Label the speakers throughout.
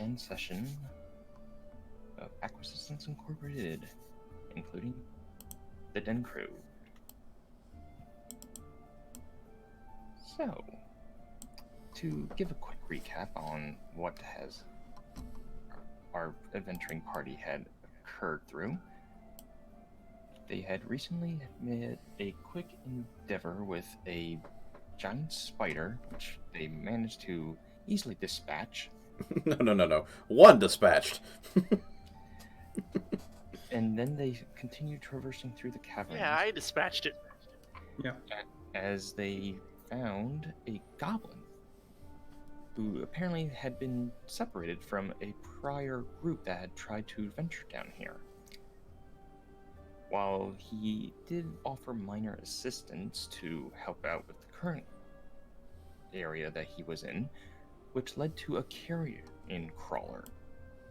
Speaker 1: weekend session of Acquisitions Incorporated, including the Den Crew. So, to give a quick recap on what has our adventuring party had occurred through, they had recently made a quick endeavor with a giant spider, which they managed to easily dispatch.
Speaker 2: No. One dispatched.
Speaker 1: And then they continued traversing through the caverns.
Speaker 3: Yeah, I dispatched it.
Speaker 4: Yeah.
Speaker 1: As they found a goblin who apparently had been separated from a prior group that had tried to venture down here. While he did offer minor assistance to help out with the current area that he was in, which led to a carrion crawler.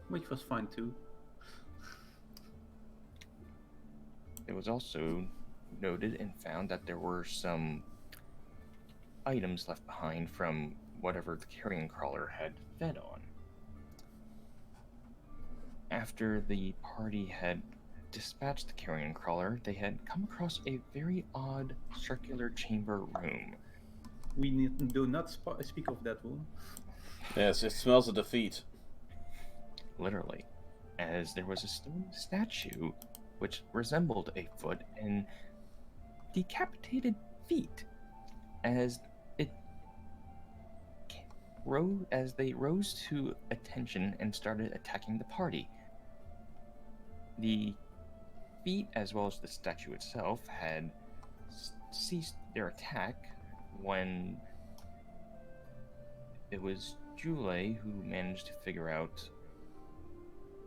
Speaker 4: Which was fine too.
Speaker 1: It was also noted and found that there were some items left behind from whatever the carrion crawler had fed on. After the party had dispatched the carrion crawler, they had come across a very odd circular chamber room.
Speaker 4: We do not speak of that room.
Speaker 2: Yes, it smells of defeat.
Speaker 1: Literally, as there was a stone statue which resembled a foot and decapitated feet as they rose to attention and started attacking the party. The feet, as well as the statue itself, had ceased their attack when it was Jule who managed to figure out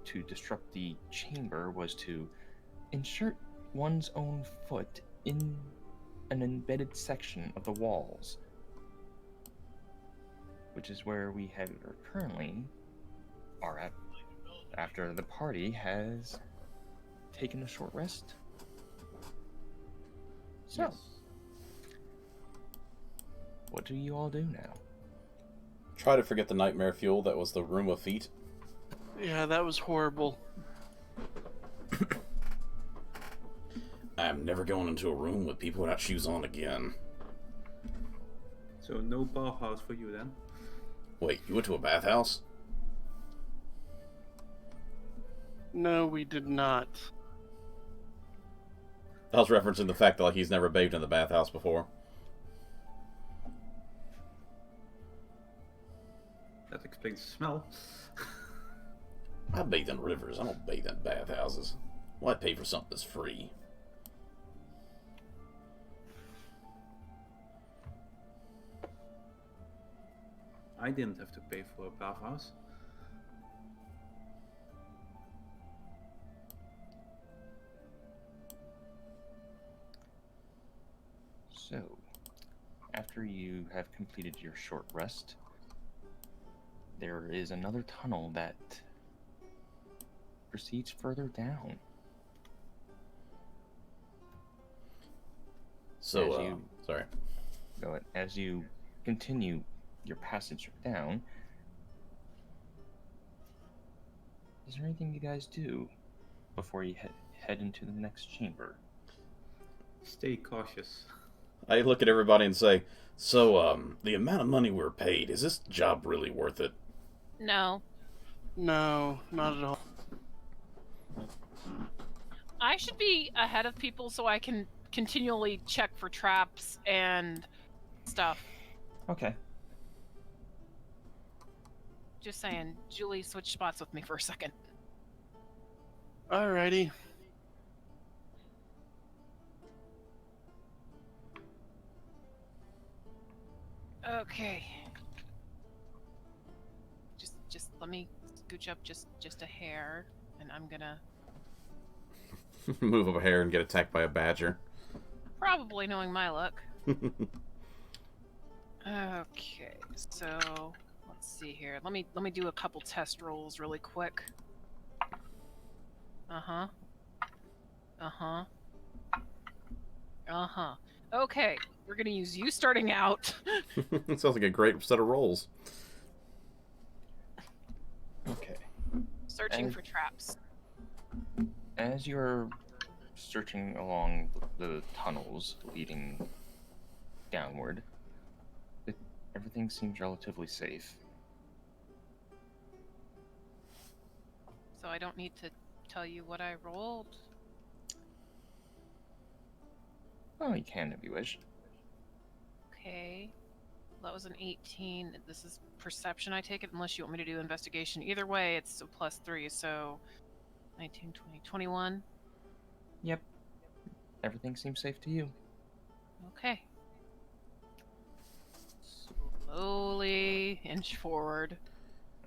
Speaker 1: to disrupt the chamber was to insert one's own foot in an embedded section of the walls, which is where we currently are at after the party has taken a short rest. So,
Speaker 4: Yes.
Speaker 1: what do you all do now?
Speaker 2: Try to forget the nightmare fuel that was the room of feet.
Speaker 3: Yeah, that was horrible.
Speaker 2: I'm never going into a room with people without shoes on again.
Speaker 4: So no bathhouse for you then?
Speaker 2: Wait, you went to a bathhouse?
Speaker 3: No, we did not.
Speaker 2: I was referencing the fact that like he's never bathed in the bathhouse before.
Speaker 4: That explains the smell.
Speaker 2: I bathe in rivers. I don't bathe in bathhouses. Why pay for something that's free?
Speaker 4: I didn't have to pay for a bathhouse.
Speaker 1: So, after you have completed your short rest, there is another tunnel that proceeds further down.
Speaker 2: So, sorry.
Speaker 1: Go ahead. As you continue your passage down, is there anything you guys do before you head into the next chamber?
Speaker 4: Stay cautious.
Speaker 2: I look at everybody and say, so, the amount of money we're paid, is this job really worth it?
Speaker 5: No.
Speaker 3: No, not at all.
Speaker 5: I should be ahead of people so I can continually check for traps and stuff.
Speaker 1: Okay.
Speaker 5: Just saying. Julie, switch spots with me for a second.
Speaker 3: Alrighty.
Speaker 5: Okay. Just let me scooch up just a hair, and I'm gonna
Speaker 2: Move up a hair and get attacked by a badger.
Speaker 5: probably, knowing my luck. Okay, so let's see here. Let me do a couple test rolls really quick. Okay, we're gonna use you starting out.
Speaker 2: Sounds like a great set of rolls.
Speaker 1: Okay.
Speaker 5: searching
Speaker 1: And-
Speaker 5: for traps.
Speaker 1: As you're searching along the tunnels leading downward, everything seems relatively safe.
Speaker 5: So I don't need to tell you what I rolled.
Speaker 1: Well, you can if you wish.
Speaker 5: Okay. That was an 18. This is perception, I take it, unless you want me to do investigation. Either way, it's a +3, so 19, 20, 21.
Speaker 1: Yep. Everything seems safe to you.
Speaker 5: Okay. Slowly inch forward.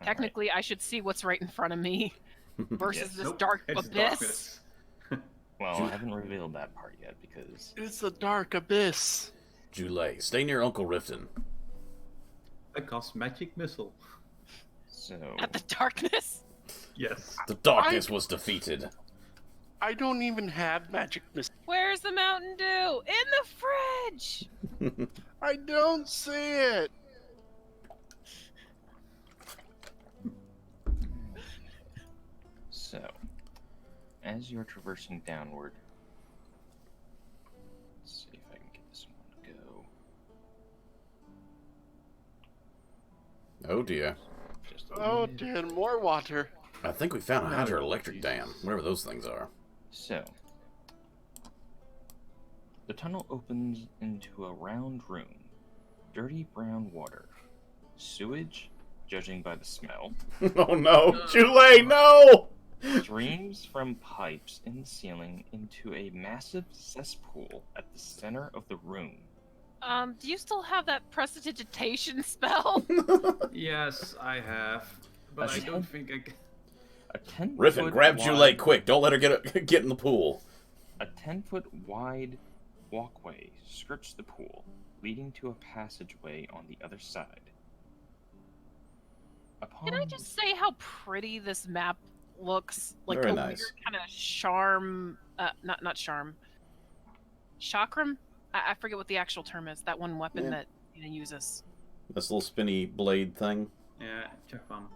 Speaker 1: All
Speaker 5: Technically, I should see what's right in front of me versus
Speaker 1: Yes.
Speaker 5: this
Speaker 4: Nope,
Speaker 5: dark
Speaker 4: it's
Speaker 5: abyss.
Speaker 4: darkness.
Speaker 1: right. Well, I haven't revealed that part yet because
Speaker 3: It's a dark abyss.
Speaker 2: Jule, stay near Uncle Rifton.
Speaker 4: I cast magic missile.
Speaker 1: so
Speaker 5: At the darkness.
Speaker 4: Yes.
Speaker 2: The darkness was defeated.
Speaker 3: I don't even have magic missile.
Speaker 5: Where's the Mountain Dew? In the fridge!
Speaker 3: I don't see it.
Speaker 1: So, as you're traversing downward, let's see if I can get this one to go.
Speaker 2: Oh dear.
Speaker 1: Just a
Speaker 3: Oh
Speaker 1: little.
Speaker 3: dear, more water.
Speaker 2: I think we found a
Speaker 4: No,
Speaker 2: hydroelectric
Speaker 4: Jesus.
Speaker 2: dam, whatever those things are.
Speaker 1: So, the tunnel opens into a round room. Dirty brown water. Sewage, judging by the smell,
Speaker 2: Oh no, Jule, no!
Speaker 1: streams from pipes in the ceiling into a massive cesspool at the center of the room.
Speaker 5: Do you still have that prestidigitation spell?
Speaker 4: Yes, I have. But I
Speaker 1: That's
Speaker 4: don't think I can.
Speaker 1: A 10
Speaker 2: Riffin,
Speaker 1: foot
Speaker 2: grab
Speaker 1: wide,
Speaker 2: Jule quick. Don't let her get in the pool.
Speaker 1: A 10-foot wide walkway skirts the pool, leading to a passageway on the other side.
Speaker 5: Can I just say how pretty this map looks? Like
Speaker 2: Very
Speaker 5: a
Speaker 2: nice.
Speaker 5: weird kind of charm. Not charm. Chakram? I forget what the actual term is. That one weapon
Speaker 2: Yeah.
Speaker 5: that uses.
Speaker 2: This little spinny blade thing.
Speaker 4: Yeah, check one.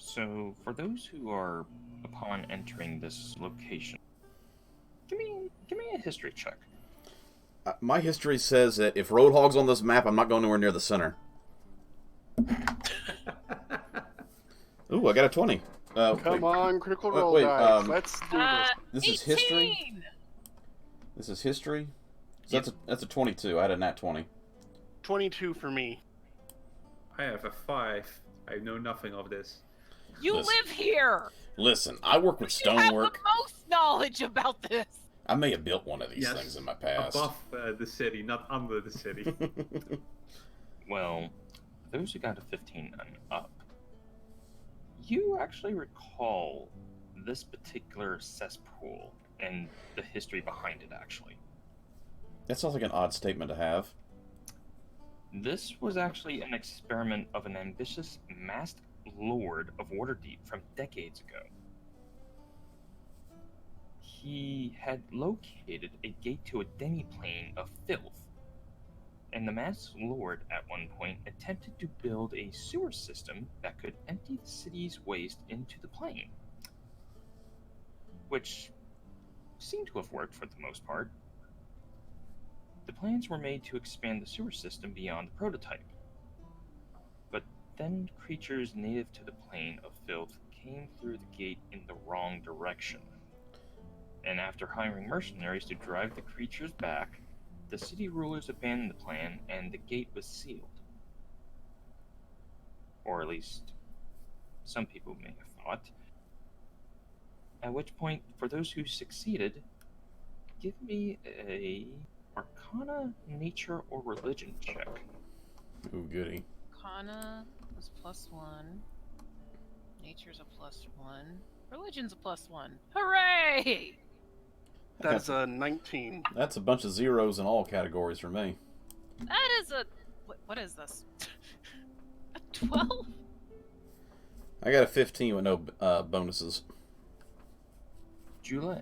Speaker 1: So, for those who are upon entering this location, give me a history check.
Speaker 2: My history says that if Roadhog's on this map, I'm not going anywhere near the center. Ooh, I got a 20.
Speaker 3: Come on, critical roll
Speaker 2: wait,
Speaker 3: dice. Let's do this.
Speaker 2: This is history?
Speaker 5: 18!
Speaker 2: This is history? So that's a 22. I had a nat 20.
Speaker 3: 22 for me.
Speaker 4: I have a 5. I know nothing of this.
Speaker 5: You
Speaker 2: Listen.
Speaker 5: live here!
Speaker 2: Listen, I work with
Speaker 5: You have the
Speaker 2: stonework.
Speaker 5: most knowledge about this!
Speaker 2: I may have built one of these
Speaker 4: Yes,
Speaker 2: things in my past.
Speaker 4: Above the city, not under the city.
Speaker 1: Well, those who got a 15 and up, you actually recall this particular cesspool and the history behind it, actually.
Speaker 2: That sounds like an odd statement to have.
Speaker 1: This was actually an experiment of an ambitious masked lord of Waterdeep from decades ago. He had located a gate to a demiplane of filth, and the masked lord at one point attempted to build a sewer system that could empty the city's waste into the plane, which seemed to have worked for the most part. The plans were made to expand the sewer system beyond the prototype, but then creatures native to the plane of filth came through the gate in the wrong direction. And after hiring mercenaries to drive the creatures back, the city rulers abandoned the plan and the gate was sealed. Or at least, some people may have thought. At which point, for those who succeeded, give me a Arcana, Nature, or Religion check.
Speaker 2: Ooh, goody.
Speaker 5: Arcana was +1. Nature's a +1. Religion's a +1. Hooray!
Speaker 3: That's a 19.
Speaker 2: That's a bunch of zeros in all categories for me.
Speaker 5: That is a... What is this? A 12?
Speaker 2: I got a 15 with no bonuses.
Speaker 1: Jule,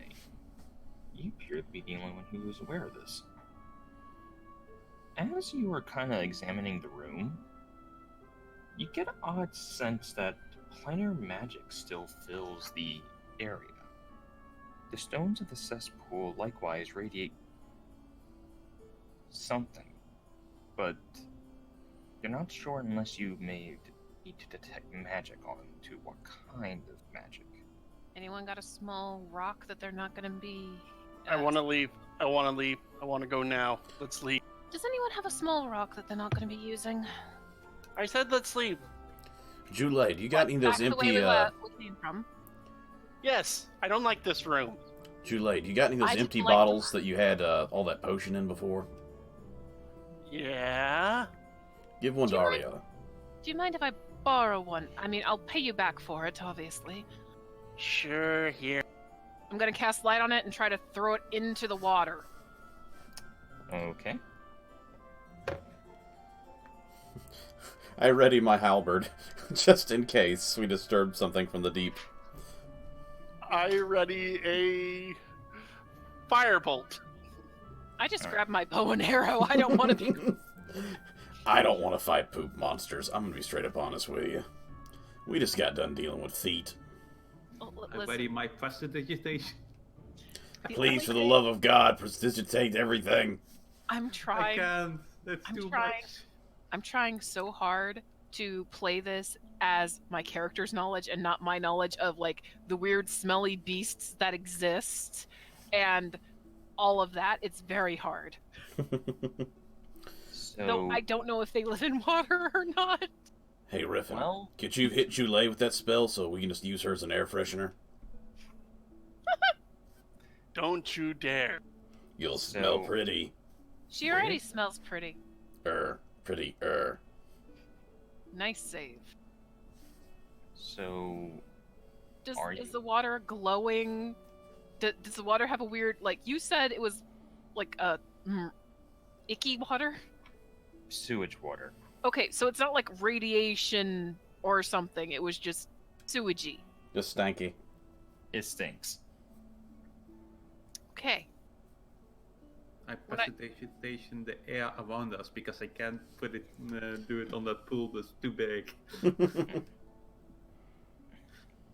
Speaker 1: you appear to be the only one who was aware of this. As you are kind of examining the room, you get an odd sense that finer magic still fills the area. The stones of the cesspool likewise radiate something, but you're not sure unless you need to detect magic onto what kind of magic.
Speaker 5: Anyone got a small rock that they're not going to be?
Speaker 3: I want to leave. I want to leave. I want to go now. Let's leave.
Speaker 5: Does anyone have a small rock that they're not going to be using?
Speaker 3: I said let's leave.
Speaker 2: Jule, do you got any of those
Speaker 5: Back the way
Speaker 2: empty?
Speaker 5: we came from.
Speaker 3: Yes, I don't like this room.
Speaker 2: Jule, do you got any of those
Speaker 5: I
Speaker 2: empty
Speaker 5: didn't like
Speaker 2: bottles that you had all that potion in before?
Speaker 3: Yeah.
Speaker 2: Give one to
Speaker 5: Do you mind-
Speaker 2: Ariana.
Speaker 5: Do you mind if I borrow one? I mean, I'll pay you back for it, obviously.
Speaker 3: Sure. Here.
Speaker 5: I'm going to cast light on it and try to throw it into the water.
Speaker 1: Okay.
Speaker 2: I ready my halberd, just in case we disturb something from the deep.
Speaker 3: I ready a firebolt.
Speaker 5: I just grabbed my bow and arrow. I don't want to be...
Speaker 2: I don't want to fight poop monsters. I'm gonna be straight up honest with you. We just got done dealing with feet.
Speaker 5: Oh,
Speaker 4: I ready my prestidigitation.
Speaker 2: Please, for the love of God, prestidigitate everything.
Speaker 5: I'm
Speaker 4: I
Speaker 5: trying.
Speaker 4: can't. That's
Speaker 5: I'm
Speaker 4: too
Speaker 5: trying.
Speaker 4: much.
Speaker 5: I'm trying so hard to play this as my character's knowledge and not my knowledge of like the weird smelly beasts that exist and all of that. It's very hard.
Speaker 1: So,
Speaker 5: Though I don't know if they live in water or not.
Speaker 2: Hey, Riffin,
Speaker 1: well,
Speaker 2: could you hit Jule with that spell so we can just use her as an air freshener?
Speaker 3: Don't you dare.
Speaker 2: You'll smell
Speaker 1: So-
Speaker 2: pretty.
Speaker 5: She already smells pretty.
Speaker 2: Pretty.
Speaker 5: Nice save.
Speaker 1: so Are
Speaker 5: Is
Speaker 1: you?
Speaker 5: the water glowing? Does the water have a weird, like you said it was like a icky water?
Speaker 1: sewage water.
Speaker 5: Okay, so it's not like radiation or something. It was just sewagey.
Speaker 2: Just stanky.
Speaker 1: It stinks.
Speaker 5: Okay.
Speaker 4: I
Speaker 5: When I-
Speaker 4: prestidigitation the air around us because I can't put it, do it on that pool that's too big.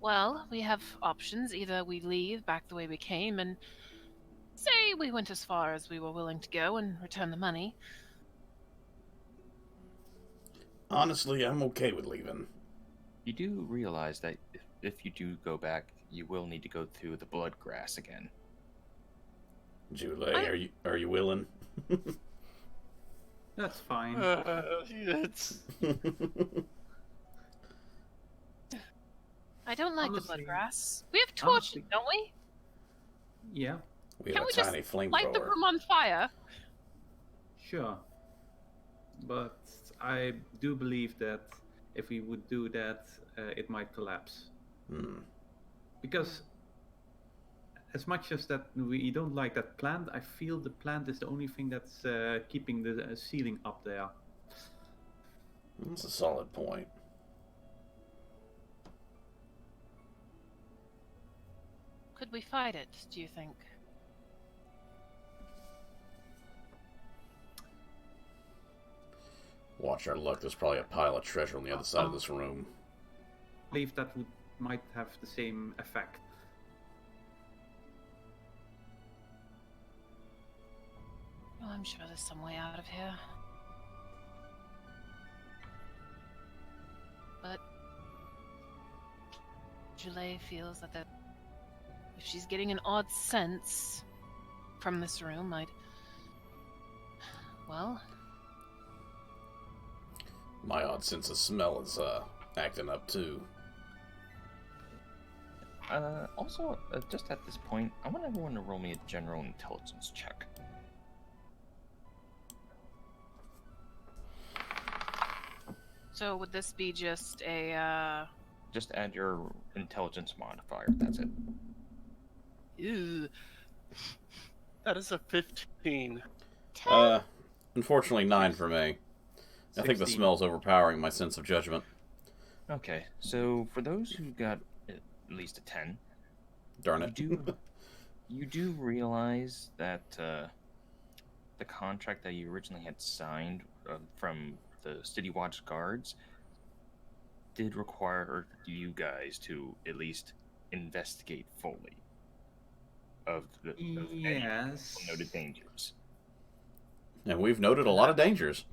Speaker 5: Well, we have options. Either we leave back the way we came and say we went as far as we were willing to go and return the money.
Speaker 2: Honestly, I'm okay with leaving.
Speaker 1: You do realize that if you do go back, you will need to go through the blood grass again.
Speaker 2: Jule, are you willing?
Speaker 4: That's fine.
Speaker 3: It's
Speaker 5: I don't like the
Speaker 4: Honestly-
Speaker 5: bloodgrass. We have torches,
Speaker 4: honestly-
Speaker 5: don't we?
Speaker 4: Yeah,
Speaker 2: We have
Speaker 5: Can't
Speaker 2: a
Speaker 5: we just
Speaker 2: tiny
Speaker 5: Light the
Speaker 2: flamethrower.
Speaker 5: room on fire.
Speaker 4: sure. But I do believe that if we would do that, it might collapse. Because as much as that we don't like that plant, I feel the plant is the only thing that's keeping the ceiling up there.
Speaker 2: That's a solid point.
Speaker 5: Could we fight it, do you think?
Speaker 2: Watch our luck. There's probably a pile of treasure on the other side of this room.
Speaker 4: I believe that might have the same effect.
Speaker 5: Well, I'm sure there's some way out of here. But Jule feels that if she's getting an odd sense from this room, well,
Speaker 2: My odd sense of smell is acting up too.
Speaker 1: Also, just at this point, I want everyone to roll me a general intelligence check.
Speaker 5: so would this be just a,
Speaker 1: Just add your intelligence modifier. That's it.
Speaker 3: Ew. That is a 15.
Speaker 2: Unfortunately, 9 for me. I think the
Speaker 4: 16.
Speaker 2: smell's overpowering my sense of judgment.
Speaker 1: Okay, so for those who got at least a 10,
Speaker 2: Darn
Speaker 1: you
Speaker 2: it.
Speaker 1: you do realize that the contract that you originally had signed from the City Watch guards did require you guys to at least investigate fully of any
Speaker 4: Yes.
Speaker 1: noted dangers.
Speaker 2: And we've noted a lot of dangers.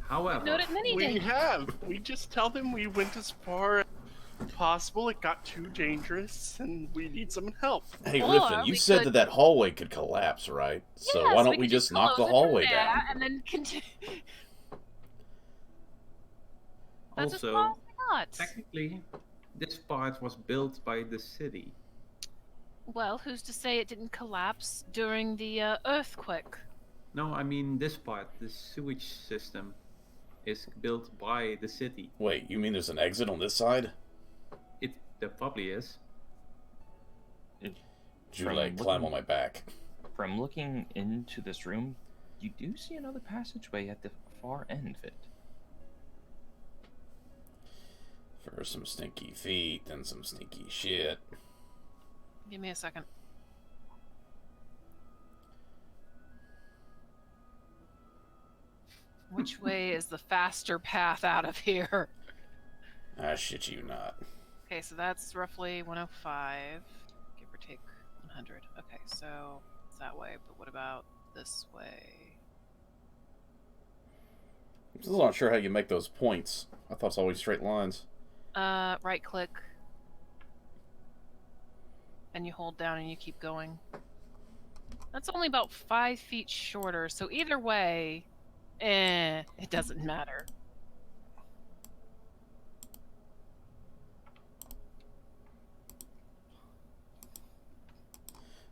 Speaker 4: However,
Speaker 5: Noted many
Speaker 3: We
Speaker 5: dangers.
Speaker 3: have. We just tell them we went as far as possible. It got too dangerous, and we need some help.
Speaker 2: Hey,
Speaker 5: Or
Speaker 2: Riften, you
Speaker 5: we
Speaker 2: said
Speaker 5: could-
Speaker 2: that hallway could collapse, right? So
Speaker 5: Yes,
Speaker 2: why don't we
Speaker 5: could
Speaker 2: just knock the
Speaker 5: close it
Speaker 2: hallway
Speaker 5: from there
Speaker 2: down?
Speaker 5: and then continue? That's as
Speaker 4: also,
Speaker 5: well as not.
Speaker 4: technically, this part was built by the city.
Speaker 5: Well, who's to say it didn't collapse during the earthquake?
Speaker 4: No, I mean this part, the sewage system, is built by the city.
Speaker 2: Wait, you mean there's an exit on this side?
Speaker 4: There probably is.
Speaker 2: Jule, climb on my back.
Speaker 1: From looking into this room, you do see another passageway at the far end of it.
Speaker 2: First some stinky feet, then some stinky shit.
Speaker 5: Give me a second. Which way is the faster path out of here?
Speaker 2: Ah, shit you not.
Speaker 5: Okay, so that's roughly 105, give or take 100. Okay, so it's that way, but what about this way?
Speaker 2: I'm still not sure how you make those points. I thought it's always straight lines.
Speaker 5: Right click. And you hold down and you keep going. That's only about 5 feet shorter, so either way, it doesn't matter.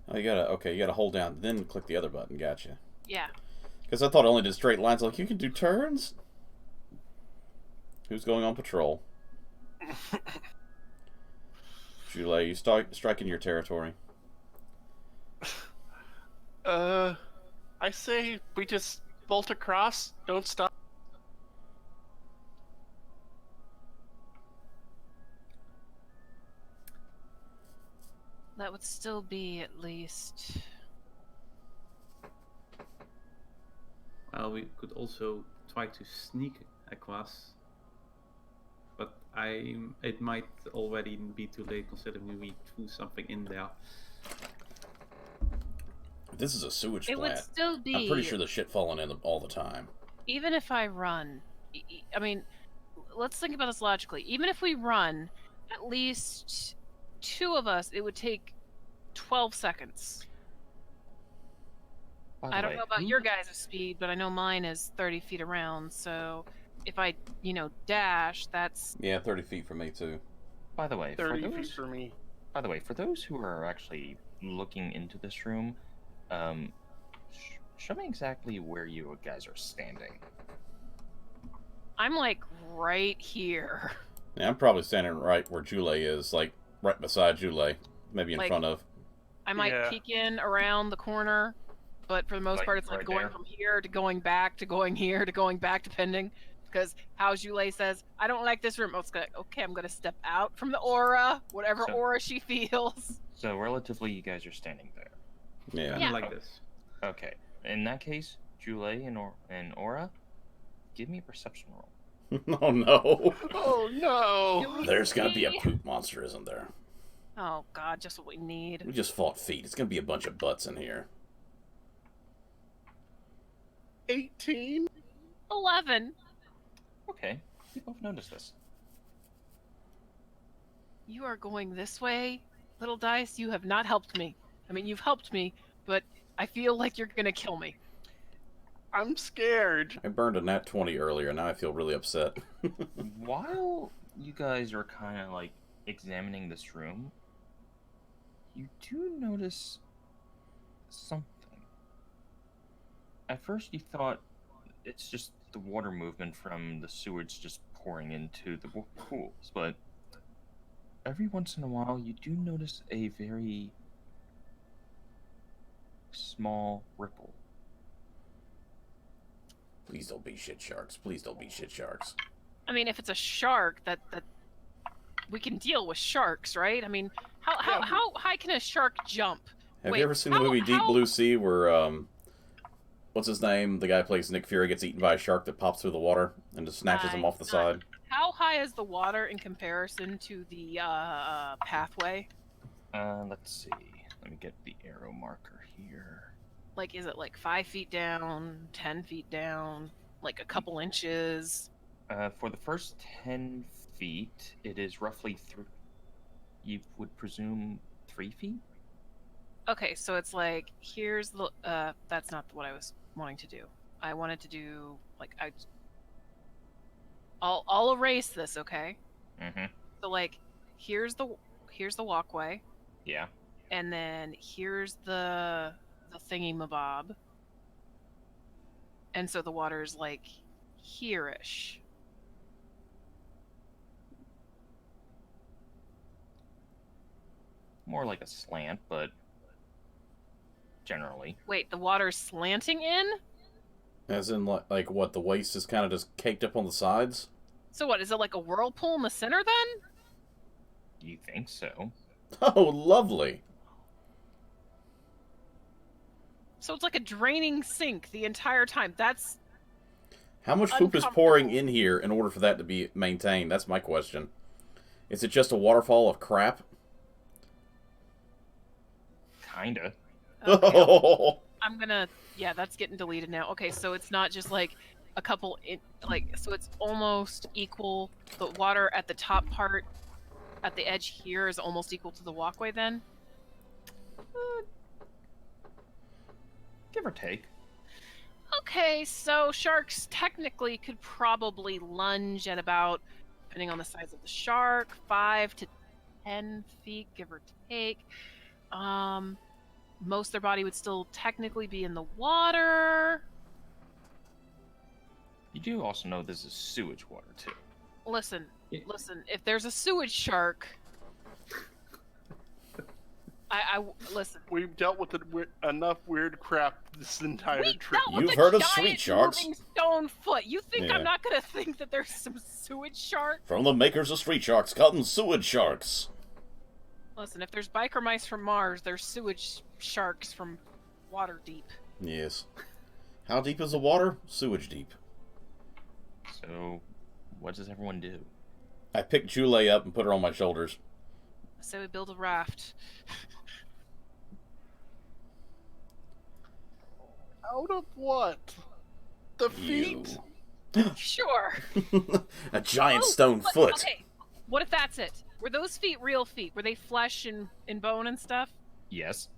Speaker 2: Oh, you gotta hold down, then click the other button. Gotcha.
Speaker 5: Yeah.
Speaker 2: Because I thought it only did straight lines. Like, you can do turns? Who's going on patrol? Jule, you striking your territory.
Speaker 3: I say we just bolt across, don't stop.
Speaker 5: That would still be at least...
Speaker 4: Well, we could also try to sneak across, but it might already be too late considering we threw something in there.
Speaker 2: This is a sewage
Speaker 5: It would
Speaker 2: plant.
Speaker 5: still be...
Speaker 2: I'm pretty sure the shit falling in all the time.
Speaker 5: Even if I run... I mean, let's think about this logically. Even if we run, at least 2 of us, it would take 12 seconds.
Speaker 1: By the
Speaker 5: I don't
Speaker 1: way,
Speaker 5: know about
Speaker 1: who-
Speaker 5: your guys' speed, but I know mine is 30 feet around, so if I, dash, that's...
Speaker 2: Yeah, 30 feet for me, too.
Speaker 1: By the way,
Speaker 3: 30 feet for me.
Speaker 1: for those who are actually looking into this room, show me exactly where you guys are standing.
Speaker 5: I'm, like, right here.
Speaker 2: Yeah, I'm probably standing right where Jule is, like, right beside Jule. Maybe in
Speaker 5: Like-
Speaker 2: front of.
Speaker 5: I might
Speaker 3: Yeah.
Speaker 5: peek in around the corner, but for the most
Speaker 1: Like,
Speaker 5: part, it's like
Speaker 1: right
Speaker 5: going
Speaker 1: there?
Speaker 5: from here to going back to going here to going back, depending. Because how Jule says, I don't like this room. I was like, okay, I'm going to step out from the aura, whatever
Speaker 1: So-
Speaker 5: aura she feels.
Speaker 1: So relatively, you guys are standing there.
Speaker 2: Yeah.
Speaker 4: Kind
Speaker 5: Yeah.
Speaker 4: of like this.
Speaker 1: Okay. In that case, Jule and Aura, give me a perception roll.
Speaker 2: Oh, no.
Speaker 3: Oh no!
Speaker 2: There's gonna be a
Speaker 5: See?
Speaker 2: poop monster, isn't there?
Speaker 5: Oh, God, just what we need.
Speaker 2: We just fought feet. It's gonna be a bunch of butts in here.
Speaker 3: 18?
Speaker 5: 11.
Speaker 1: Okay. You both noticed this.
Speaker 5: You are going this way, little dice. You have not helped me. I mean, you've helped me, but I feel like you're going to kill me.
Speaker 3: I'm scared.
Speaker 2: I burned a nat 20 earlier, now I feel really upset.
Speaker 1: While you guys are kind of like examining this room, you do notice something. At first, you thought it's just the water movement from the sewage just pouring into the pools, but every once in a while, you do notice a very small ripple.
Speaker 2: Please don't be shit sharks. Please don't be shit sharks.
Speaker 5: I mean, if it's a shark, that we can deal with sharks, right? I mean, how high can a shark jump?
Speaker 2: Have
Speaker 5: Wait,
Speaker 2: you ever seen the movie Deep Blue Sea where, what's his name? The guy who plays Nick Fury gets eaten by a shark that pops through the water and just snatches him off the side.
Speaker 5: How high is the water in comparison to the pathway?
Speaker 1: Let's see. Let me get the arrow marker here.
Speaker 5: Like, is it like 5 feet down, 10 feet down, like a couple inches?
Speaker 1: For the first 10 feet, it is roughly you would presume 3 feet?
Speaker 5: Okay, so it's like, here's the, that's not what I was wanting to do. I wanted to do, like, I'll erase this, okay?
Speaker 1: Mm-hmm.
Speaker 5: So, like, here's the walkway,
Speaker 1: Yeah.
Speaker 5: and then here's the thingy-mabob. And so the water's, like, here-ish.
Speaker 1: More like a slant, but generally.
Speaker 5: Wait, the water's slanting in?
Speaker 2: As in, like what, the waste is kind of just caked up on the sides?
Speaker 5: So what, is it like a whirlpool in the center then?
Speaker 1: You think so?
Speaker 2: Oh, lovely.
Speaker 5: So it's like a draining sink the entire time. That's
Speaker 2: How much poop is pouring in here in order for that to be maintained? That's my question. Is it just a waterfall of crap?
Speaker 1: Kinda.
Speaker 5: okay. I'm gonna, yeah, that's getting deleted now. Okay, so it's not just like a couple, so it's almost equal. The water at the top part, at the edge here, is almost equal to the walkway then?
Speaker 1: Give or take.
Speaker 5: Okay, so sharks technically could probably lunge at about, depending on the size of the shark, 5 to 10 feet, give or take. Most of their body would still technically be in the water.
Speaker 1: You do also know this is sewage water, too.
Speaker 5: Listen, if there's a sewage shark, I listen.
Speaker 3: We've dealt with enough weird crap this entire trip.
Speaker 2: You've heard of street sharks?
Speaker 5: Moving stone foot. You think
Speaker 2: Yeah.
Speaker 5: I'm not gonna think that there's some sewage shark?
Speaker 2: From the makers of street sharks come sewage sharks.
Speaker 5: Listen, if there's biker mice from Mars, there's sewage sharks from water deep.
Speaker 2: Yes. How deep is the water? Sewage deep.
Speaker 1: So, what does everyone do?
Speaker 2: I picked Jule up and put her on my shoulders.
Speaker 5: So we build a raft.
Speaker 3: Out of what? The feet?
Speaker 5: Sure.
Speaker 2: A giant
Speaker 5: Oh,
Speaker 2: stone
Speaker 5: but-
Speaker 2: foot.
Speaker 5: Okay, what if that's it? Were those feet real feet? Were they flesh and bone and stuff?
Speaker 1: Yes.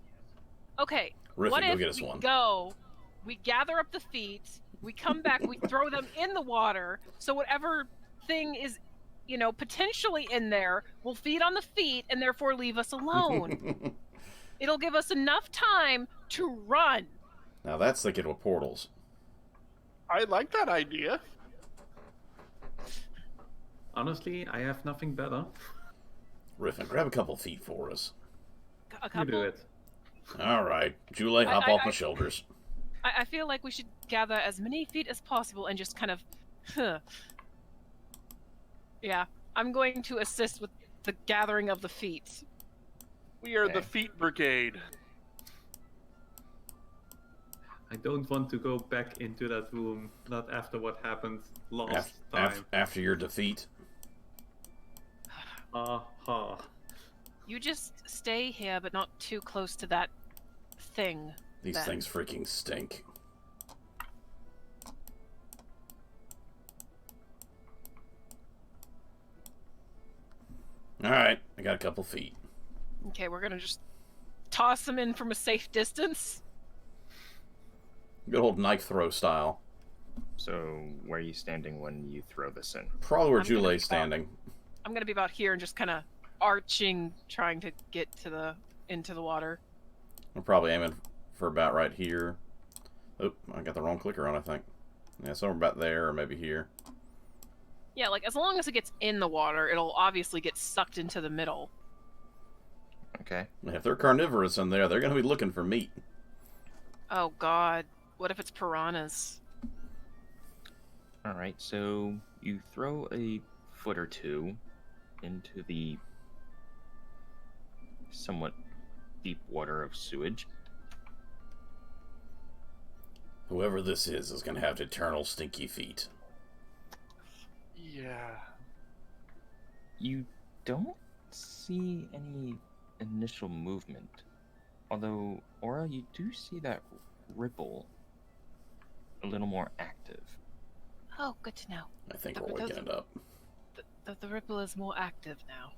Speaker 5: Okay,
Speaker 2: Riffy,
Speaker 5: what
Speaker 2: go
Speaker 5: if
Speaker 2: get us
Speaker 5: we
Speaker 2: one.
Speaker 5: go, we gather up the feet, we come back, we throw them in the water, so whatever thing is, potentially in there will feed on the feet and therefore leave us alone. It'll give us enough time to run.
Speaker 2: Now that's thinking with portals.
Speaker 3: I like that idea.
Speaker 4: Honestly, I have nothing better.
Speaker 2: Riffin, grab a couple feet for us.
Speaker 5: A
Speaker 4: You
Speaker 5: couple.
Speaker 4: do it.
Speaker 2: Alright, Jule, hop off my shoulders.
Speaker 5: I feel like we should gather as many feet as possible and just kind of, Yeah, I'm going to assist with the gathering of the feet.
Speaker 3: We are the
Speaker 1: Okay.
Speaker 3: feet brigade.
Speaker 4: I don't want to go back into that room, not after what happened last time.
Speaker 2: After your defeat.
Speaker 4: Ha.
Speaker 5: You just stay here, but not too close to that thing.
Speaker 2: These
Speaker 5: then.
Speaker 2: things freaking stink. Alright, I got a couple feet.
Speaker 5: Okay, we're gonna just toss them in from a safe distance.
Speaker 2: Good old knife throw style.
Speaker 1: So, where are you standing when you throw this in?
Speaker 2: Probably where
Speaker 5: I'm gonna
Speaker 2: Jule's
Speaker 5: be about-
Speaker 2: standing.
Speaker 5: I'm gonna be about here and just kind of arching, trying to get to into the water.
Speaker 2: I'm probably aiming for about right here. Oh, I got the wrong clicker on, I think. Yeah, somewhere about there, or maybe here.
Speaker 5: Yeah, like as long as it gets in the water, it'll obviously get sucked into the middle.
Speaker 1: Okay.
Speaker 2: If they're carnivorous in there, they're going to be looking for meat.
Speaker 5: Oh God, what if it's piranhas?
Speaker 1: Alright, so you throw a foot or two into the somewhat deep water of sewage.
Speaker 2: Whoever this is going to have eternal stinky feet.
Speaker 3: Yeah.
Speaker 1: You don't see any initial movement. Although, Aura, you do see that ripple a little more active.
Speaker 5: Oh, good to know.
Speaker 2: I think we're waking it up.
Speaker 5: The ripple is more active now.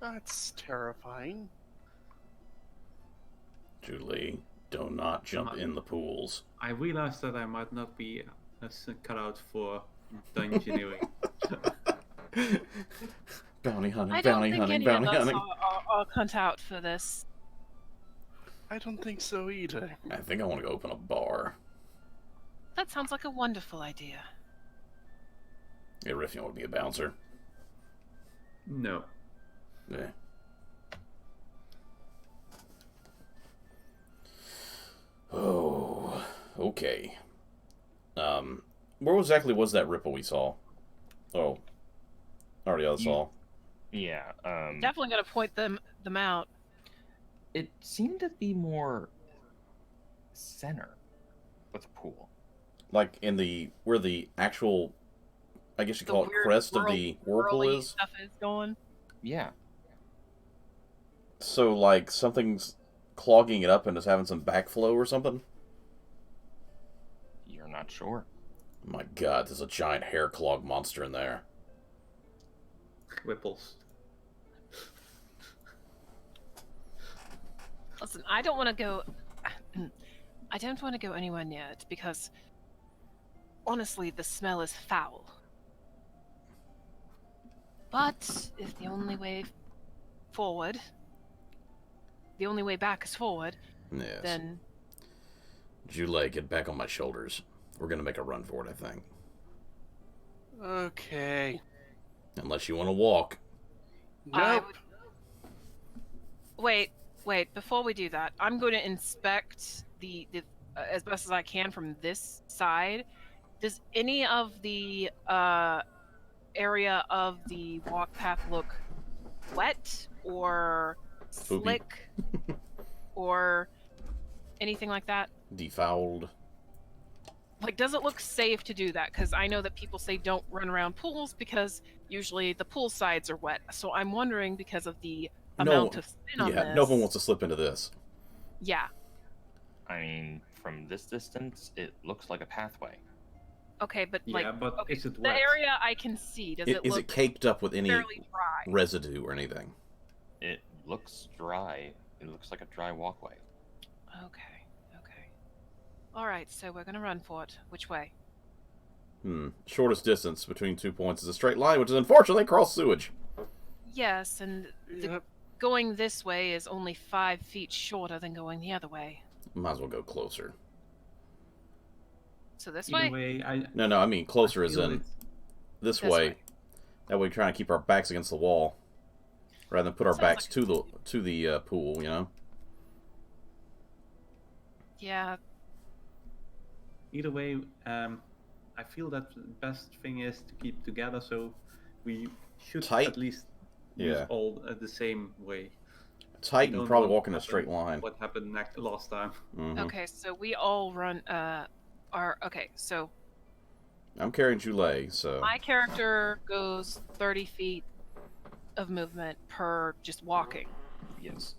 Speaker 3: That's terrifying.
Speaker 2: Julie, do not jump in the pools.
Speaker 4: I realized that I might not be cut out for dungeoneering.
Speaker 2: Bounty hunting,
Speaker 5: I don't
Speaker 2: bounty
Speaker 5: think
Speaker 2: hunting,
Speaker 5: any
Speaker 2: bounty
Speaker 5: of us
Speaker 2: hunting.
Speaker 5: are cut out for this.
Speaker 3: I don't think so either.
Speaker 2: I think I want to go open a bar.
Speaker 5: That sounds like a wonderful idea.
Speaker 2: Hey, Riff, you want to be a bouncer?
Speaker 4: No.
Speaker 2: Yeah. Oh, okay. Where exactly was that ripple we saw? Oh, already saw.
Speaker 1: Yeah.
Speaker 5: Definitely gonna point them out.
Speaker 1: It seemed to be more center of the pool.
Speaker 2: Like in the where the actual, I guess you
Speaker 5: The
Speaker 2: call it
Speaker 5: weird
Speaker 2: crest of the whirlpool
Speaker 5: whirly
Speaker 2: is.
Speaker 5: stuff is going.
Speaker 1: Yeah.
Speaker 2: So like something's clogging it up and is having some backflow or something.
Speaker 1: You're not sure.
Speaker 2: My God, there's a giant hair clog monster in there.
Speaker 4: Ripples.
Speaker 5: Listen, I don't want to go. I don't want to go anywhere near it because, honestly, the smell is foul. But if the only way forward, the only way back is forward,
Speaker 2: Yes.
Speaker 5: then
Speaker 2: Julie, get back on my shoulders. We're gonna make a run for it, I think.
Speaker 3: Okay.
Speaker 2: Unless you want to walk.
Speaker 5: I
Speaker 3: Nope.
Speaker 5: would... Wait. Before we do that, I'm going to inspect the as best as I can from this side. Does any of the area of the walk path look wet or
Speaker 2: Poopy.
Speaker 5: slick or anything like that?
Speaker 2: Defouled.
Speaker 5: Like, does it look safe to do that? Because I know that people say don't run around pools because usually the pool sides are wet. So I'm wondering because of the amount of spin on
Speaker 2: Yeah,
Speaker 5: this.
Speaker 2: no one wants to slip into this.
Speaker 5: Yeah.
Speaker 1: I mean, from this distance, it looks like a pathway.
Speaker 5: Okay, but
Speaker 4: Yeah,
Speaker 5: like,
Speaker 4: but
Speaker 5: okay,
Speaker 4: is it
Speaker 5: the
Speaker 4: wet?
Speaker 5: area I can see, does it
Speaker 2: Is
Speaker 5: look
Speaker 2: it caked up with any
Speaker 5: fairly dry?
Speaker 2: residue or anything?
Speaker 1: It looks dry. It looks like a dry walkway.
Speaker 5: Okay. All right, so we're gonna run for it. Which way?
Speaker 2: Shortest distance between 2 points is a straight line, which is unfortunately cross sewage.
Speaker 5: Yes, and
Speaker 3: Yep.
Speaker 5: going this way is only 5 feet shorter than going the other way.
Speaker 2: Might as well go closer.
Speaker 5: So this
Speaker 4: Either
Speaker 5: way?
Speaker 4: way,
Speaker 2: No, I mean closer
Speaker 4: I
Speaker 2: is
Speaker 4: feel
Speaker 2: in
Speaker 4: it's-
Speaker 2: this
Speaker 5: This
Speaker 2: way.
Speaker 5: way.
Speaker 2: That way, we're trying to keep our backs against the wall, rather than put our
Speaker 5: Sounds
Speaker 2: backs
Speaker 5: like
Speaker 2: to the pool. You know.
Speaker 5: Yeah.
Speaker 4: Either way, I feel that the best thing is to keep together, so we should
Speaker 2: Tight.
Speaker 4: at least use
Speaker 2: Yeah.
Speaker 4: all the same way.
Speaker 2: Tight and
Speaker 4: Don't
Speaker 2: probably
Speaker 4: want
Speaker 2: walk in a
Speaker 4: what
Speaker 2: straight
Speaker 4: happened-
Speaker 2: line.
Speaker 4: What happened last time?
Speaker 2: Mhm.
Speaker 5: Okay, so we all run. Okay, so
Speaker 2: I'm carrying Julie, so
Speaker 5: my character goes 30 feet of movement per just walking,
Speaker 1: Yes.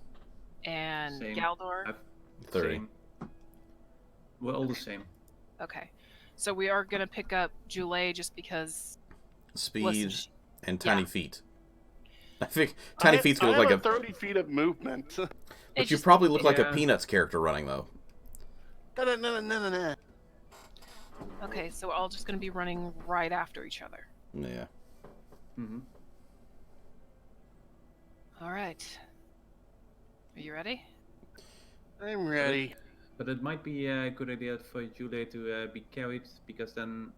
Speaker 5: and
Speaker 4: Same.
Speaker 5: Galdor.
Speaker 2: 30.
Speaker 4: Same. We're all the same.
Speaker 5: Okay, so we are gonna pick up Julie just because.
Speaker 2: Speed
Speaker 5: Listen,
Speaker 2: and tiny
Speaker 5: yeah.
Speaker 2: feet. I think tiny feet's gonna
Speaker 3: I
Speaker 2: look like
Speaker 3: have
Speaker 2: a.
Speaker 3: 30 feet of movement.
Speaker 2: But you probably look like a
Speaker 4: yeah.
Speaker 2: Peanuts character running though.
Speaker 3: No.
Speaker 5: Okay, so we're all just gonna be running right after each other.
Speaker 2: Yeah.
Speaker 4: Hmm.
Speaker 5: All right. Are you ready?
Speaker 3: I'm ready.
Speaker 4: But it might be a good idea for Julie to be carried, because then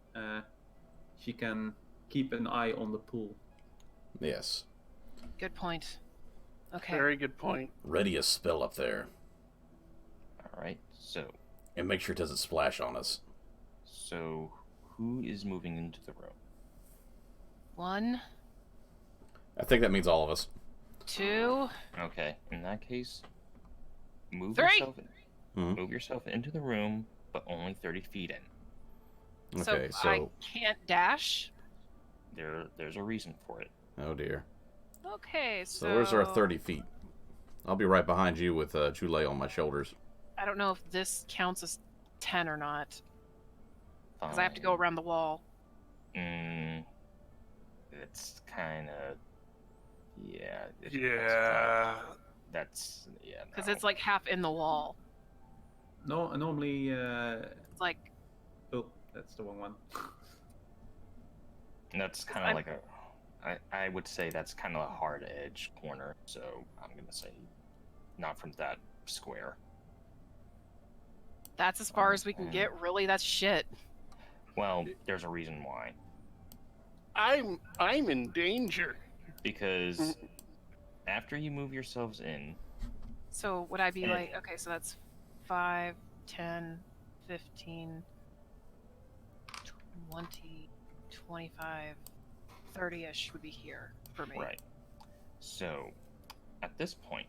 Speaker 4: she can keep an eye on the pool.
Speaker 2: Yes.
Speaker 5: Good point. Okay.
Speaker 3: Very good point.
Speaker 2: Ready a spell up there,
Speaker 1: All right.
Speaker 2: and make sure it doesn't splash on us.
Speaker 1: So who is moving into the room?
Speaker 5: 1,
Speaker 2: I think that means all of us.
Speaker 5: 2.
Speaker 1: Okay. In that case, move
Speaker 5: 3.
Speaker 1: yourself.
Speaker 2: Mhm.
Speaker 1: Move yourself into the room, but only 30 feet in.
Speaker 2: Okay,
Speaker 5: So I can't dash.
Speaker 1: There's a reason for it.
Speaker 2: Oh dear.
Speaker 5: Okay,
Speaker 2: So where's our 30 feet? I'll be right behind you with Chule on my shoulders.
Speaker 5: I don't know if this counts as 10 or not. Because I have to go around the wall.
Speaker 1: It's kind of... Yeah. That's... Yeah,
Speaker 5: Because
Speaker 1: no.
Speaker 5: it's like half in the wall.
Speaker 4: No, normally.
Speaker 5: It's like...
Speaker 4: Oh, that's the wrong one.
Speaker 1: That's kind of like a... I would say that's kind of a hard edge corner, so I'm going to say not from that square.
Speaker 5: That's as far as we can get, really? That's shit.
Speaker 1: Well, there's a reason why.
Speaker 3: I'm in danger.
Speaker 1: Because after you move yourselves in...
Speaker 5: So would I be like... Okay, so that's 5, 10, 15, 20, 25, 30-ish would be here for me.
Speaker 1: Right. So, at this point,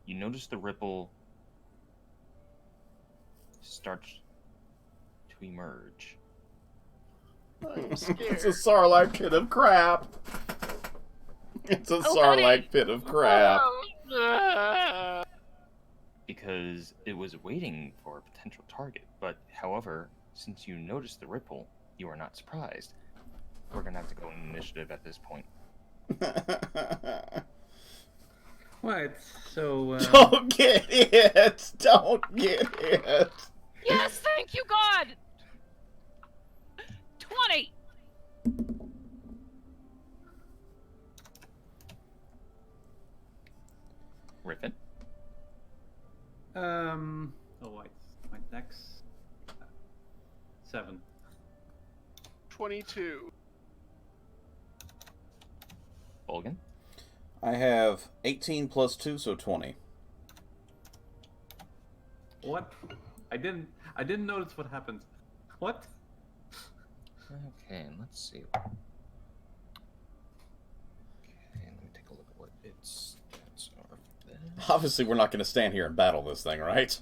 Speaker 1: you notice the ripple starts to emerge.
Speaker 3: I'm scared.
Speaker 2: It's a Sarlacc pit of crap. It's a Sarlacc pit of crap.
Speaker 1: Because it was waiting for a potential target, but however, since you noticed the ripple, you are not surprised. We're gonna have to go in initiative at this point.
Speaker 4: Right, so...
Speaker 2: Don't get it! Don't get it!
Speaker 5: Yes, thank you, God! 20!
Speaker 1: Riffin?
Speaker 4: Oh, wait. My dex... 7.
Speaker 3: 22.
Speaker 1: Bolgan?
Speaker 2: I have 18 plus 2, so 20.
Speaker 4: What? I didn't notice what happened. What?
Speaker 1: Okay, let's see. Okay, let me take a look at what its stats are for this.
Speaker 2: Obviously, we're not going to stand here and battle this thing, right?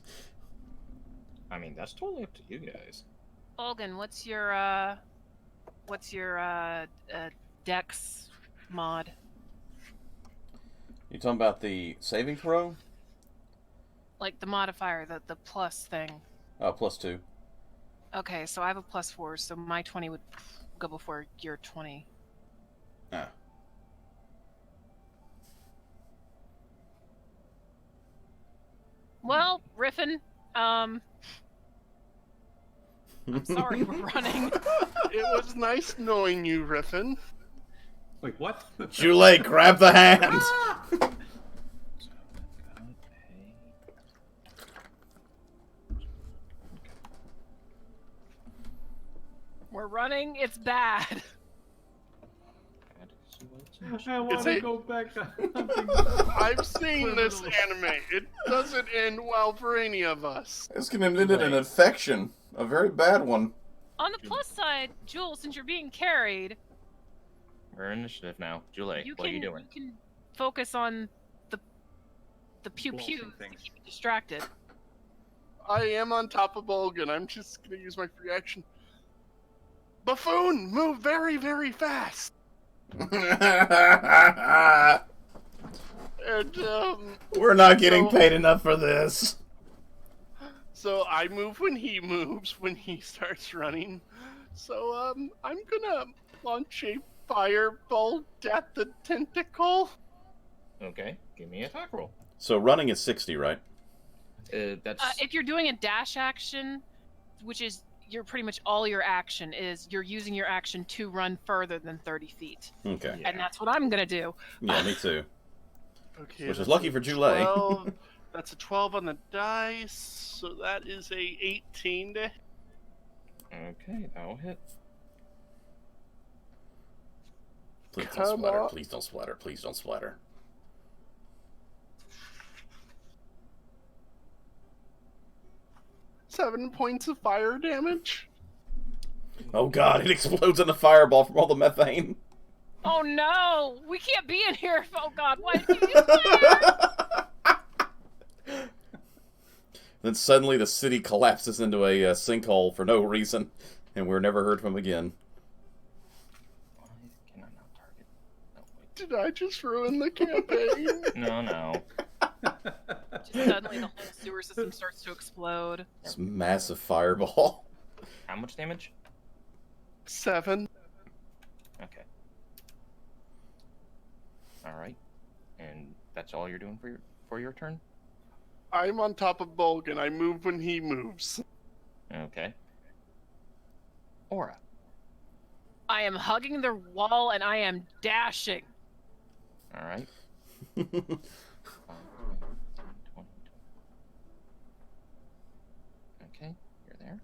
Speaker 1: I mean, that's totally up to you guys.
Speaker 5: Olgan, what's your dex mod?
Speaker 2: You talking about the saving throw?
Speaker 5: Like the modifier, the plus thing.
Speaker 2: Plus 2.
Speaker 5: Okay, so I have a +4, so my 20 would go before your 20.
Speaker 2: Ah.
Speaker 5: Well, Riffin, I'm sorry we're running.
Speaker 3: It was nice knowing you, Riffin.
Speaker 4: Wait, what?
Speaker 2: Chule, grab the hand!
Speaker 5: We're running, it's bad.
Speaker 4: I want
Speaker 3: It's
Speaker 4: to
Speaker 3: a-
Speaker 4: go back to hunting.
Speaker 3: I've seen this anime. It doesn't end well for any of us.
Speaker 2: It's going to end in an infection. A very bad one.
Speaker 5: On the plus side, Jules, since you're being carried,
Speaker 1: We're in initiative now. Julie, what are you doing?
Speaker 5: You can focus on the pew
Speaker 4: Balls
Speaker 5: pew
Speaker 4: and
Speaker 5: to
Speaker 4: things.
Speaker 5: keep you distracted.
Speaker 3: I am on top of Bolgan. I'm just gonna use my free action. Buffoon, move very, very fast. And
Speaker 2: We're not getting paid enough for this.
Speaker 3: so I move when he moves when he starts running. So I'm gonna launch a firebolt at the tentacle.
Speaker 1: Okay, give me a attack roll.
Speaker 2: So running is 60, right?
Speaker 1: That's
Speaker 5: If you're doing a dash action, which is pretty much all your action is you're using your action to run further than 30 feet.
Speaker 2: Okay.
Speaker 1: Yeah.
Speaker 5: And that's what I'm gonna do.
Speaker 2: Yeah, me too.
Speaker 3: Okay,
Speaker 2: Which is
Speaker 3: that's
Speaker 2: lucky
Speaker 3: a
Speaker 2: for Jule.
Speaker 3: 12. That's a 12 on the dice, so that is a 18 to...
Speaker 1: okay. That'll hit.
Speaker 2: Please don't
Speaker 3: Come
Speaker 2: splatter.
Speaker 3: on.
Speaker 2: Please don't splatter. Please don't splatter.
Speaker 3: Seven points of fire damage.
Speaker 2: Oh god, it explodes in a fireball from all the methane.
Speaker 5: Oh no! We can't be in here! Oh god, why did you do that?
Speaker 2: Then suddenly the city collapses into a sinkhole for no reason, and we're never heard from again.
Speaker 1: Why can I not target? Oh, wait.
Speaker 3: Did I just ruin the campaign?
Speaker 1: No.
Speaker 5: Just suddenly the whole sewer system starts to explode.
Speaker 2: This massive fireball.
Speaker 1: How much damage?
Speaker 3: 7.
Speaker 1: Okay. All right. And that's all you're doing for your turn?
Speaker 3: I'm on top of Bolgan. I move when he moves.
Speaker 1: Okay. Aura.
Speaker 5: I am hugging the wall and I am dashing.
Speaker 1: All right. 20. Okay, you're there.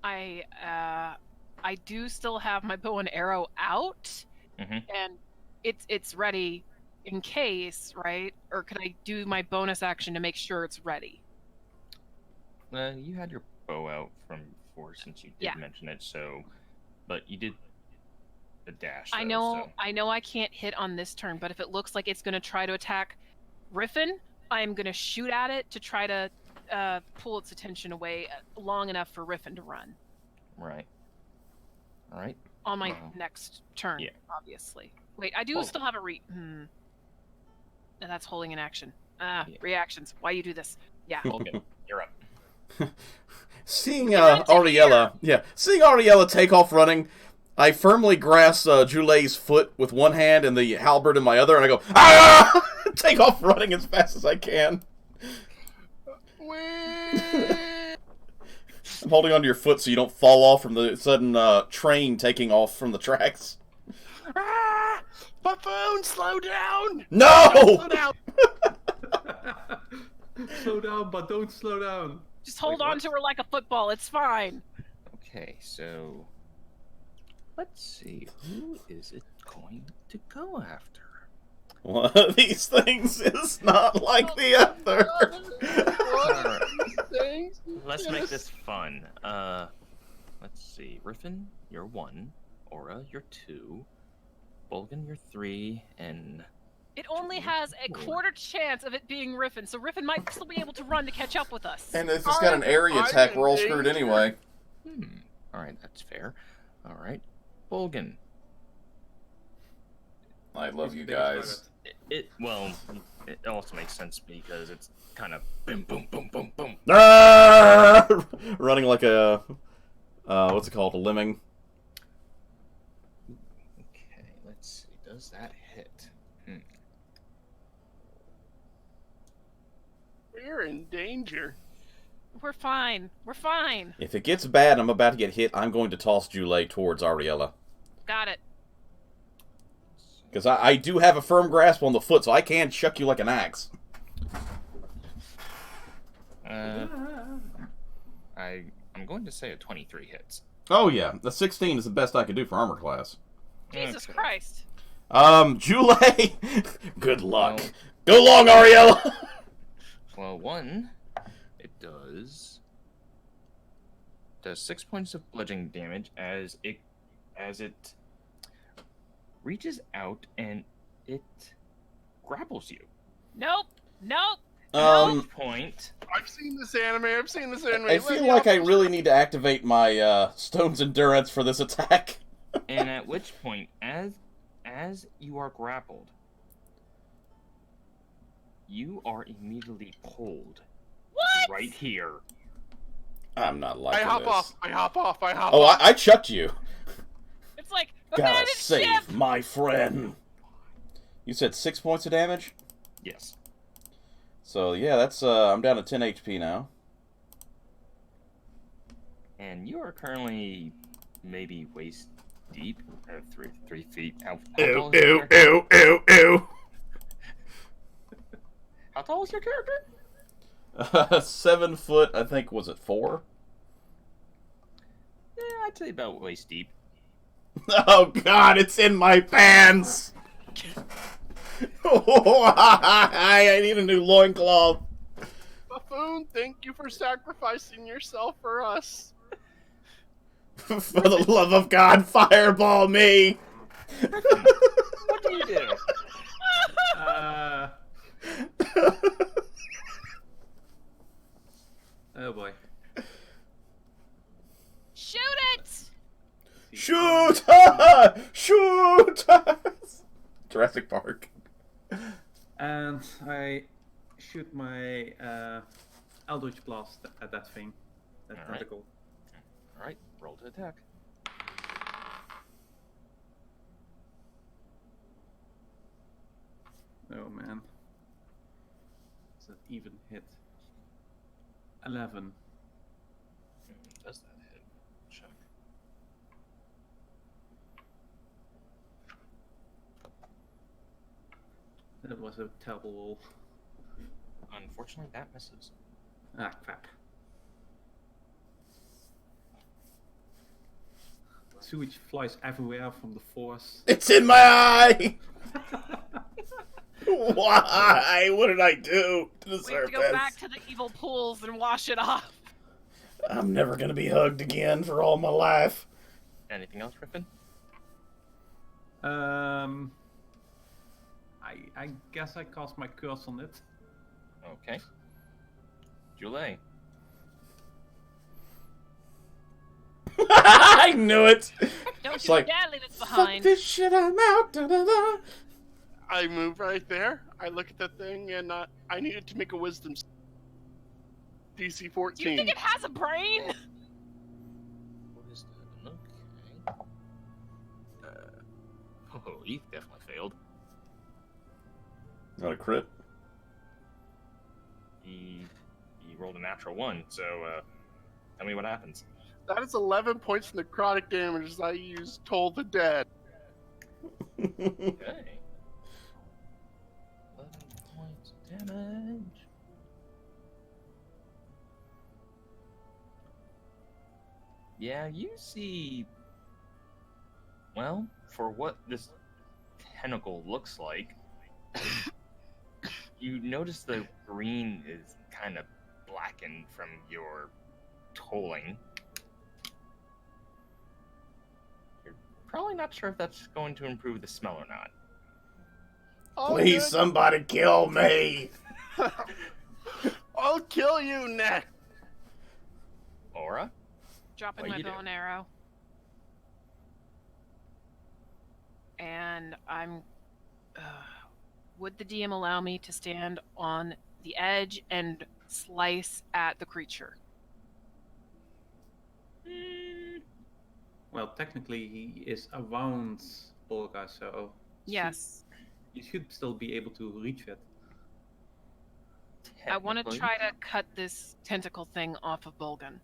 Speaker 5: I do still have my bow and arrow out, and it's ready in case, right? Or can I do my bonus action to make sure it's ready?
Speaker 1: You had your bow out from before since you did mention it, so, but you did the dash. Though,
Speaker 5: I know,
Speaker 1: so.
Speaker 5: I know, I can't hit on this turn, but if it looks like it's going to try to attack Riffin, I am going to shoot at it to try to pull its attention away long enough for Riffin to run.
Speaker 1: Right. All right.
Speaker 5: On my next turn, obviously. Wait, I do still have a And that's holding an action. Reactions. Why you do this? Yeah.
Speaker 1: Okay, you're up.
Speaker 2: Seeing Ariella take off running, I firmly grasp Julay's foot with one hand and the halberd in my other, and I go, ah! Take off running as fast as I can. I'm holding onto your foot so you don't fall off from the sudden train taking off from the tracks.
Speaker 3: Ah! Buffoon, slow down!
Speaker 2: No!
Speaker 3: Slow down!
Speaker 4: Slow down, but don't slow down.
Speaker 5: Just hold on to her like a football. It's fine.
Speaker 1: Okay, so let's see. Who is it going to go after?
Speaker 2: One of these things is not like the other.
Speaker 1: Let's make this fun. Let's see. Riffin, you're 1. Aura, you're 2. Bolgan, you're 3. And
Speaker 5: it only has a quarter chance of it being Riffin, so Riffin might still be able to run to catch up with us.
Speaker 2: And if it's got an area attack, we're all screwed anyway.
Speaker 1: Alright, that's fair. Alright. Bolgan.
Speaker 2: I love you guys.
Speaker 1: It also makes sense because it's kind of boom, boom, boom, boom, boom.
Speaker 2: Running like a, what's it called, a lemming.
Speaker 1: Okay, let's see. Does that hit?
Speaker 3: We're in danger.
Speaker 5: We're fine. We're fine.
Speaker 2: If it gets bad and I'm about to get hit, I'm going to toss Julay towards Ariella.
Speaker 5: Got it.
Speaker 2: Because I do have a firm grasp on the foot, so I can chuck you like an axe.
Speaker 1: I'm going to say a 23 hits.
Speaker 2: Oh yeah, the 16 is the best I could do for armor class.
Speaker 5: Jesus Christ.
Speaker 2: Julay, good luck. Go long, Ariella.
Speaker 1: Well, 1, it does 6 points of bludgeoning damage as it reaches out and it grapples you.
Speaker 5: Nope.
Speaker 1: Point.
Speaker 3: I've seen this anime.
Speaker 2: I feel like I really need to activate my Stone's Endurance for this attack.
Speaker 1: And at which point, as you are grappled, you are immediately pulled.
Speaker 5: What?
Speaker 1: Right here.
Speaker 2: I'm not liking
Speaker 3: I hop
Speaker 2: this.
Speaker 3: off.
Speaker 2: Oh, I chucked you.
Speaker 5: It's like,
Speaker 2: Gotta save my friend. You said 6 points of damage?
Speaker 1: Yes.
Speaker 2: So, yeah, that's, I'm down to 10 HP now.
Speaker 1: And you are currently maybe waist deep, 3 feet. How
Speaker 2: Ew,
Speaker 1: tall is your
Speaker 2: ew,
Speaker 1: character?
Speaker 2: ew, ew, ew.
Speaker 1: How tall is your character?
Speaker 2: 7 foot, I think, was it 4?
Speaker 1: Yeah, I'd say about waist deep.
Speaker 2: Oh god, it's in my pants! I need a new loincloth.
Speaker 3: Buffoon, thank you for sacrificing yourself for us.
Speaker 2: For the love of God, fireball me!
Speaker 1: What do you do?
Speaker 4: Oh boy.
Speaker 5: Shoot it!
Speaker 2: Shoot! Shoot! Jurassic Park.
Speaker 4: And I shoot my Eldritch Blast at that thing. That
Speaker 1: All right.
Speaker 4: tentacle.
Speaker 1: All right, roll to attack.
Speaker 4: Oh man. Does that even hit? 11.
Speaker 1: Does that hit? Check.
Speaker 4: That was a terrible roll.
Speaker 1: Unfortunately, that misses.
Speaker 4: Ah, crap. Sewage flies everywhere from the force.
Speaker 2: It's in my eye! Why? What did I do to
Speaker 5: We have
Speaker 2: deserve
Speaker 5: to go
Speaker 2: this?
Speaker 5: back to the evil pools and wash it off.
Speaker 2: I'm never gonna be hugged again for all my life.
Speaker 1: Anything else, Griffin?
Speaker 4: I guess I cast my curse on it.
Speaker 1: Okay. Julie.
Speaker 2: I knew it!
Speaker 5: Don't
Speaker 2: It's
Speaker 5: you
Speaker 2: like,
Speaker 5: dare leave us
Speaker 2: Fuck
Speaker 5: behind.
Speaker 2: this shit, I'm out! Da, da, da.
Speaker 3: I move right there. I look at the thing, and I needed to make a wisdom. DC
Speaker 5: Do you
Speaker 3: 14.
Speaker 5: think it has a brain?
Speaker 1: What is that? Okay. Oh, Eve definitely failed.
Speaker 2: Not a crit?
Speaker 1: He rolled a natural 1, so tell me what happens.
Speaker 3: That is 11 points of necrotic damage as I use Toll the Dead.
Speaker 1: Okay. 11 points of damage. Yeah, you see. Well, for what this tentacle looks like, you notice the green is kind of blackened from your tolling. You're probably not sure if that's going to improve the smell or not.
Speaker 3: Oh,
Speaker 2: Please,
Speaker 3: good.
Speaker 2: somebody kill me!
Speaker 3: I'll kill you next.
Speaker 1: Aura?
Speaker 5: Dropping
Speaker 1: What
Speaker 5: my
Speaker 1: you do?
Speaker 5: bow and arrow. And I'm. Would the DM allow me to stand on the edge and slice at the creature?
Speaker 4: Well, technically he is around Olga, so
Speaker 5: Yes.
Speaker 4: you should still be able to reach it.
Speaker 5: I want to
Speaker 1: Technically.
Speaker 5: try to cut this tentacle thing off of Bolgan.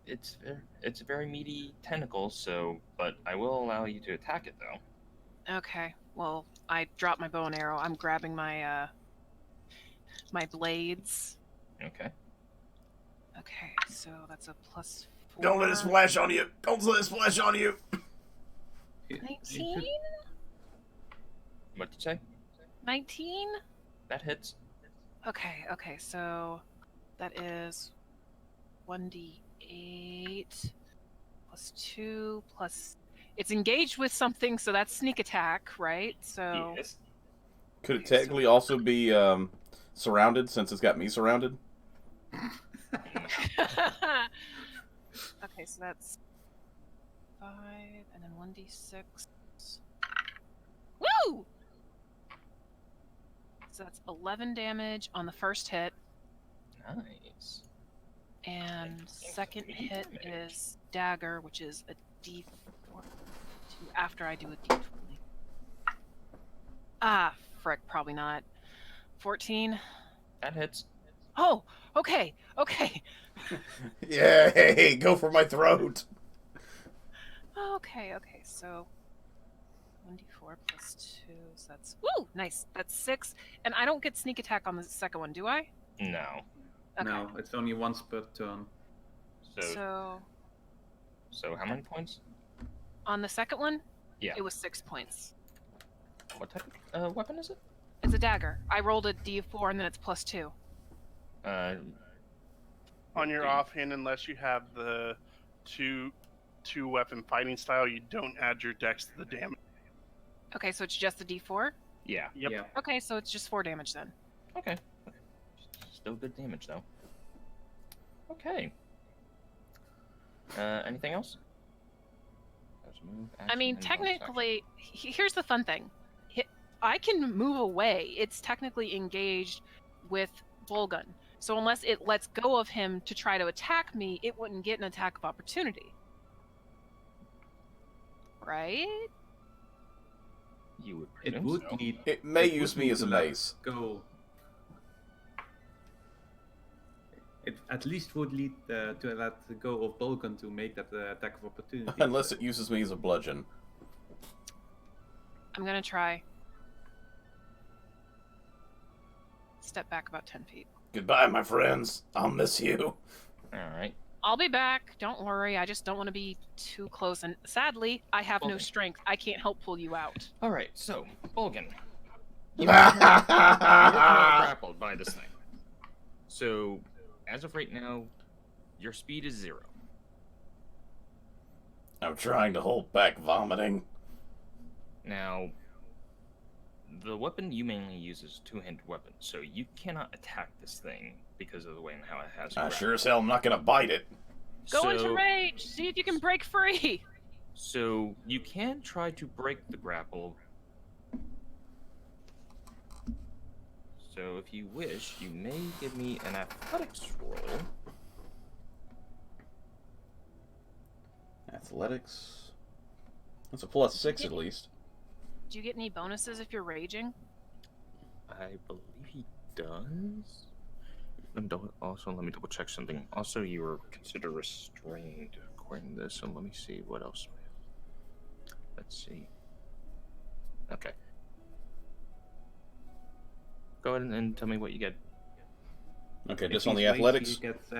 Speaker 1: It's a very meaty tentacle, so but I will allow you to attack it though.
Speaker 5: Okay. Well, I dropped my bow and arrow. I'm grabbing my my blades.
Speaker 1: Okay.
Speaker 5: Okay, so that's a +4.
Speaker 2: Don't let it splash on you! Don't let it splash on you!
Speaker 4: It
Speaker 5: 19?
Speaker 4: should-
Speaker 1: What'd you say?
Speaker 5: 19?
Speaker 1: That hits.
Speaker 5: Okay, so that is 1d8 +2 plus. It's engaged with something, so that's sneak attack, right? So.
Speaker 1: Yes.
Speaker 2: Could it technically also be surrounded since it's got me surrounded?
Speaker 5: Okay, so that's 5 and then 1d6. Woo! So that's 11 damage on the first hit,
Speaker 1: Nice.
Speaker 5: and
Speaker 1: Interesting.
Speaker 5: second
Speaker 1: Medium
Speaker 5: hit
Speaker 1: damage.
Speaker 5: is dagger, which is a d4 after I do a d20. Ah, frick, probably not. 14.
Speaker 1: That hits.
Speaker 5: Oh, okay.
Speaker 2: Yeah, hey, go for my throat!
Speaker 5: Okay, so 1d4 plus 2, so that's nice. That's 6, and I don't get sneak attack on the second one, do I?
Speaker 1: No.
Speaker 5: Okay.
Speaker 4: No, it's only once per turn.
Speaker 1: So
Speaker 5: So
Speaker 1: how many points?
Speaker 5: on the second one,
Speaker 1: Yeah.
Speaker 5: it was 6 points.
Speaker 1: What type of weapon is it?
Speaker 5: It's a dagger. I rolled a d4 and then it's +2.
Speaker 3: On your
Speaker 1: Okay.
Speaker 3: offhand, unless you have the two weapon fighting style, you don't add your dex to the damage.
Speaker 5: Okay, so it's just the d4.
Speaker 1: Yeah.
Speaker 3: Yep.
Speaker 4: Yeah.
Speaker 5: Okay, so it's just 4 damage then.
Speaker 1: Okay. Still good damage, though. Okay. Anything else? Move, action,
Speaker 5: I mean,
Speaker 1: and bonus action.
Speaker 5: technically, here's the fun thing. I can move away. It's technically engaged with Volgun. So unless it lets go of him to try to attack me, it wouldn't get an attack of opportunity. Right?
Speaker 1: You would
Speaker 4: It
Speaker 1: presume
Speaker 4: would
Speaker 1: so.
Speaker 4: need.
Speaker 2: It may
Speaker 4: it
Speaker 2: use
Speaker 4: would
Speaker 2: me
Speaker 4: need
Speaker 2: as a
Speaker 4: to let
Speaker 2: mace.
Speaker 4: Go. It at least would lead to let go of Balkan to make that attack of opportunity.
Speaker 2: Unless it uses me as a bludgeon.
Speaker 5: I'm gonna try. Step back about 10 feet.
Speaker 2: Goodbye, my friends. I'll miss you.
Speaker 1: Alright.
Speaker 5: I'll be back. Don't worry. I just don't want to be too close. And sadly, I have no
Speaker 1: Okay.
Speaker 5: strength. I can't help pull you out.
Speaker 1: Alright, so, Bolgan. You are grappled by this thing. So, as of right now, your speed is 0.
Speaker 2: I'm trying to hold back vomiting.
Speaker 1: Now, the weapon you mainly use is a two-handed weapon, so you cannot attack this thing because of the way and how it has you
Speaker 2: I
Speaker 1: grappled.
Speaker 2: sure as hell am not gonna bite it.
Speaker 5: Go into rage. See if you can break free.
Speaker 1: So, you can try to break the grapple. So, if you wish, you may give me an athletics roll.
Speaker 2: Athletics. That's a +6 at least.
Speaker 5: Do you get any bonuses if you're raging?
Speaker 1: I believe he does. Let me double check something. Also, you were considered restrained according to this, so let me see what else. Let's see. Okay. Go ahead and tell me what you get.
Speaker 2: Okay,
Speaker 4: If
Speaker 2: just on
Speaker 4: he's
Speaker 2: the
Speaker 4: raged,
Speaker 2: athletics.
Speaker 4: he gets,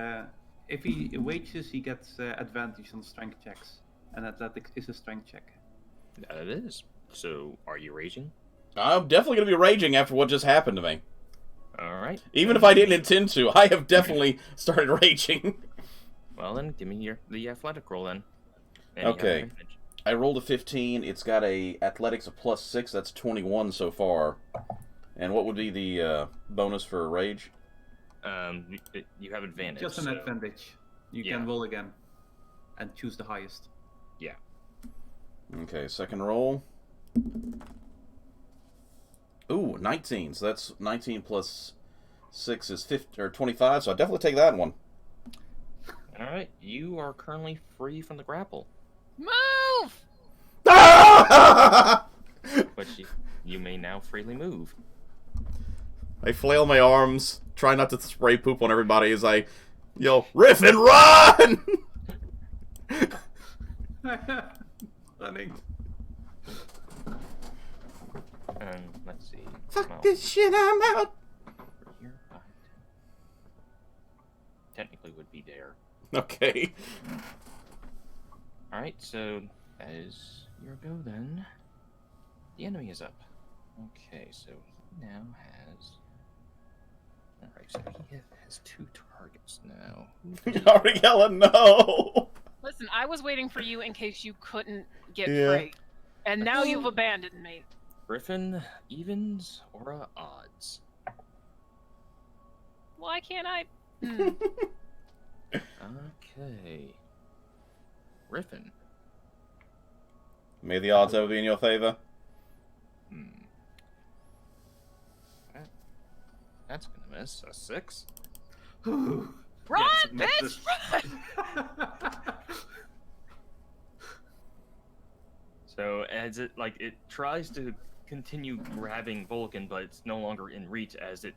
Speaker 4: if he wages, he gets advantage on strength checks, and athletics is a strength check.
Speaker 1: That it is. So, are you raging?
Speaker 2: I'm definitely gonna be raging after what just happened to me.
Speaker 1: Alright.
Speaker 2: Even if I didn't intend to, I have definitely started raging.
Speaker 1: Well, then, give me the athletic roll then. And you have
Speaker 2: Okay.
Speaker 1: advantage.
Speaker 2: I rolled a 15. It's got a athletics of +6. That's 21 so far. And what would be the bonus for rage?
Speaker 1: You have advantage.
Speaker 4: Just an
Speaker 1: so-
Speaker 4: advantage. You
Speaker 1: Yeah.
Speaker 4: can roll again, and choose the highest.
Speaker 1: Yeah.
Speaker 2: Okay, second roll. Ooh, 19. So that's 19 plus 6 is 50, or 25, so I'll definitely take that one.
Speaker 1: Alright, you are currently free from the grapple.
Speaker 5: Move!
Speaker 2: I
Speaker 1: But you may now freely move.
Speaker 2: flail my arms, try not to spray poop on everybody as I yell, "Riff and run!"
Speaker 4: Running.
Speaker 1: And let's see.
Speaker 2: Fuck
Speaker 1: Well,
Speaker 2: this shit, I'm out.
Speaker 1: here, 5, 10. Technically would be there.
Speaker 2: Okay.
Speaker 1: Alright, so that is your go then. The enemy is up. Okay, so he now has. Alright, so he has 2 targets now.
Speaker 2: Ariella, no!
Speaker 5: Listen, I was waiting for you in case you couldn't get
Speaker 2: Yeah.
Speaker 5: free. And now you've abandoned me.
Speaker 1: Griffin, evens, or odds?
Speaker 5: Why can't I?
Speaker 1: Okay. Griffin.
Speaker 2: May the odds ever be in your favor.
Speaker 1: That's gonna miss. A 6?
Speaker 5: Run,
Speaker 4: Yes,
Speaker 5: bitch!
Speaker 4: misses.
Speaker 5: Run!
Speaker 1: So as it tries to continue grabbing Vulcan, but it's no longer in reach as it.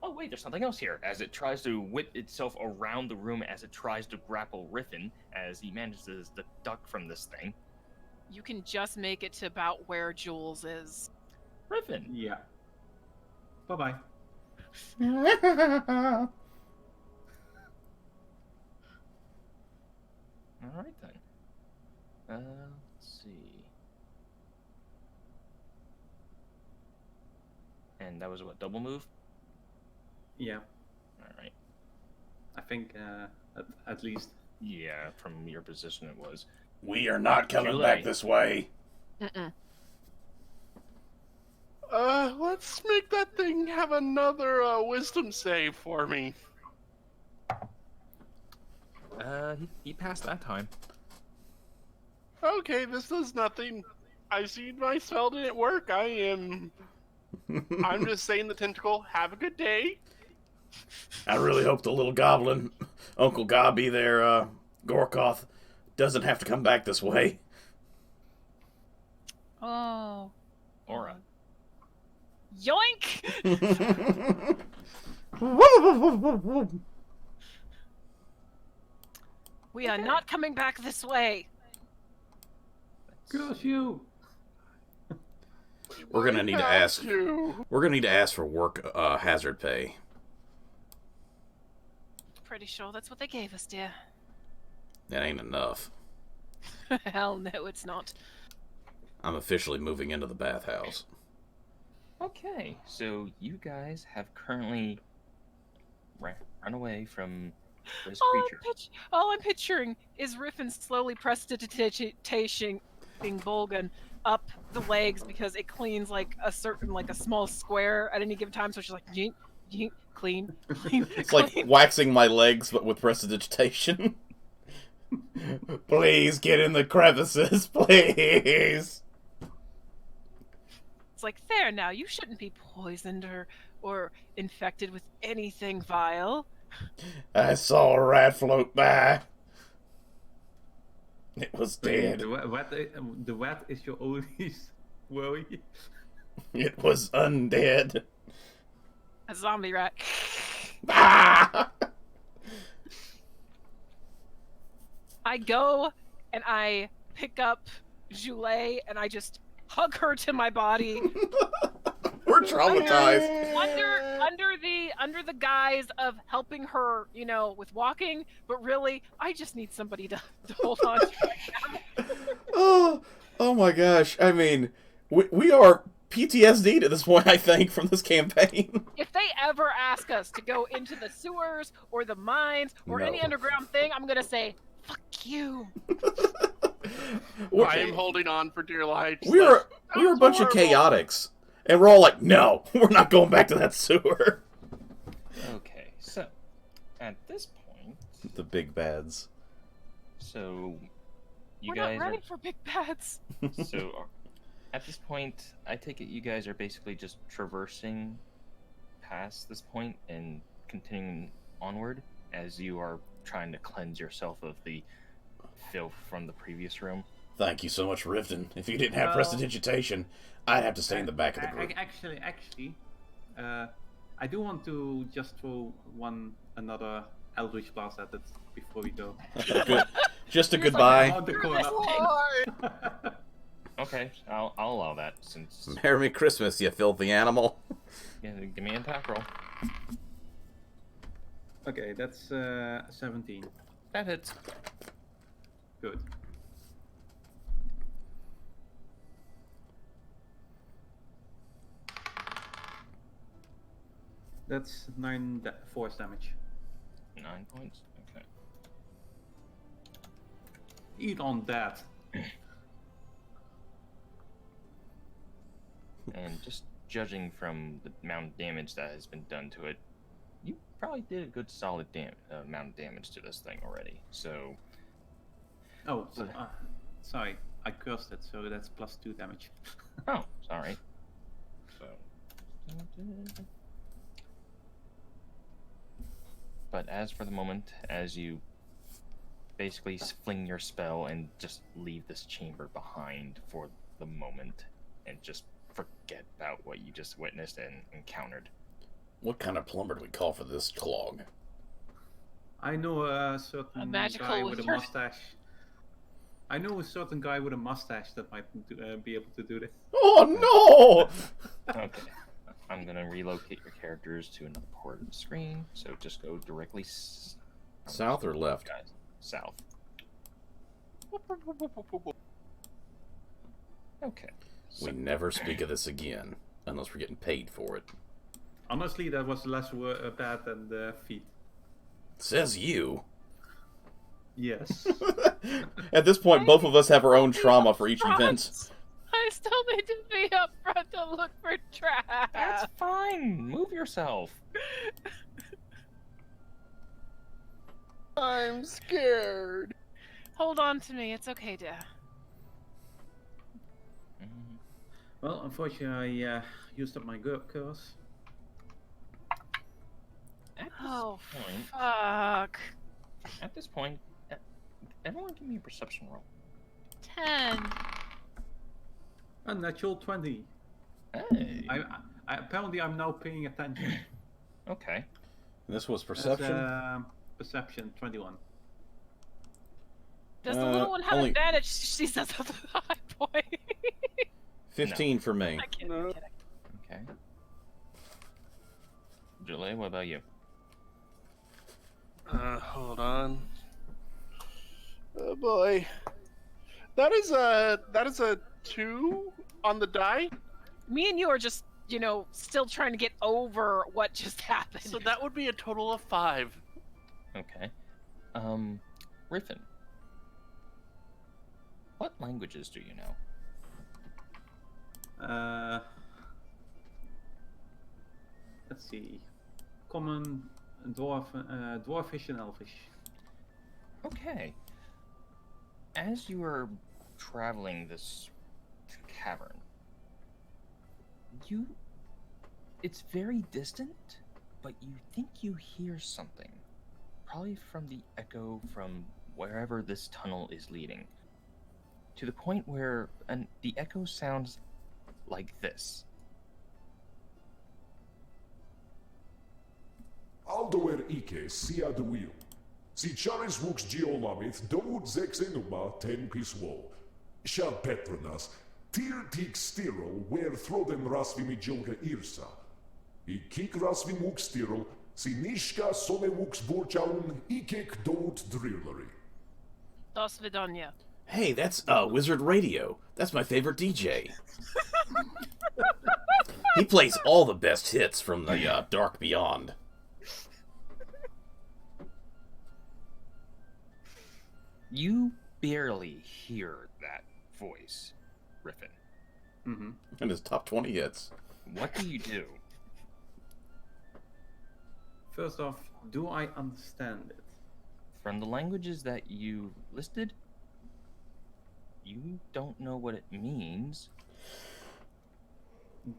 Speaker 1: Oh wait, there's something else here. As it tries to whip itself around the room, as it tries to grapple Riffin, as he manages to duck from this thing.
Speaker 5: You can just make it to about where Jules is.
Speaker 1: Riffin.
Speaker 4: Yeah. Bye-bye.
Speaker 1: All right then. Let's see. And that was what, double move?
Speaker 4: Yeah.
Speaker 1: All right.
Speaker 4: I think at least.
Speaker 1: Yeah, from your position it was.
Speaker 2: We are not coming
Speaker 1: Julie.
Speaker 2: back this way.
Speaker 5: Mm-mm.
Speaker 3: Let's make that thing have another wisdom save for me.
Speaker 1: He passed that time.
Speaker 3: Okay, this does nothing. I see my spell didn't work. I'm just saying the tentacle. Have a good day.
Speaker 2: I really hope the little goblin, Uncle Gobby there, Gorkoth, doesn't have to come back this way.
Speaker 5: Oh.
Speaker 1: Aura.
Speaker 5: Yoink! We are not coming back this way.
Speaker 4: Curse you!
Speaker 2: We're gonna need to
Speaker 3: Have
Speaker 2: ask.
Speaker 3: to.
Speaker 2: We're gonna need to ask for work hazard pay.
Speaker 5: Pretty sure that's what they gave us, dear.
Speaker 2: That ain't enough.
Speaker 5: Hell no, it's not.
Speaker 2: I'm officially moving into the bathhouse.
Speaker 1: Okay, so you guys have currently run away from this creature.
Speaker 5: All I'm picturing is Riffin slowly prestidigitating Bolgan up the legs because it cleans like a small square at any given time. So she's like, yeet, yeet, clean, clean.
Speaker 2: It's like waxing my legs, but with prestidigitation. Please get in the crevices, please.
Speaker 5: It's like, there now, you shouldn't be poisoned or infected with anything vile.
Speaker 2: I saw a rat float by. It was dead.
Speaker 4: The rat is your only worry.
Speaker 2: It was undead.
Speaker 5: A zombie rat.
Speaker 2: Ah!
Speaker 5: I go and I pick up Joulet and I just hug her to my body.
Speaker 2: We're traumatized.
Speaker 5: under the guise of helping her, with walking, but really, I just need somebody to hold on to.
Speaker 2: Oh my gosh. I mean, we are PTSD'd at this point, I think, from this campaign.
Speaker 5: If they ever ask us to go into the sewers or the mines or
Speaker 2: No.
Speaker 5: any underground thing, I'm gonna say, fuck you.
Speaker 3: I am holding on for dear life.
Speaker 2: We were a bunch of
Speaker 3: horrible.
Speaker 2: chaotics. And we're all like, no, we're not going back to that sewer.
Speaker 1: Okay, so at this point,
Speaker 2: The big bads.
Speaker 1: so you
Speaker 5: We're
Speaker 1: guys
Speaker 5: not ready for big bats.
Speaker 1: at this point, I take it you guys are basically just traversing past this point and continuing onward as you are trying to cleanse yourself of the filth from the previous room.
Speaker 2: Thank you so much, Riften. If you didn't have
Speaker 4: Well-
Speaker 2: prestidigitation, I'd have to stay in the back of the group.
Speaker 4: Actually, I do want to just throw another Eldritch Blast at it before we go.
Speaker 2: Good. Just a goodbye.
Speaker 4: On the corner.
Speaker 3: Why?
Speaker 1: Okay, I'll allow that since
Speaker 2: Merry Christmas, you filthy animal.
Speaker 1: yeah, give me an attack roll.
Speaker 4: Okay, that's 17.
Speaker 1: That hits.
Speaker 4: Good. That's 9 force damage.
Speaker 1: 9 points. Okay.
Speaker 4: Eat on that.
Speaker 1: And just judging from the amount of damage that has been done to it, you probably did a good solid amount of damage to this thing already. So,
Speaker 4: Oh, sorry. I cursed it, so that's plus 2 damage.
Speaker 1: oh, sorry. So, but as for the moment, as you basically fling your spell and just leave this chamber behind for the moment and just forget about what you just witnessed and encountered.
Speaker 2: What kind of plumber do we call for this clog?
Speaker 4: I know a certain
Speaker 5: magical
Speaker 4: guy with a
Speaker 5: wizard.
Speaker 4: mustache. I know a certain guy with a mustache that might be able to do this.
Speaker 2: Oh no!
Speaker 1: Okay. I'm gonna relocate your characters to another part of the screen, so just go directly
Speaker 2: South or left?
Speaker 1: guys. South. Okay. So,
Speaker 2: We never speak of this again, unless we're getting paid for it.
Speaker 4: Honestly, that was less bad than the feet.
Speaker 2: Says you.
Speaker 4: Yes.
Speaker 2: At this point, both of us have our own trauma for each event.
Speaker 5: I still need to be up front to look for traps.
Speaker 1: That's fine. Move yourself.
Speaker 3: I'm scared.
Speaker 5: Hold on to me. It's okay, dear.
Speaker 1: Mm,
Speaker 4: Well, unfortunately, I used up my curse.
Speaker 1: At this
Speaker 5: Oh,
Speaker 1: point,
Speaker 5: fuck.
Speaker 1: at this point, everyone give me a perception roll.
Speaker 5: 10.
Speaker 4: A natural 20.
Speaker 1: Hey.
Speaker 4: Apparently, I'm now paying attention.
Speaker 1: Okay.
Speaker 2: This was
Speaker 4: That's,
Speaker 2: perception.
Speaker 4: Perception 21.
Speaker 5: Does the little one have
Speaker 2: only-
Speaker 5: advantage? She says at the high point.
Speaker 2: 15 for me.
Speaker 5: I can't
Speaker 3: No.
Speaker 5: be kidding.
Speaker 1: Okay. Julie, what about you?
Speaker 3: Hold on. Oh boy. That is a 2 on the die.
Speaker 5: Me and you are just, still trying to get over what just happened.
Speaker 3: So that would be a total of 5.
Speaker 1: Okay. Riffin. What languages do you know?
Speaker 4: Let's see. Common, dwarfish, and elfish.
Speaker 1: Okay. As you are traveling this cavern, it's very distant, but you think you hear something. Probably from the echo from wherever this tunnel is leading. To the point where the echo sounds like this.
Speaker 6: Aldoer Ike Sia de Wheel. Si Charis Wux Geolamith Dowud Zexenuma Ten Piswo. Shall Petronas. Tir Tik Stiro where Throden Rasvimi Jolga Irsa. I Kik Rasvim Wux Stiro. Si Nishka Sone Wux Borchaun Ikek Dowud Drillery.
Speaker 5: Dos Vidania.
Speaker 2: Hey, that's Wizard Radio. That's my favorite DJ. He plays all the best hits from the Dark Beyond.
Speaker 1: You barely hear that voice, Riffin.
Speaker 4: Mm-hmm.
Speaker 2: And his top 20 hits.
Speaker 1: What do you do?
Speaker 4: First off, do I understand it?
Speaker 1: From the languages that you listed, you don't know what it means.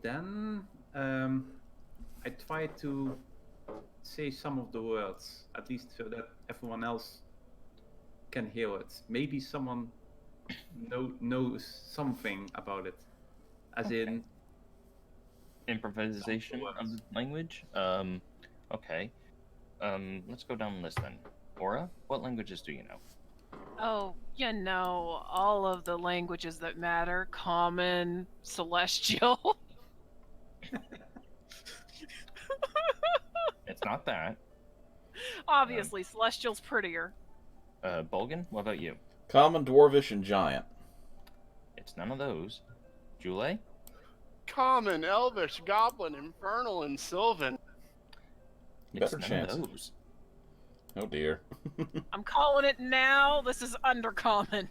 Speaker 4: Then I try to say some of the words, at least so that everyone else can hear it. Maybe someone knows something about it, as
Speaker 1: Okay.
Speaker 4: in
Speaker 1: Improvisation
Speaker 4: Some
Speaker 1: of the language? Okay. Let's go down the list then. Aura, what languages do you know?
Speaker 5: Oh, all of the languages that matter. Common, celestial.
Speaker 1: It's not that.
Speaker 5: Obviously, celestial's prettier.
Speaker 1: Bolgan, what about you?
Speaker 2: Common, Dwarvish, and Giant.
Speaker 1: It's none of those. Jule?
Speaker 3: Common, Elvish, Goblin, Infernal, and Sylvan.
Speaker 1: It's
Speaker 2: Better
Speaker 1: none
Speaker 2: chance.
Speaker 1: of those.
Speaker 2: Oh dear.
Speaker 5: I'm calling it now. This is undercommon.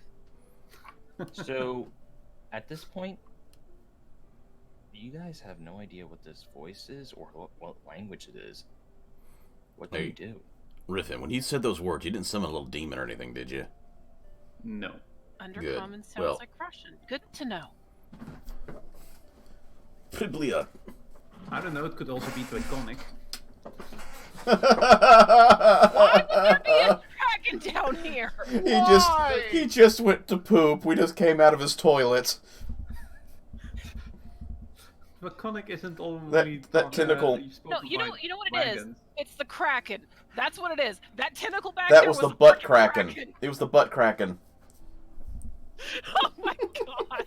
Speaker 1: So, at this point, you guys have no idea what this voice is or what language it is. What do
Speaker 2: Hey.
Speaker 1: you do?
Speaker 2: Riffin, when you said those words, you didn't summon a little demon or anything, did you?
Speaker 4: no.
Speaker 5: Undercommon sounds
Speaker 2: Well-
Speaker 5: like Russian. Good to know.
Speaker 2: Probably a...
Speaker 4: I don't know. It could also be Draconic.
Speaker 5: Why would there be a dragon down here?
Speaker 2: He just went to poop. We just came out of his toilet.
Speaker 4: Draconic isn't only
Speaker 2: that tentacle-
Speaker 5: No, you know what it is? It's the Kraken. That's what it is. That tentacle back
Speaker 2: That
Speaker 5: there
Speaker 2: was the
Speaker 5: a
Speaker 2: butt
Speaker 5: fucking
Speaker 2: kraken. It was the butt kraken.
Speaker 5: Oh my god.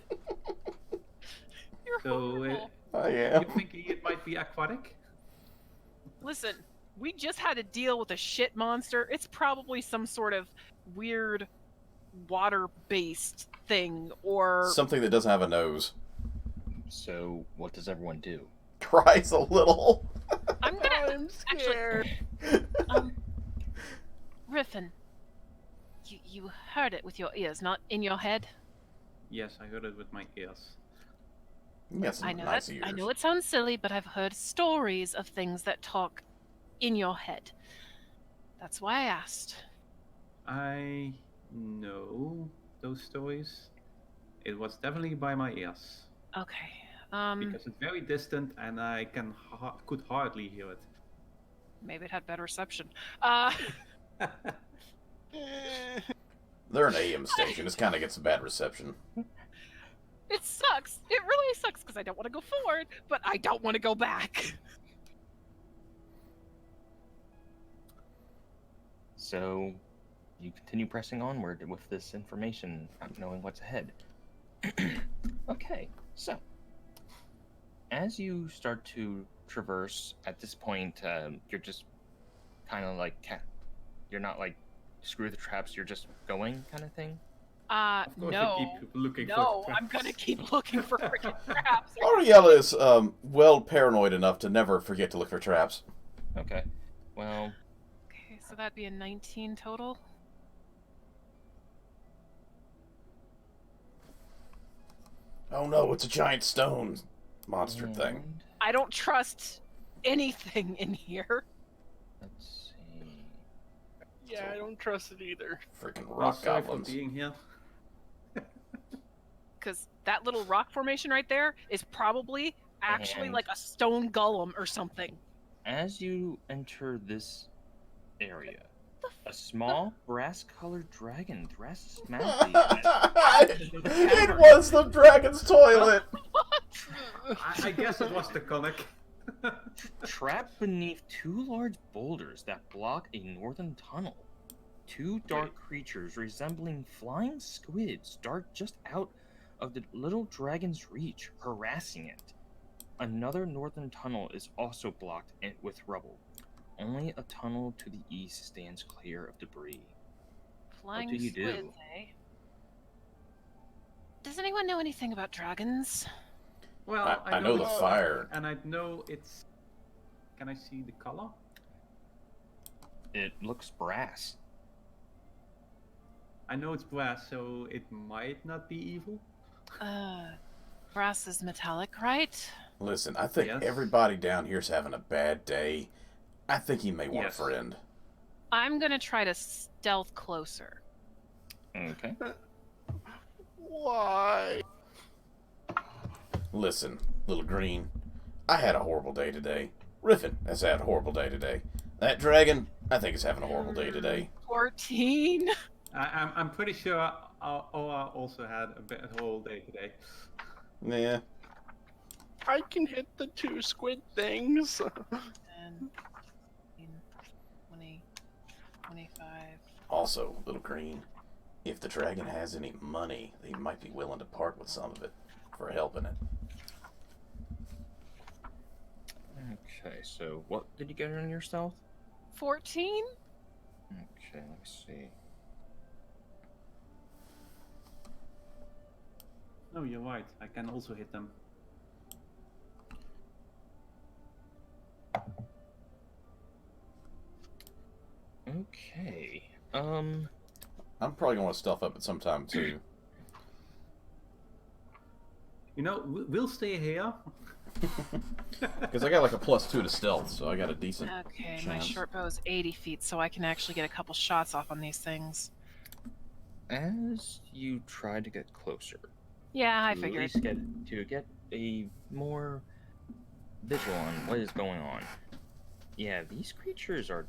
Speaker 5: You're
Speaker 4: So,
Speaker 5: horrible.
Speaker 2: I am.
Speaker 4: You thinking it might be aquatic?
Speaker 5: Listen, we just had to deal with a shit monster. It's probably some sort of weird water-based thing, or
Speaker 2: Something that doesn't have a nose.
Speaker 1: So, what does everyone do?
Speaker 2: Cries a little.
Speaker 5: I'm gonna
Speaker 3: I'm scared.
Speaker 5: Riffin. You heard it with your ears, not in your head.
Speaker 4: Yes, I heard it with my ears.
Speaker 2: You got some
Speaker 5: I know
Speaker 2: nice
Speaker 5: that.
Speaker 2: ears.
Speaker 5: I know it sounds silly, but I've heard stories of things that talk in your head. That's why I asked.
Speaker 4: I know those stories. It was definitely by my ears.
Speaker 5: Okay.
Speaker 4: Because it's very distant and I could hardly hear it.
Speaker 5: Maybe it had better reception.
Speaker 2: They're an AM station. This kind of gets a bad reception.
Speaker 5: It sucks. It really sucks because I don't want to go forward, but I don't want to go back.
Speaker 1: So, you continue pressing onward with this information, not knowing what's ahead. Okay, so as you start to traverse, at this point, you're just kind of like you're not like screw the traps. You're just going kind of thing.
Speaker 4: Of course,
Speaker 5: No.
Speaker 4: you keep looking for
Speaker 5: No,
Speaker 4: traps.
Speaker 5: I'm gonna keep looking for freaking traps.
Speaker 2: Ariella is well paranoid enough to never forget to look for traps.
Speaker 1: Okay, well,
Speaker 5: Okay, so that'd be a 19 total.
Speaker 2: Oh no, it's a giant stone monster thing.
Speaker 1: and
Speaker 5: I don't trust anything in here.
Speaker 1: let's see.
Speaker 3: Yeah, I don't trust it either.
Speaker 2: Freaking
Speaker 4: Well,
Speaker 2: rock
Speaker 4: sorry for
Speaker 2: goblins.
Speaker 4: being here.
Speaker 5: Because that little rock formation right there is probably actually
Speaker 1: And-
Speaker 5: like a stone golem or something.
Speaker 1: As you enter this area, a small brass-colored dragon thrusts madly.
Speaker 2: It was the dragon's toilet!
Speaker 4: I guess it was the conic.
Speaker 1: Trapped beneath two large boulders that block a northern tunnel. Two dark creatures resembling flying squids dart just out of the little dragon's reach, harassing it. Another northern tunnel is also blocked with rubble. Only a tunnel to the east stands clear of debris.
Speaker 5: Flying
Speaker 1: do you do?
Speaker 5: squids, eh? Does anyone know anything about dragons?
Speaker 4: Well,
Speaker 2: I know the
Speaker 4: it's-
Speaker 2: fire.
Speaker 4: And I know it's... Can I see the color?
Speaker 1: It looks brass.
Speaker 4: I know it's brass, so it might not be evil.
Speaker 5: Brass is metallic, right?
Speaker 2: Listen, I think
Speaker 4: Yes.
Speaker 2: everybody down here's having a bad day. I think he may want
Speaker 4: Yes.
Speaker 2: a friend.
Speaker 5: I'm gonna try to stealth closer.
Speaker 1: Okay.
Speaker 3: Why?
Speaker 2: Listen, little green, I had a horrible day today. Riffin has had a horrible day today. That dragon, I think, is having a horrible day today.
Speaker 5: 14.
Speaker 4: I'm pretty sure Oa also had a whole day today.
Speaker 2: Yeah.
Speaker 3: I can hit the two squid things.
Speaker 5: 10, 15, 20, 25.
Speaker 2: Also, little green, if the dragon has any money, he might be willing to part with some of it for helping it.
Speaker 1: Okay, so what did you get on your stealth?
Speaker 5: 14?
Speaker 1: Okay, let me see.
Speaker 4: No, you're right. I can also hit them.
Speaker 1: Okay.
Speaker 2: I'm probably going to stealth up at some time, too.
Speaker 4: You know, we'll stay here.
Speaker 2: Because I got like a +2 to stealth, so I got a decent
Speaker 5: Okay, my
Speaker 2: chance.
Speaker 5: short bow is 80 feet, so I can actually get a couple shots off on these things.
Speaker 1: As you try to get closer,
Speaker 5: Yeah, I
Speaker 1: to
Speaker 5: figured.
Speaker 1: at least get a more visual on what is going on. Yeah, these creatures are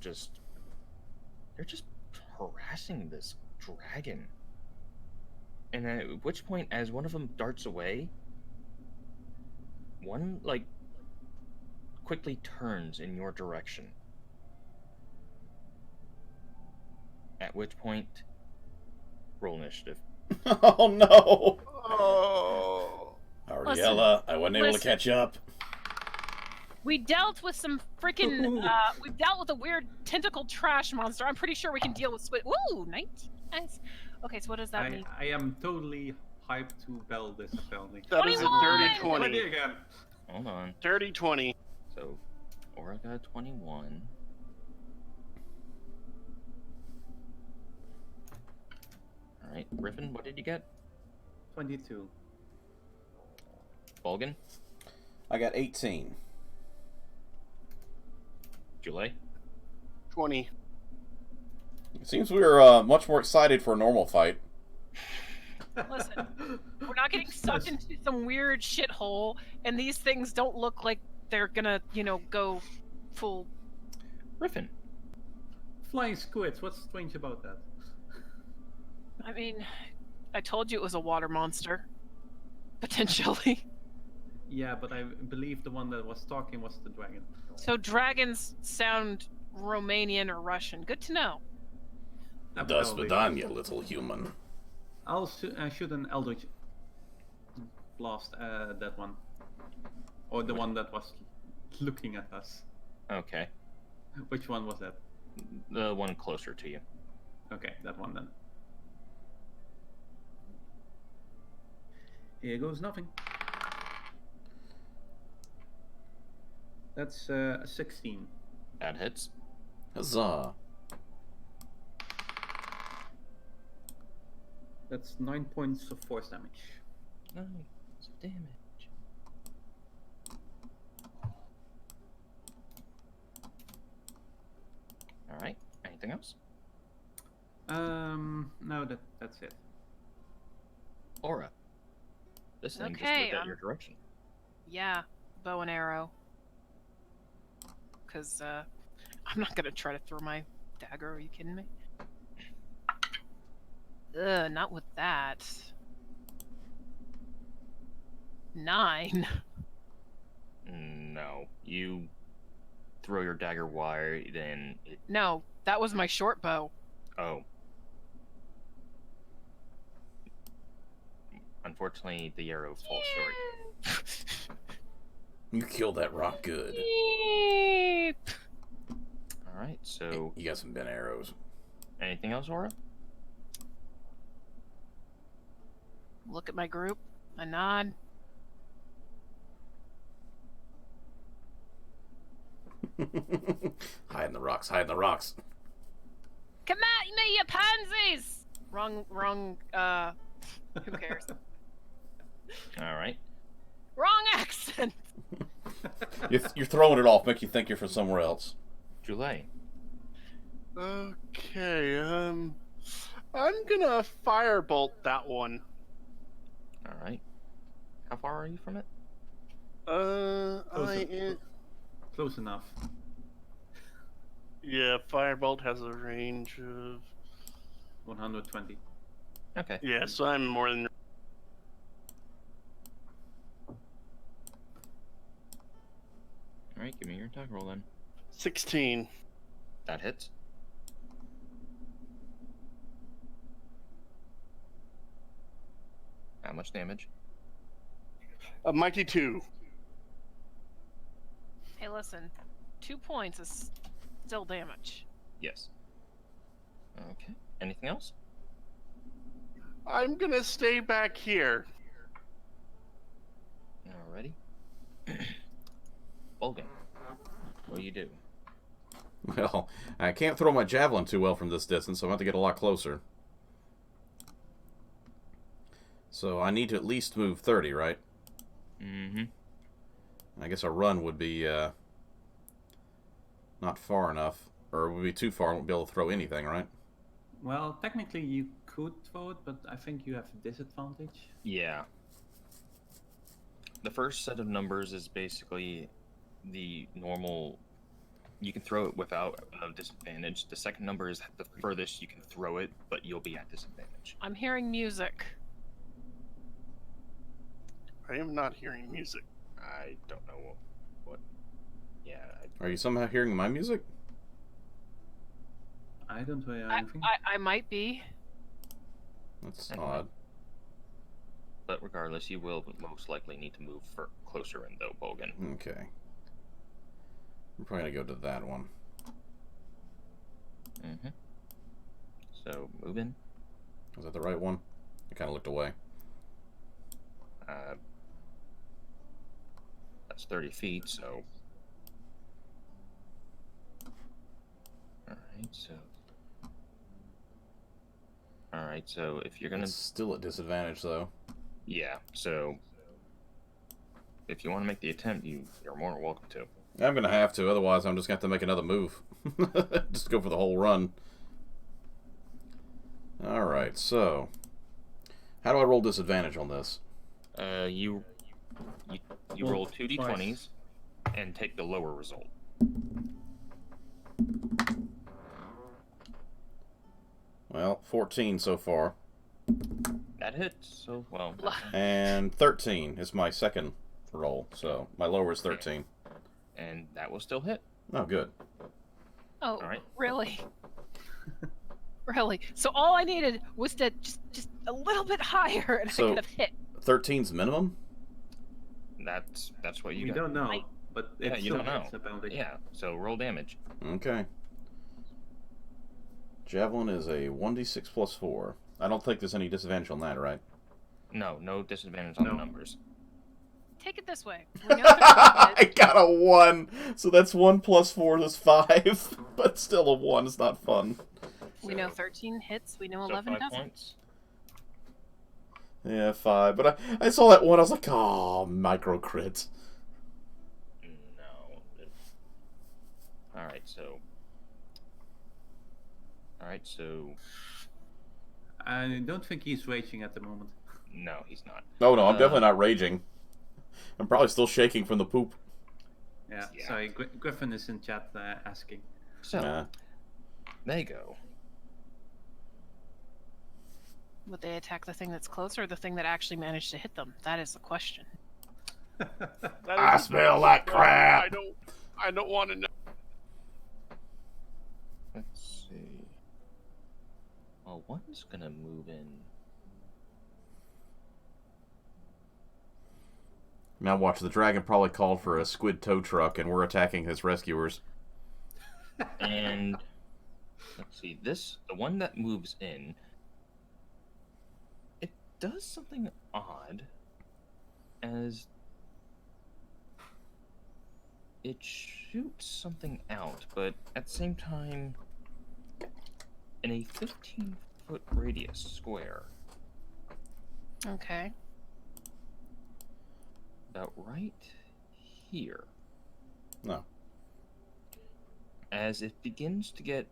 Speaker 1: they're just harassing this dragon. And at which point, as one of them darts away, one, like, quickly turns in your direction. At which point, roll initiative.
Speaker 2: Oh no!
Speaker 3: Oh.
Speaker 2: Ariella, I wasn't able to
Speaker 5: listen.
Speaker 2: catch up.
Speaker 5: We dealt with some freaking, we dealt with a weird tentacle trash monster. I'm pretty sure we can deal with squid. Ooh, 19. Nice. Okay, so what does that mean?
Speaker 4: I am totally hyped to battle this apparently.
Speaker 3: That is a
Speaker 5: 21!
Speaker 3: dirty
Speaker 4: 20
Speaker 3: 20.
Speaker 4: again.
Speaker 1: Hold on.
Speaker 3: Dirty 20.
Speaker 1: So, Aura got 21. Alright, Griffin, what did you get?
Speaker 4: 22.
Speaker 1: Bolgan?
Speaker 2: I got 18.
Speaker 1: Julie?
Speaker 3: 20.
Speaker 2: It seems we were much more excited for a normal fight.
Speaker 5: Listen, we're not getting sucked into some weird shithole, and these things don't look like they're gonna, go full.
Speaker 1: Griffin.
Speaker 4: Flying squids, what's strange about that?
Speaker 5: I mean, I told you it was a water monster. Potentially.
Speaker 4: Yeah, but I believe the one that was talking was the dragon.
Speaker 5: So dragons sound Romanian or Russian. Good to know.
Speaker 2: Das
Speaker 4: Probably.
Speaker 2: Vidanya, little human.
Speaker 4: I'll shoot an Eldritch Blast at that one. Or the one that was looking at us.
Speaker 1: Okay.
Speaker 4: Which one was that?
Speaker 1: The one closer to you.
Speaker 4: Okay, that one then. Here goes nothing. That's a 16.
Speaker 1: That hits.
Speaker 2: Huzzah.
Speaker 4: That's 9 points of force damage.
Speaker 1: Nice damage. Alright. Anything else?
Speaker 4: No, that's it.
Speaker 1: Aura. This thing just
Speaker 5: Okay,
Speaker 1: looked at your direction.
Speaker 5: Yeah, bow and arrow. Because, I'm not gonna try to throw my dagger, are you kidding me? Ugh, not with that. 9.
Speaker 1: No. You throw your dagger wide and it...
Speaker 5: No, that was my short bow.
Speaker 1: Oh. Unfortunately, the arrow falls short.
Speaker 2: You killed that rock good.
Speaker 5: Yeep.
Speaker 1: Alright, so...
Speaker 2: You got some bent arrows.
Speaker 1: Anything else, Aura?
Speaker 5: Look at my group. I nod.
Speaker 2: Hide in the rocks, hide in the rocks.
Speaker 5: Come at me, you pansies! Wrong, who cares?
Speaker 1: Alright.
Speaker 5: Wrong accent!
Speaker 2: You're throwing it off, make you think you're from somewhere else.
Speaker 1: Julie.
Speaker 3: Okay, I'm gonna firebolt that one.
Speaker 1: Alright. How far are you from it?
Speaker 4: Close enough.
Speaker 3: Yeah, firebolt has a range of...
Speaker 4: 120.
Speaker 1: Okay.
Speaker 3: Yeah, so I'm more than...
Speaker 1: Alright, give me your attack roll then.
Speaker 3: 16.
Speaker 1: That hits. How much damage?
Speaker 3: A mighty 2.
Speaker 5: Hey, listen. 2 points is still damage.
Speaker 1: Yes. Okay. Anything else?
Speaker 3: I'm gonna stay back here.
Speaker 1: Alrighty. Bolgan. What do you do?
Speaker 2: Well, I can't throw my javelin too well from this distance, so I'm going to have to get a lot closer. So I need to at least move 30, right?
Speaker 1: Mm-hmm.
Speaker 2: I guess a run would be not far enough, or it would be too far. I won't be able to throw anything, right?
Speaker 4: Well, technically you could throw it, but I think you have a disadvantage.
Speaker 1: Yeah. The first set of numbers is basically the normal. You can throw it without a disadvantage. The second number is the furthest you can throw it, but you'll be at disadvantage.
Speaker 5: I'm hearing music.
Speaker 3: I am not hearing music.
Speaker 1: I don't know what. Yeah.
Speaker 2: Are you somehow hearing my music?
Speaker 4: I don't hear anything.
Speaker 5: I might be.
Speaker 2: That's
Speaker 1: Anyway.
Speaker 2: odd.
Speaker 1: But regardless, you will most likely need to move closer in, though, Bolgan.
Speaker 2: Okay. I'm probably going to go to that one.
Speaker 1: Mm-hmm. So, move in.
Speaker 2: Is that the right one? I kind of looked away.
Speaker 1: That's 30 feet, so... Alright, so if you're gonna...
Speaker 2: It's still at disadvantage, though.
Speaker 1: Yeah, so... if you want to make the attempt, you're more than welcome to.
Speaker 2: I'm gonna have to, otherwise I'm just gonna have to make another move. Just go for the whole run. Alright, so... How do I roll disadvantage on this?
Speaker 1: You
Speaker 4: Well,
Speaker 1: roll 2d20s
Speaker 4: twice.
Speaker 1: and take the lower result.
Speaker 2: Well, 14 so far.
Speaker 1: That hits, so, well...
Speaker 2: And 13 is my second roll, so my lower is 13.
Speaker 1: And that will still hit.
Speaker 2: Oh, good.
Speaker 5: Oh,
Speaker 1: Alright.
Speaker 5: really? Really? So all I needed was to just a little bit higher, and
Speaker 2: So-
Speaker 5: I could have hit.
Speaker 2: 13's minimum?
Speaker 1: That's what you
Speaker 4: We
Speaker 1: got.
Speaker 4: don't know, but
Speaker 1: Yeah,
Speaker 4: it's
Speaker 1: you
Speaker 4: still
Speaker 1: don't know.
Speaker 4: hits apparently.
Speaker 1: Yeah, so roll damage.
Speaker 2: Okay. Javelin is a 1d6 plus 4. I don't think there's any disadvantage on that, right?
Speaker 1: No disadvantage on the
Speaker 4: No.
Speaker 1: numbers.
Speaker 5: Take it this way. We know that
Speaker 2: I got a 1! So that's 1 plus 4 is 5. But still a 1 is not fun.
Speaker 5: we know 13 hits. We know
Speaker 1: So
Speaker 5: 11
Speaker 1: 5
Speaker 5: doesn't.
Speaker 1: points.
Speaker 2: Yeah, 5. But I saw that 1, I was like, oh, micro crits.
Speaker 1: No. Alright, so...
Speaker 4: I don't think he's raging at the moment.
Speaker 1: No, he's not.
Speaker 2: Oh, no, I'm definitely not raging. I'm probably still shaking from the poop.
Speaker 4: Yeah,
Speaker 1: Yeah.
Speaker 4: sorry, Griffin is in chat asking.
Speaker 1: So,
Speaker 2: Nah.
Speaker 1: they go.
Speaker 5: Would they attack the thing that's closer or the thing that actually managed to hit them? That is the question.
Speaker 3: That
Speaker 2: I
Speaker 3: is-
Speaker 2: smell like crap.
Speaker 3: I don't want to know.
Speaker 1: Let's see. Well, one's gonna move in.
Speaker 2: Now watch, the dragon probably called for a squid tow truck, and we're attacking his rescuers.
Speaker 1: And let's see, the one that moves in, it does something odd as it shoots something out, but at the same time, in a 15-foot radius square,
Speaker 5: Okay.
Speaker 1: about right here.
Speaker 2: No.
Speaker 1: As it begins to get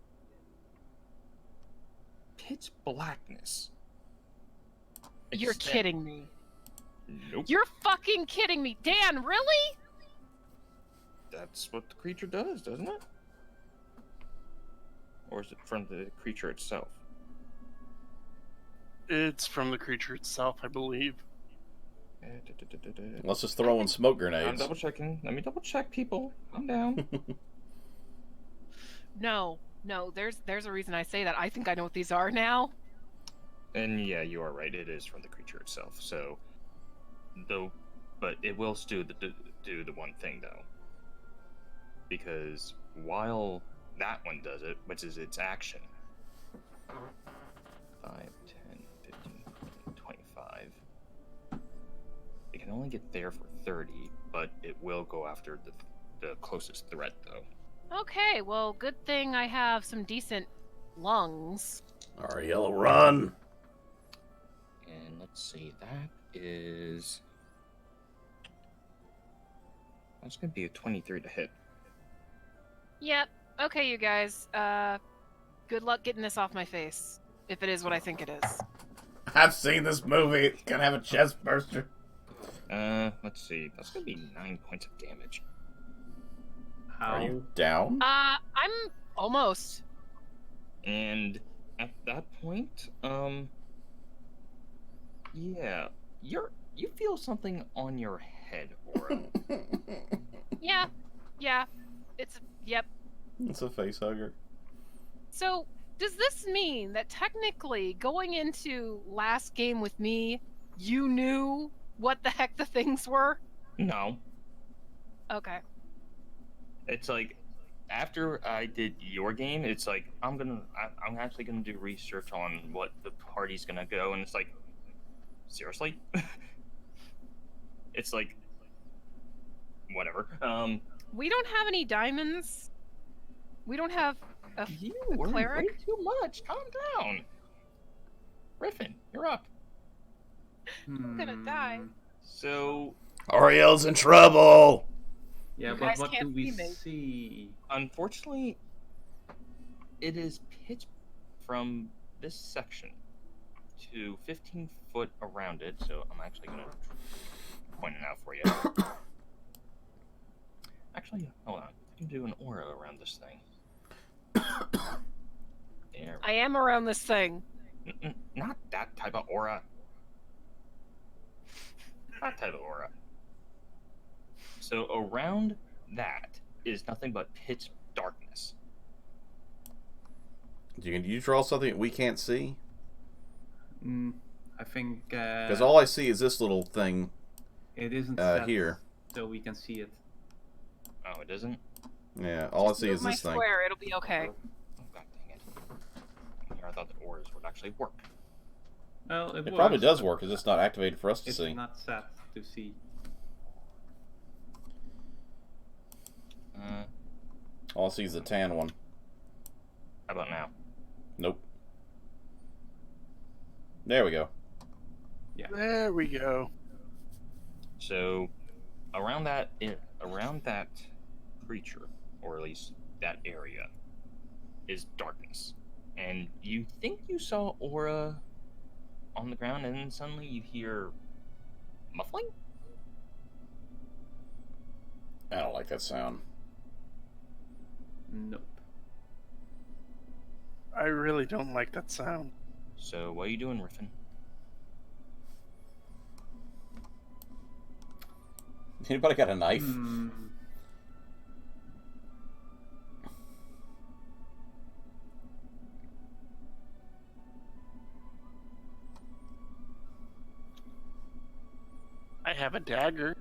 Speaker 1: pitch blackness.
Speaker 5: You're
Speaker 1: Extend-
Speaker 5: kidding me.
Speaker 1: Nope.
Speaker 5: You're fucking kidding me. Dan, really?
Speaker 1: That's what the creature does, doesn't it? Or is it from the creature itself?
Speaker 3: It's from the creature itself, I believe.
Speaker 2: Let's just throw in smoke
Speaker 1: I'm
Speaker 2: grenades.
Speaker 1: double checking. Let me double check, people. Calm down.
Speaker 5: No. There's a reason I say that. I think I know what these are now.
Speaker 1: And yeah, you are right. It is from the creature itself. So, but it will still do the one thing though, because while that one does it, which is its action, 5, 10, 15, 20, 25. It can only get there for 30, but it will go after the closest threat though.
Speaker 5: Okay, well, good thing I have some decent lungs.
Speaker 2: Alright, yellow, run!
Speaker 1: And let's see, that is... That's going to be a 23 to hit.
Speaker 5: Yep. Okay, you guys. Good luck getting this off my face. If it is what I think it is.
Speaker 2: I've seen this movie. It's gonna have a chest burster.
Speaker 1: Let's see, that's going to be 9 points of damage.
Speaker 2: Are
Speaker 4: How?
Speaker 2: you down?
Speaker 5: I'm almost.
Speaker 1: And at that point, yeah, you feel something on your head, Aura.
Speaker 5: Yeah. Yep.
Speaker 2: It's a face hugger.
Speaker 5: So, does this mean that technically going into last game with me, you knew what the heck the things were?
Speaker 1: No,
Speaker 5: Okay.
Speaker 1: it's like after I did your game, it's like I'm actually gonna do research on what the party's gonna go, and it's like, seriously, it's like whatever.
Speaker 5: We don't have any diamonds. We don't have a
Speaker 1: You
Speaker 5: a
Speaker 1: worry way
Speaker 5: cleric?
Speaker 1: too much. Calm down. Griffin, you're up.
Speaker 5: I'm gonna die.
Speaker 1: So
Speaker 2: Ariel's in trouble!
Speaker 4: Yeah,
Speaker 5: You
Speaker 4: but
Speaker 5: guys
Speaker 4: what do
Speaker 5: can't
Speaker 4: we
Speaker 5: see me.
Speaker 4: see?
Speaker 1: Unfortunately, it is pitch from this section to 15 foot around it, so I'm actually going to point it out for you. Actually, hold on. I can do an aura around this thing. There.
Speaker 5: I am around this thing.
Speaker 1: Not that type of aura. That type of aura. So around that is nothing but pitch darkness.
Speaker 2: Can you draw something that we can't see?
Speaker 4: I think
Speaker 2: Because all I see is this little thing
Speaker 4: it isn't set
Speaker 2: here.
Speaker 4: so we can see it.
Speaker 1: Oh, it isn't?
Speaker 2: Yeah, all
Speaker 5: Just
Speaker 2: I see
Speaker 5: move
Speaker 2: is
Speaker 5: my
Speaker 2: this thing.
Speaker 5: square, it'll be okay.
Speaker 1: Oh, god dang it. Here, I thought the auras would actually work.
Speaker 4: Well,
Speaker 2: It probably does work, because it's not activated for us to
Speaker 4: It's
Speaker 2: see.
Speaker 4: not set to see.
Speaker 2: All I see is the tan one.
Speaker 1: How about now?
Speaker 2: Nope. There we go.
Speaker 4: Yeah.
Speaker 3: There we go.
Speaker 1: So, around that creature, or at least that area, is darkness. And you think you saw aura on the ground, and then suddenly you hear muffling?
Speaker 2: I don't like that sound.
Speaker 4: Nope.
Speaker 3: I really don't like that sound.
Speaker 1: So, what are you doing, Riffin?
Speaker 2: Anybody got a knife?
Speaker 3: I have a dagger.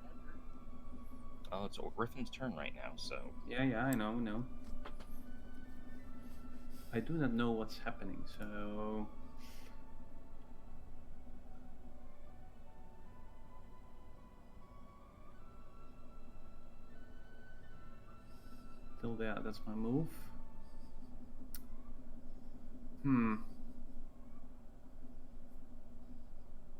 Speaker 1: Oh, it's Riffin's turn right now, so...
Speaker 4: Yeah, I know. I do not know what's happening, so... Still there, that's my move.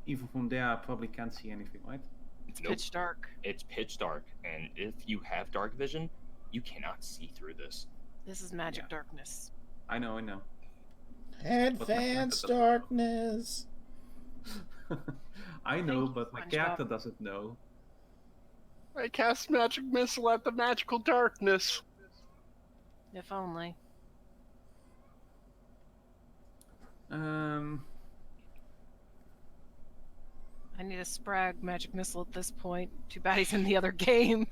Speaker 4: Even from there, I probably can't see anything, right?
Speaker 5: It's
Speaker 1: Nope.
Speaker 5: pitch dark.
Speaker 1: It's pitch dark, and if you have dark vision, you cannot see through this.
Speaker 5: This is magic
Speaker 4: Yeah.
Speaker 5: darkness.
Speaker 4: I know.
Speaker 2: Advanced darkness.
Speaker 4: I know, but my
Speaker 5: SpongeBob.
Speaker 4: character doesn't know.
Speaker 3: I cast magic missile at the magical darkness.
Speaker 5: If only. I need a Sprag magic missile at this point. Too bad he's in the other game.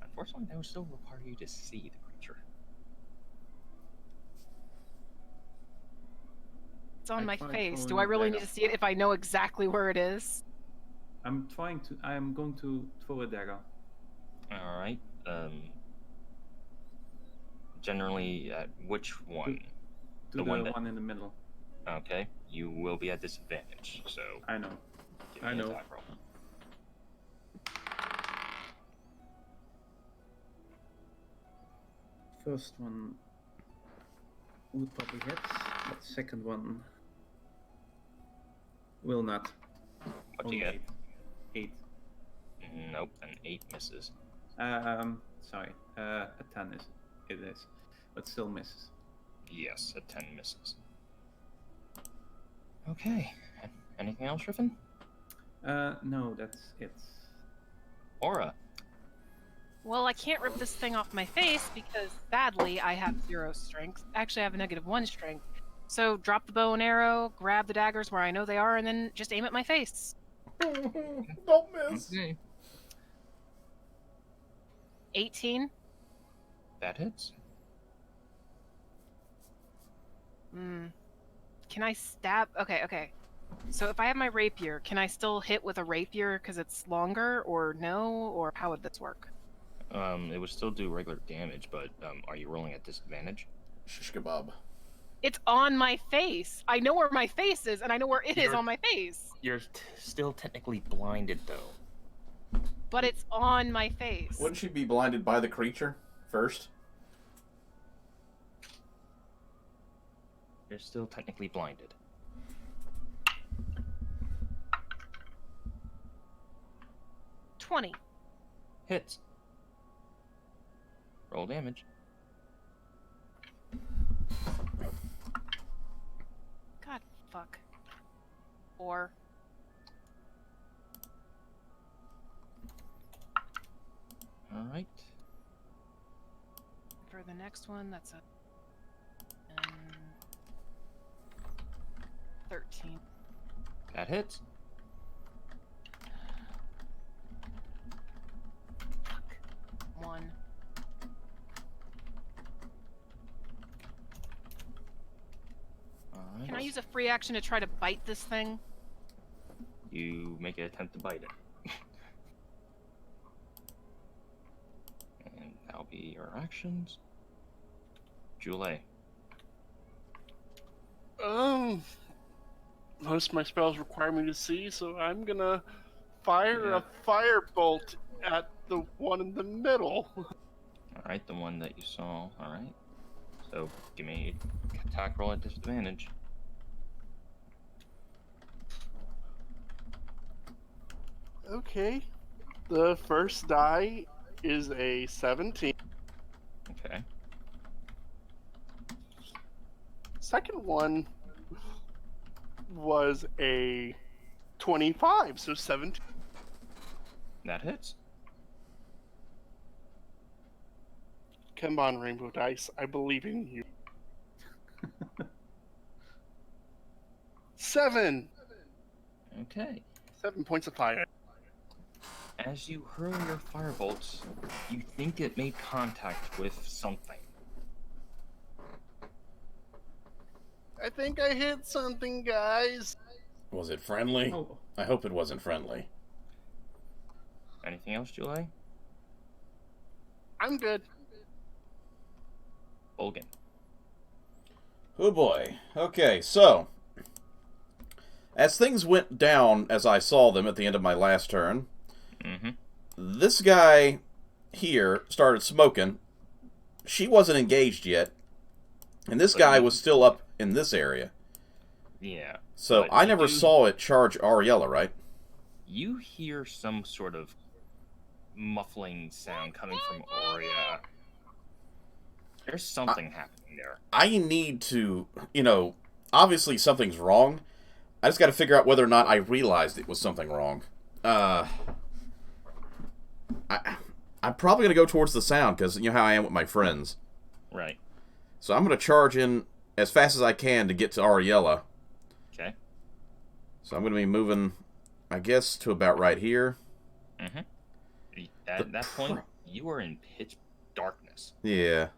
Speaker 1: Unfortunately, that would still require you to see the creature.
Speaker 5: It's on
Speaker 4: I
Speaker 5: my
Speaker 4: tried
Speaker 5: face. Do
Speaker 4: throwing
Speaker 5: I
Speaker 4: a
Speaker 5: really
Speaker 4: dagger.
Speaker 5: need to see it if I know exactly where it is?
Speaker 4: I'm going to throw a dagger.
Speaker 1: Alright, generally, at which one?
Speaker 4: To
Speaker 1: The
Speaker 4: the
Speaker 1: one that-
Speaker 4: one in the middle.
Speaker 1: Okay, you will be at disadvantage, so
Speaker 4: I know.
Speaker 1: give
Speaker 4: I
Speaker 1: me
Speaker 4: know.
Speaker 1: a attack roll.
Speaker 4: First one would probably hit, but second one will not.
Speaker 1: What do you
Speaker 4: Only
Speaker 1: get?
Speaker 4: 8.
Speaker 1: Nope, an 8 misses.
Speaker 4: Sorry. A 10 it is, but still misses.
Speaker 1: Yes, a 10 misses. Okay, anything else, Riffin?
Speaker 4: No, that's it.
Speaker 1: Aura.
Speaker 5: Well, I can't rip this thing off my face because, sadly, I have 0 strength. Actually, I have a -1 strength. So, drop the bow and arrow, grab the daggers where I know they are, and then just aim at my face.
Speaker 2: Don't miss.
Speaker 1: Okay.
Speaker 5: 18.
Speaker 1: That hits.
Speaker 5: Can I stab? Okay. So if I have my rapier, can I still hit with a rapier because it's longer, or no? Or how would this work?
Speaker 1: It would still do regular damage, but are you rolling at disadvantage?
Speaker 2: Shish kebab.
Speaker 5: It's on my face. I know where my face is, and I know where it is
Speaker 1: You're-
Speaker 5: on my face.
Speaker 1: You're still technically blinded, though.
Speaker 5: But it's on my face.
Speaker 2: Wouldn't she be blinded by the creature first?
Speaker 1: You're still technically blinded.
Speaker 5: 20.
Speaker 1: Hits. Roll damage.
Speaker 5: God, fuck. 4.
Speaker 1: Alright.
Speaker 5: For the next one, that's a 13.
Speaker 1: That hits.
Speaker 5: Fuck. 1.
Speaker 1: Alright.
Speaker 5: Can I use a free action to try to bite this thing?
Speaker 1: You make an attempt to bite it. And that'll be your actions. Julie.
Speaker 3: Most of my spells require me to see, so I'm gonna fire
Speaker 1: Yeah.
Speaker 3: a firebolt at the one in the middle.
Speaker 1: Alright, the one that you saw. Alright. So, give me an attack roll at disadvantage.
Speaker 3: Okay. The first die is a 17.
Speaker 1: Okay.
Speaker 3: Second one was a 25, so 17.
Speaker 1: That hits.
Speaker 3: Come on, Rainbow Dice. I believe in you. 7!
Speaker 1: Okay.
Speaker 3: 7 points of fire.
Speaker 1: As you hurl your firebolts, you think it made contact with something.
Speaker 3: I think I hit something, guys.
Speaker 2: Was it friendly?
Speaker 4: Oh,
Speaker 2: I hope it wasn't friendly.
Speaker 1: Anything else, Julie?
Speaker 3: I'm good.
Speaker 1: Bolgan.
Speaker 2: Oh boy. Okay, so as things went down as I saw them at the end of my last turn,
Speaker 1: Mm-hmm.
Speaker 2: this guy here started smoking. She wasn't engaged yet, and this
Speaker 1: But
Speaker 2: guy
Speaker 1: you-
Speaker 2: was still up in this area.
Speaker 1: Yeah.
Speaker 2: So
Speaker 1: But
Speaker 2: I
Speaker 1: you
Speaker 2: never
Speaker 1: do-
Speaker 2: saw it charge Ariella, right?
Speaker 1: You hear some sort of muffling sound coming from Aurea. There's something happening there.
Speaker 2: I need to, obviously something's wrong. I just got to figure out whether or not I realized it was something wrong. I'm probably going to go towards the sound, because you know how I am with my friends.
Speaker 1: Right.
Speaker 2: So I'm going to charge in as fast as I can to get to Ariella.
Speaker 1: Okay.
Speaker 2: So I'm going to be moving, I guess, to about right here.
Speaker 1: Mm-hmm. At that point, you are in pitch darkness.
Speaker 2: Yeah.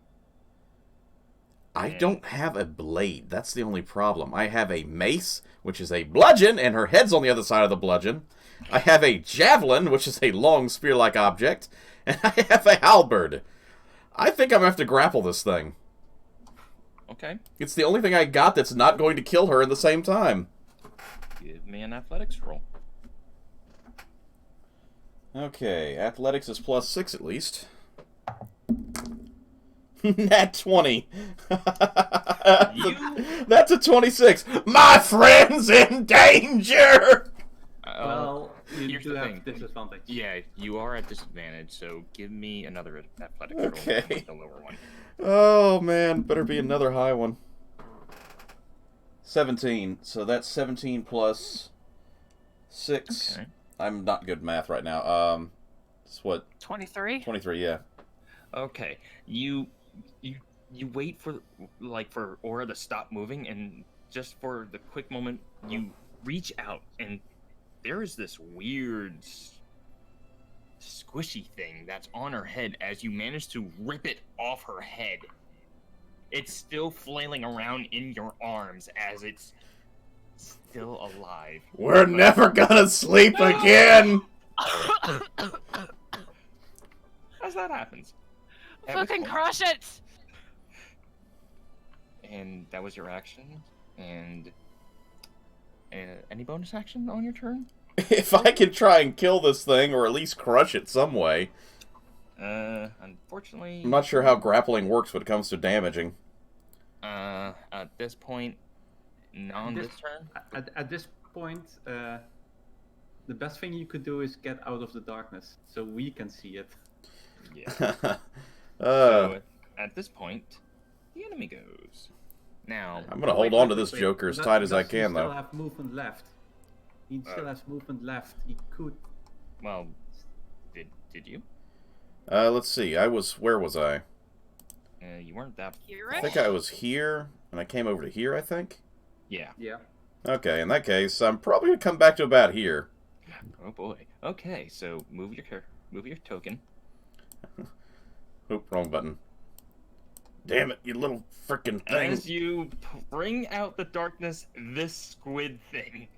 Speaker 2: I
Speaker 1: And-
Speaker 2: don't have a blade. That's the only problem. I have a mace, which is a bludgeon, and her head's on the other side of the bludgeon. I have a javelin, which is a long spear-like object, and I have a halberd. I think I'm going to have to grapple this thing.
Speaker 1: Okay.
Speaker 2: It's the only thing I got that's not going to kill her at the same time.
Speaker 1: Give me an athletics roll.
Speaker 2: Okay, athletics is +6 at least. Nat 20. That's a 26. My friend's in danger!
Speaker 4: well, you
Speaker 1: here's
Speaker 4: do
Speaker 1: the
Speaker 4: have
Speaker 1: thing.
Speaker 4: disadvantage.
Speaker 1: Yeah, you are at disadvantage, so give me another athletics roll.
Speaker 2: Okay.
Speaker 1: with the lower one.
Speaker 2: Oh man, better be another high one. 17. So that's 17 plus 6.
Speaker 1: Okay.
Speaker 2: I'm not good at math right now. It's what?
Speaker 5: 23?
Speaker 2: 23, yeah.
Speaker 1: Okay. You wait for Aura to stop moving, and just for the quick moment, you reach out, and there is this weird squishy thing that's on her head as you manage to rip it off her head. It's still flailing around in your arms as it's still alive.
Speaker 2: We're never gonna sleep again!
Speaker 1: As that happens. That was
Speaker 5: Fucking
Speaker 1: cool.
Speaker 5: crush it!
Speaker 1: And that was your action. And any bonus action on your turn?
Speaker 2: If I can try and kill this thing, or at least crush it some way.
Speaker 1: Unfortunately...
Speaker 2: I'm not sure how grappling works when it comes to damaging.
Speaker 1: At this point, on this turn?
Speaker 4: At this point, The best thing you could do is get out of the darkness so we can see it.
Speaker 1: Yeah. So at this point, the enemy goes. Now,
Speaker 2: I'm gonna hold on to this Joker as
Speaker 4: Does-
Speaker 2: tight as I
Speaker 4: does he
Speaker 2: can,
Speaker 4: still
Speaker 2: though.
Speaker 4: have movement left? He still has movement left. He could.
Speaker 1: well, did you?
Speaker 2: Let's see. Where was I?
Speaker 1: You weren't that.
Speaker 5: You're
Speaker 2: I
Speaker 5: right.
Speaker 2: think I was here, and I came over to here, I think.
Speaker 1: Yeah.
Speaker 4: Yeah.
Speaker 2: Okay, in that case, I'm probably gonna come back to about here.
Speaker 1: Oh boy. Okay, so move your token.
Speaker 2: Oop, wrong button. Damn it, you little frickin' thing.
Speaker 1: As you bring out the darkness, this squid thing.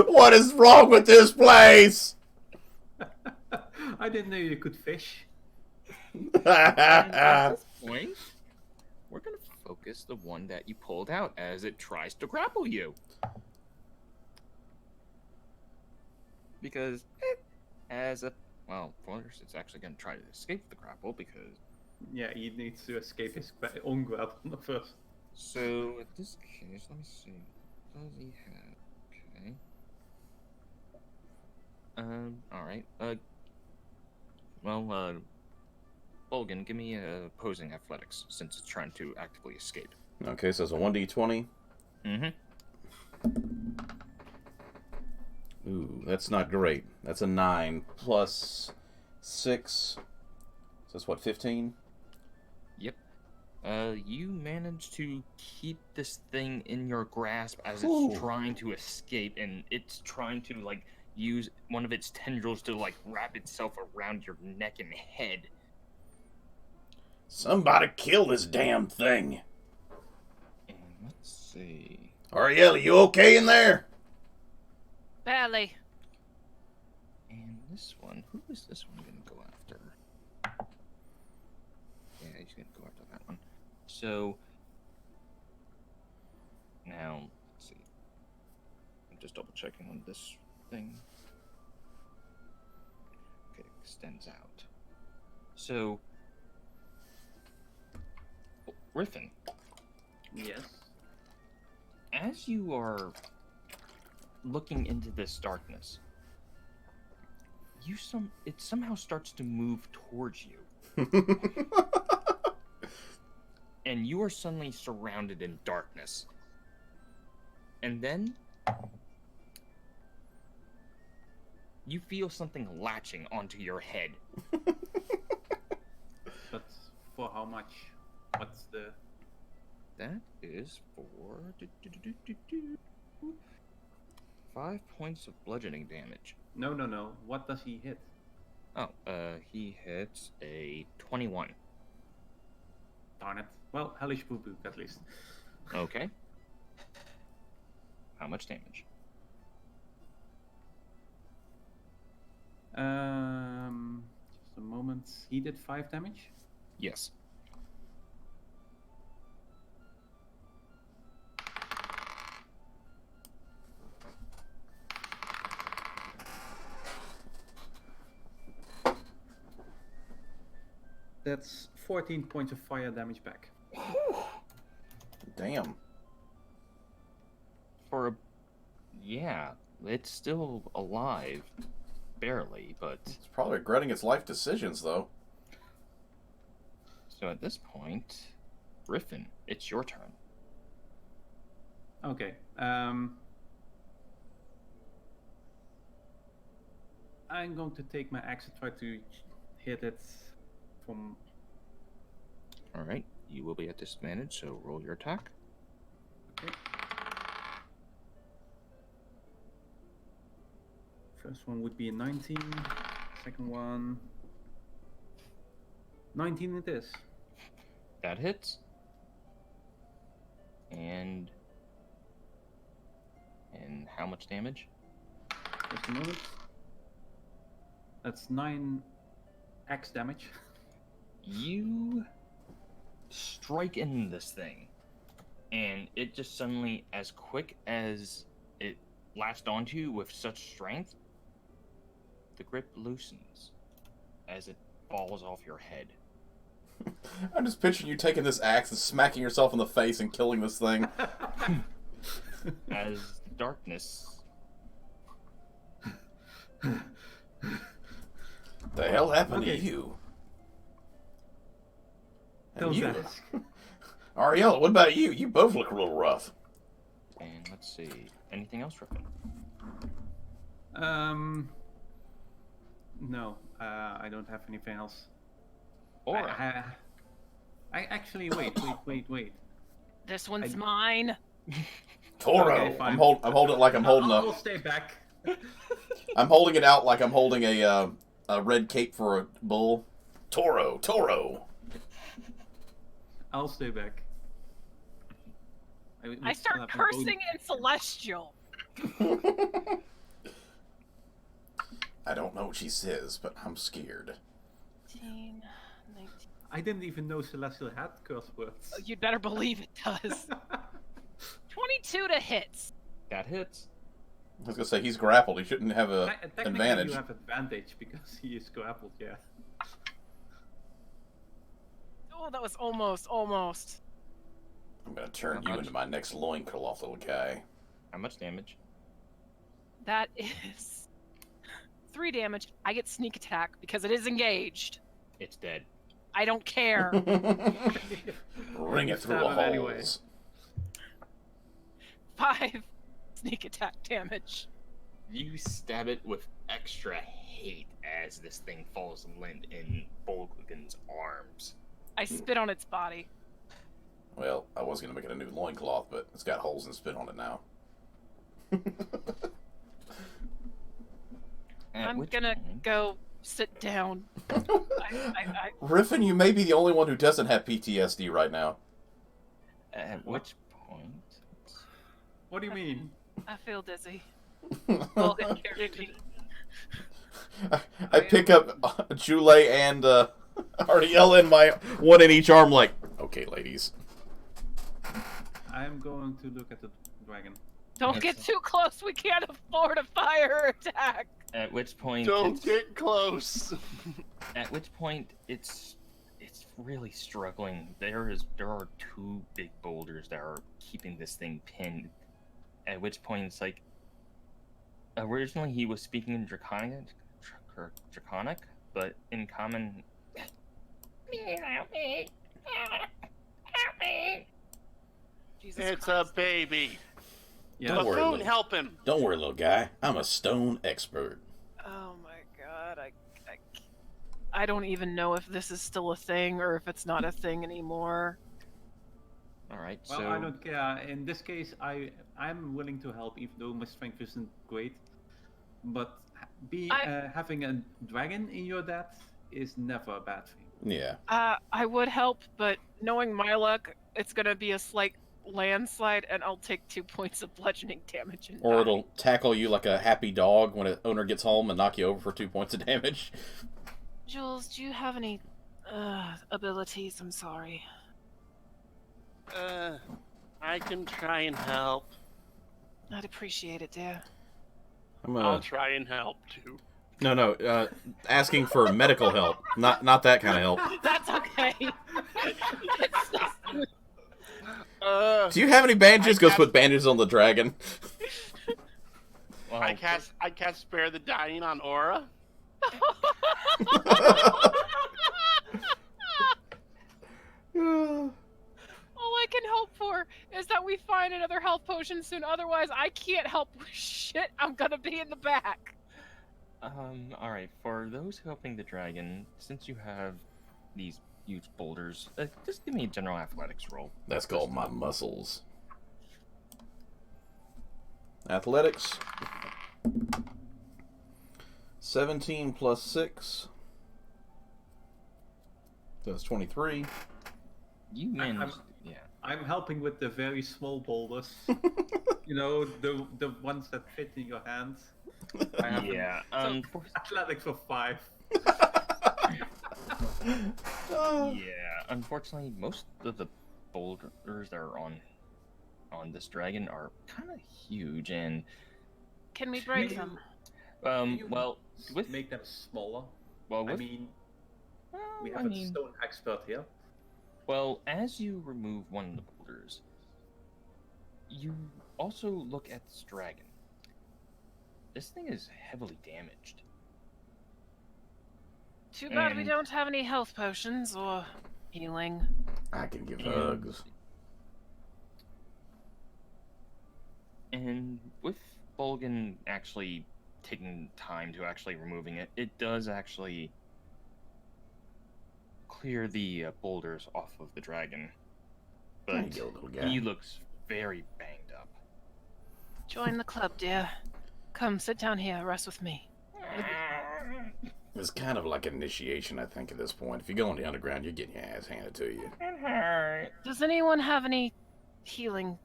Speaker 2: What is wrong with this place?
Speaker 4: I didn't know you could fish.
Speaker 1: And at this point, we're gonna focus the one that you pulled out as it tries to grapple you. Because first it's actually gonna try to escape the grapple because.
Speaker 4: Yeah, he needs to escape his own grapple first.
Speaker 1: So in this case, let me see. What does he have? Okay. All right. Bolgan, give me opposing athletics since it's trying to actively escape.
Speaker 2: Okay, so it's a 1d20.
Speaker 1: Mm-hmm.
Speaker 2: Ooh, that's not great. That's a 9 plus 6. So that's what, 15?
Speaker 1: Yep. You manage to keep this thing in your grasp as
Speaker 2: Ooh.
Speaker 1: it's trying to escape, and it's trying to use one of its tendrils to wrap itself around your neck and head.
Speaker 2: Somebody kill this damn thing.
Speaker 1: And let's see.
Speaker 2: Ariel, you okay in there?
Speaker 5: Barely.
Speaker 1: And this one, who is this one gonna go after? Yeah, he's gonna go after that one. So now let's see. I'm just double checking on this thing. Okay, extends out. So Griffin,
Speaker 4: Yes.
Speaker 1: as you are looking into this darkness, it somehow starts to move towards you. And you are suddenly surrounded in darkness. And then you feel something latching onto your head.
Speaker 4: But for how much? What's the...
Speaker 1: That is for 5 points of bludgeoning damage.
Speaker 4: No. What does he hit?
Speaker 1: Oh, he hits a 21.
Speaker 4: Darn it. Well, hellish poo-poo, at least.
Speaker 1: Okay. How much damage?
Speaker 4: Just a moment. He did 5 damage?
Speaker 1: Yes.
Speaker 4: That's 14 points of fire damage back.
Speaker 2: Damn.
Speaker 1: Yeah, it's still alive. Barely, but...
Speaker 2: It's probably regretting its life decisions, though.
Speaker 1: So at this point, Griffin, it's your turn.
Speaker 4: Okay. I'm going to take my axe and try to hit it from...
Speaker 1: Alright, you will be at disadvantage, so roll your attack.
Speaker 4: Okay. First one would be a 19. Second one... 19 it is.
Speaker 1: That hits. And how much damage?
Speaker 4: Just a moment. That's 9 axe damage.
Speaker 1: You strike in this thing, and it just suddenly, as quick as it latched onto you with such strength, the grip loosens as it falls off your head.
Speaker 2: I'm just picturing you taking this axe and smacking yourself in the face and killing this thing.
Speaker 1: As darkness.
Speaker 2: The hell happened
Speaker 4: Okay.
Speaker 2: to you? And
Speaker 4: Don't
Speaker 2: you,
Speaker 4: ask.
Speaker 2: Ariella, what about you? You both look a little rough.
Speaker 1: And let's see. Anything else, Griffin?
Speaker 4: No, I don't have anything else.
Speaker 1: Or
Speaker 4: I actually wait.
Speaker 5: This one's
Speaker 4: I-
Speaker 5: mine.
Speaker 2: Toro.
Speaker 4: Okay, fine.
Speaker 2: I'm holding it like I'm holding
Speaker 4: I'll
Speaker 2: a.
Speaker 4: stay back.
Speaker 2: I'm holding it out like I'm holding a red cape for a bull. Toro.
Speaker 4: I'll stay back.
Speaker 5: I start cursing in Celestial.
Speaker 2: I don't know what she says, but I'm scared.
Speaker 5: 18, 19.
Speaker 4: I didn't even know Celestial had curse words.
Speaker 5: You'd better believe it does. 22 to hits.
Speaker 1: that hits.
Speaker 2: I was gonna say he's grappled. He shouldn't have a
Speaker 4: Technically,
Speaker 2: advantage.
Speaker 4: you have advantage because he is grappled. Yeah.
Speaker 5: Oh, that was almost.
Speaker 2: I'm gonna turn you into my next loincloth, little guy.
Speaker 1: How much damage?
Speaker 5: That is 3 damage. I get sneak attack because it is engaged.
Speaker 1: It's dead.
Speaker 5: I don't care.
Speaker 2: Ring it through the
Speaker 4: Stab him anyway.
Speaker 2: holes.
Speaker 5: 5 sneak attack damage.
Speaker 1: You stab it with extra hate as this thing falls limp in Bolgan's arms.
Speaker 5: I spit on its body.
Speaker 2: Well, I was gonna make it a new loincloth, but it's got holes and spit on it now.
Speaker 5: I'm gonna go sit down.
Speaker 2: Riffin, you may be the only one who doesn't have PTSD right now.
Speaker 1: At which point...
Speaker 4: What do you mean?
Speaker 5: I feel dizzy. Bolgan carried me.
Speaker 2: I pick up Jule and Ariella in my one in each arm, like, okay, ladies.
Speaker 4: I'm going to look at the dragon.
Speaker 5: Don't get too close. We can't afford a fire attack.
Speaker 1: At which point...
Speaker 3: Don't get close.
Speaker 1: At which point, it's really struggling. There are 2 big boulders that are keeping this thing pinned. At which point, it's like... Originally, he was speaking in Draconic, but in Common...
Speaker 5: Jesus
Speaker 3: It's
Speaker 5: Christ.
Speaker 3: a baby.
Speaker 4: Yeah.
Speaker 2: Don't worry,
Speaker 3: Buffoon,
Speaker 2: little-
Speaker 3: help him.
Speaker 2: Don't worry, little guy. I'm a stone expert.
Speaker 5: Oh my god, I don't even know if this is still a thing or if it's not a thing anymore.
Speaker 1: Alright,
Speaker 4: Well,
Speaker 1: so...
Speaker 4: I don't care. In this case, I'm willing to help, even though my strength isn't great. But having a dragon in your debt is never a bad thing.
Speaker 2: Yeah.
Speaker 5: I would help, but knowing my luck, it's gonna be a slight landslide, and I'll take 2 points of bludgeoning damage. And
Speaker 2: Or
Speaker 5: die.
Speaker 2: it'll tackle you like a happy dog when an owner gets home and knock you over for 2 points of damage.
Speaker 5: Jules, do you have any abilities? I'm sorry.
Speaker 3: I can try and help.
Speaker 5: I'd appreciate it, dear.
Speaker 3: I'll try and help too.
Speaker 2: No, asking for medical help, not that kind of help.
Speaker 5: That's okay. It's just-
Speaker 2: Do you have any bandages? Go put bandages on the dragon.
Speaker 1: Well,
Speaker 3: I cast spare the dying on Aura.
Speaker 5: All I can hope for is that we find another health potion soon. Otherwise, I can't help with shit. I'm gonna be in the back.
Speaker 1: Alright, for those helping the dragon, since you have these huge boulders, just give me a general athletics roll.
Speaker 2: That's called my muscles. Athletics. 17 plus 6. That's 23.
Speaker 1: You managed... Yeah.
Speaker 4: I'm helping with the very small boulders. You know, the ones that fit in your hands. I have
Speaker 1: Yeah,
Speaker 4: athletics of 5.
Speaker 1: yeah, unfortunately, most of the boulders that are on this dragon are kind of huge, and
Speaker 5: Can we break them?
Speaker 4: you
Speaker 1: well, with
Speaker 4: Make them smaller.
Speaker 1: well,
Speaker 4: I
Speaker 1: with,
Speaker 4: mean,
Speaker 1: well,
Speaker 4: we
Speaker 1: I
Speaker 4: have a
Speaker 1: mean,
Speaker 4: stone expert here.
Speaker 1: well, as you remove one of the boulders, you also look at this dragon. This thing is heavily damaged.
Speaker 5: Too bad we
Speaker 1: And-
Speaker 5: don't have any health potions or healing.
Speaker 2: I can give
Speaker 1: And-
Speaker 2: hugs.
Speaker 1: And with Bolgan actually taking time to actually removing it, it does actually clear the boulders off of the dragon.
Speaker 2: There you
Speaker 1: But
Speaker 2: go, little guy.
Speaker 1: he looks very banged up.
Speaker 5: Join the club, dear. Come, sit down here, rest with me.
Speaker 2: It's kind of like an initiation, I think, at this point. If you go in the underground, you're getting your ass handed to you.
Speaker 1: It hurt.
Speaker 5: Does anyone have any healing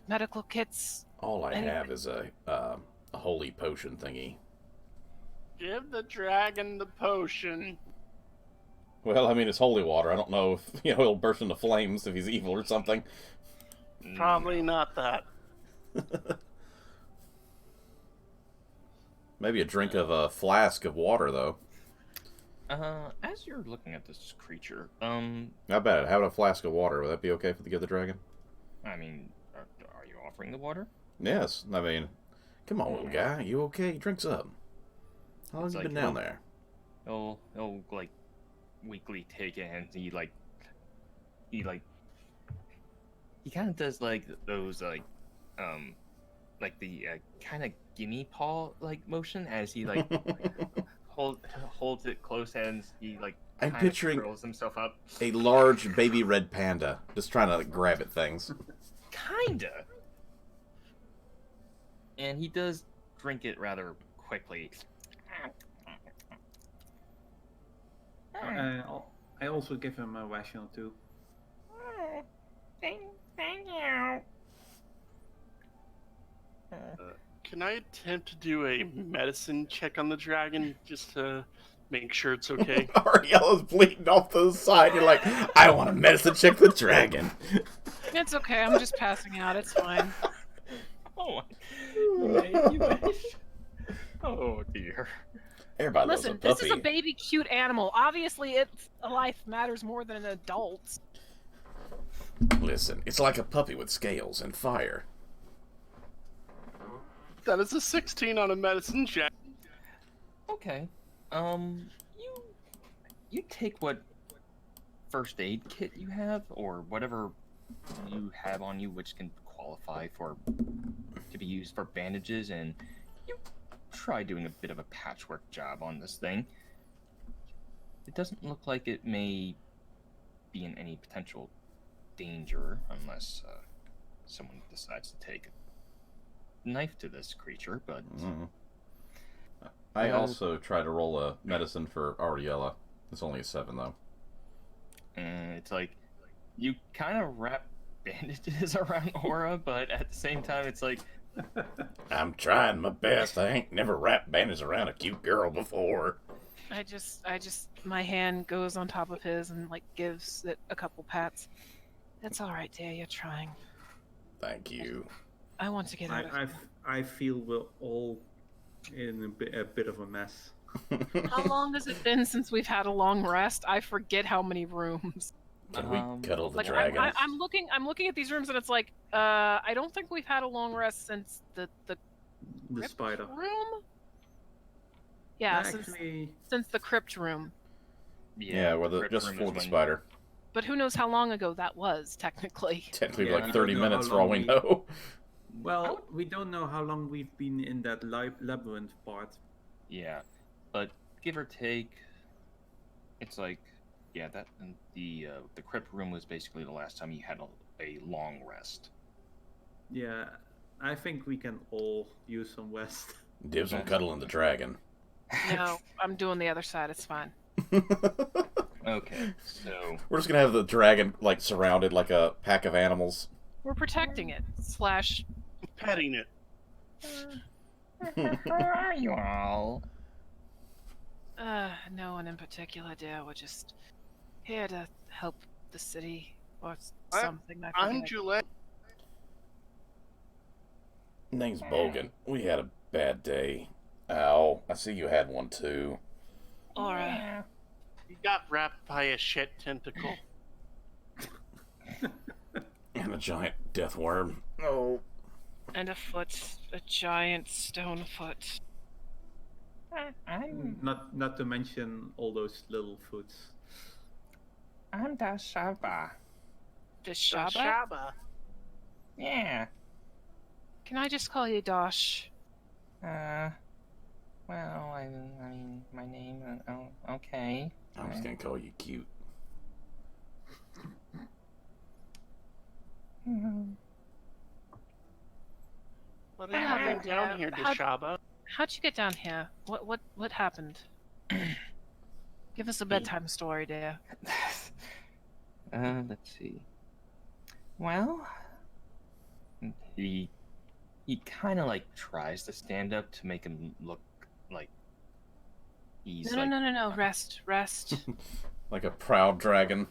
Speaker 5: medical kits?
Speaker 2: All I
Speaker 5: Any-
Speaker 2: have is a holy potion thingy.
Speaker 3: Give the dragon the potion.
Speaker 2: Well, I mean, it's holy water. I don't know if, he'll burst into flames if he's evil or something.
Speaker 3: Probably not that.
Speaker 2: Maybe a drink of a flask of water, though.
Speaker 1: As you're looking at this creature,
Speaker 2: How about it? How about a flask of water? Would that be okay for the give the dragon?
Speaker 1: I mean, are you offering the water?
Speaker 2: Yes. I mean, come on, little guy. You okay? Drink up. How long
Speaker 1: It's
Speaker 2: have you
Speaker 1: like,
Speaker 2: been down
Speaker 1: well-
Speaker 2: there?
Speaker 1: He'll like weakly take it, and he kind of does like those like the kind of gimme paw like motion as he like holds it close, and he like
Speaker 2: I'm
Speaker 1: kinda
Speaker 2: picturing-
Speaker 1: curls himself up.
Speaker 2: A large baby red panda. Just trying to grab at things.
Speaker 1: Kinda. And he does drink it rather quickly.
Speaker 4: I also give him a ration or two.
Speaker 1: Thank you.
Speaker 3: Can I attempt to do a medicine check on the dragon just to make sure it's okay?
Speaker 2: Ariella's bleeding off to the side. You're like, I want a medicine check the dragon.
Speaker 5: It's okay, I'm just passing out, it's fine.
Speaker 1: Oh, you wish. Oh dear.
Speaker 2: Everybody
Speaker 5: Listen,
Speaker 2: loves a
Speaker 5: this
Speaker 2: puppy.
Speaker 5: is a baby cute animal. Obviously, its life matters more than an adult's.
Speaker 2: Listen, it's like a puppy with scales and fire.
Speaker 3: That is a 16 on a medicine check.
Speaker 1: Okay. You take what first aid kit you have, or whatever you have on you, which can qualify to be used for bandages, and you try doing a bit of a patchwork job on this thing. It doesn't look like it may be in any potential danger unless someone decides to take a knife to this creature, but
Speaker 2: I also try to roll a medicine for Ariella. It's only a 7, though.
Speaker 1: and it's like you kind of wrap bandages around Aura, but at the same time it's like,
Speaker 2: I'm trying my best. I ain't never wrapped bandages around a cute girl before.
Speaker 5: I just, my hand goes on top of his and like gives it a couple pats. It's all right, dear. You're trying.
Speaker 2: Thank you.
Speaker 5: I want to get out of here.
Speaker 4: I feel we're all in a bit of a mess.
Speaker 5: How long has it been since we've had a long rest? I forget how many rooms.
Speaker 2: Can we cuddle the
Speaker 5: Like
Speaker 2: dragon?
Speaker 5: I'm looking at these rooms and it's like, I don't think we've had a long rest since the
Speaker 4: The
Speaker 5: crypt
Speaker 4: spider.
Speaker 5: room. Yeah,
Speaker 4: Actually,
Speaker 5: since the crypt room.
Speaker 2: Yeah, well,
Speaker 1: crypt
Speaker 2: just
Speaker 1: room
Speaker 2: for
Speaker 1: is
Speaker 2: the
Speaker 1: when-
Speaker 2: spider.
Speaker 5: But who knows how long ago that was, technically.
Speaker 2: Technically,
Speaker 1: Yeah.
Speaker 2: like 30
Speaker 4: I don't know
Speaker 2: minutes
Speaker 4: how
Speaker 2: for all
Speaker 4: long
Speaker 2: we
Speaker 4: we-
Speaker 2: know.
Speaker 4: well, we don't know how long we've been in that labyrinth part.
Speaker 1: Yeah, but give or take, it's like, yeah, that and the crypt room was basically the last time you had a long rest.
Speaker 4: Yeah, I think we can all use some rest.
Speaker 2: Dibs on cuddling the dragon.
Speaker 5: No, I'm doing the other side. It's fine.
Speaker 1: Okay, so
Speaker 2: We're just gonna have the dragon, like, surrounded like a pack of animals.
Speaker 5: We're protecting it. /
Speaker 3: Petting it.
Speaker 1: where are you all?
Speaker 5: No one in particular, dear. We're just here to help the city or something.
Speaker 3: I'm
Speaker 5: forget.
Speaker 3: Juliet.
Speaker 2: Name's Bogan. We had a bad day. Ow, I see you had one too.
Speaker 5: Aura.
Speaker 3: You got wrapped by a shit tentacle.
Speaker 2: And a giant death worm. Oh,
Speaker 5: And a foot, a giant stone foot.
Speaker 1: I'm
Speaker 4: Not to mention all those little foods.
Speaker 1: Dashaba.
Speaker 5: Dashaba?
Speaker 3: Shaba.
Speaker 1: Yeah.
Speaker 5: Can I just call you Dosh?
Speaker 1: Well, I mean, my name. Oh, okay.
Speaker 2: I'm just gonna call you cute.
Speaker 3: What are you doing down here, Dashaba?
Speaker 5: How'd you get down here? What happened? Give us a bedtime story, dear.
Speaker 1: Let's see. Well, he kind of like tries to stand up to make him look like he's
Speaker 5: No. Rest.
Speaker 2: Like a proud dragon.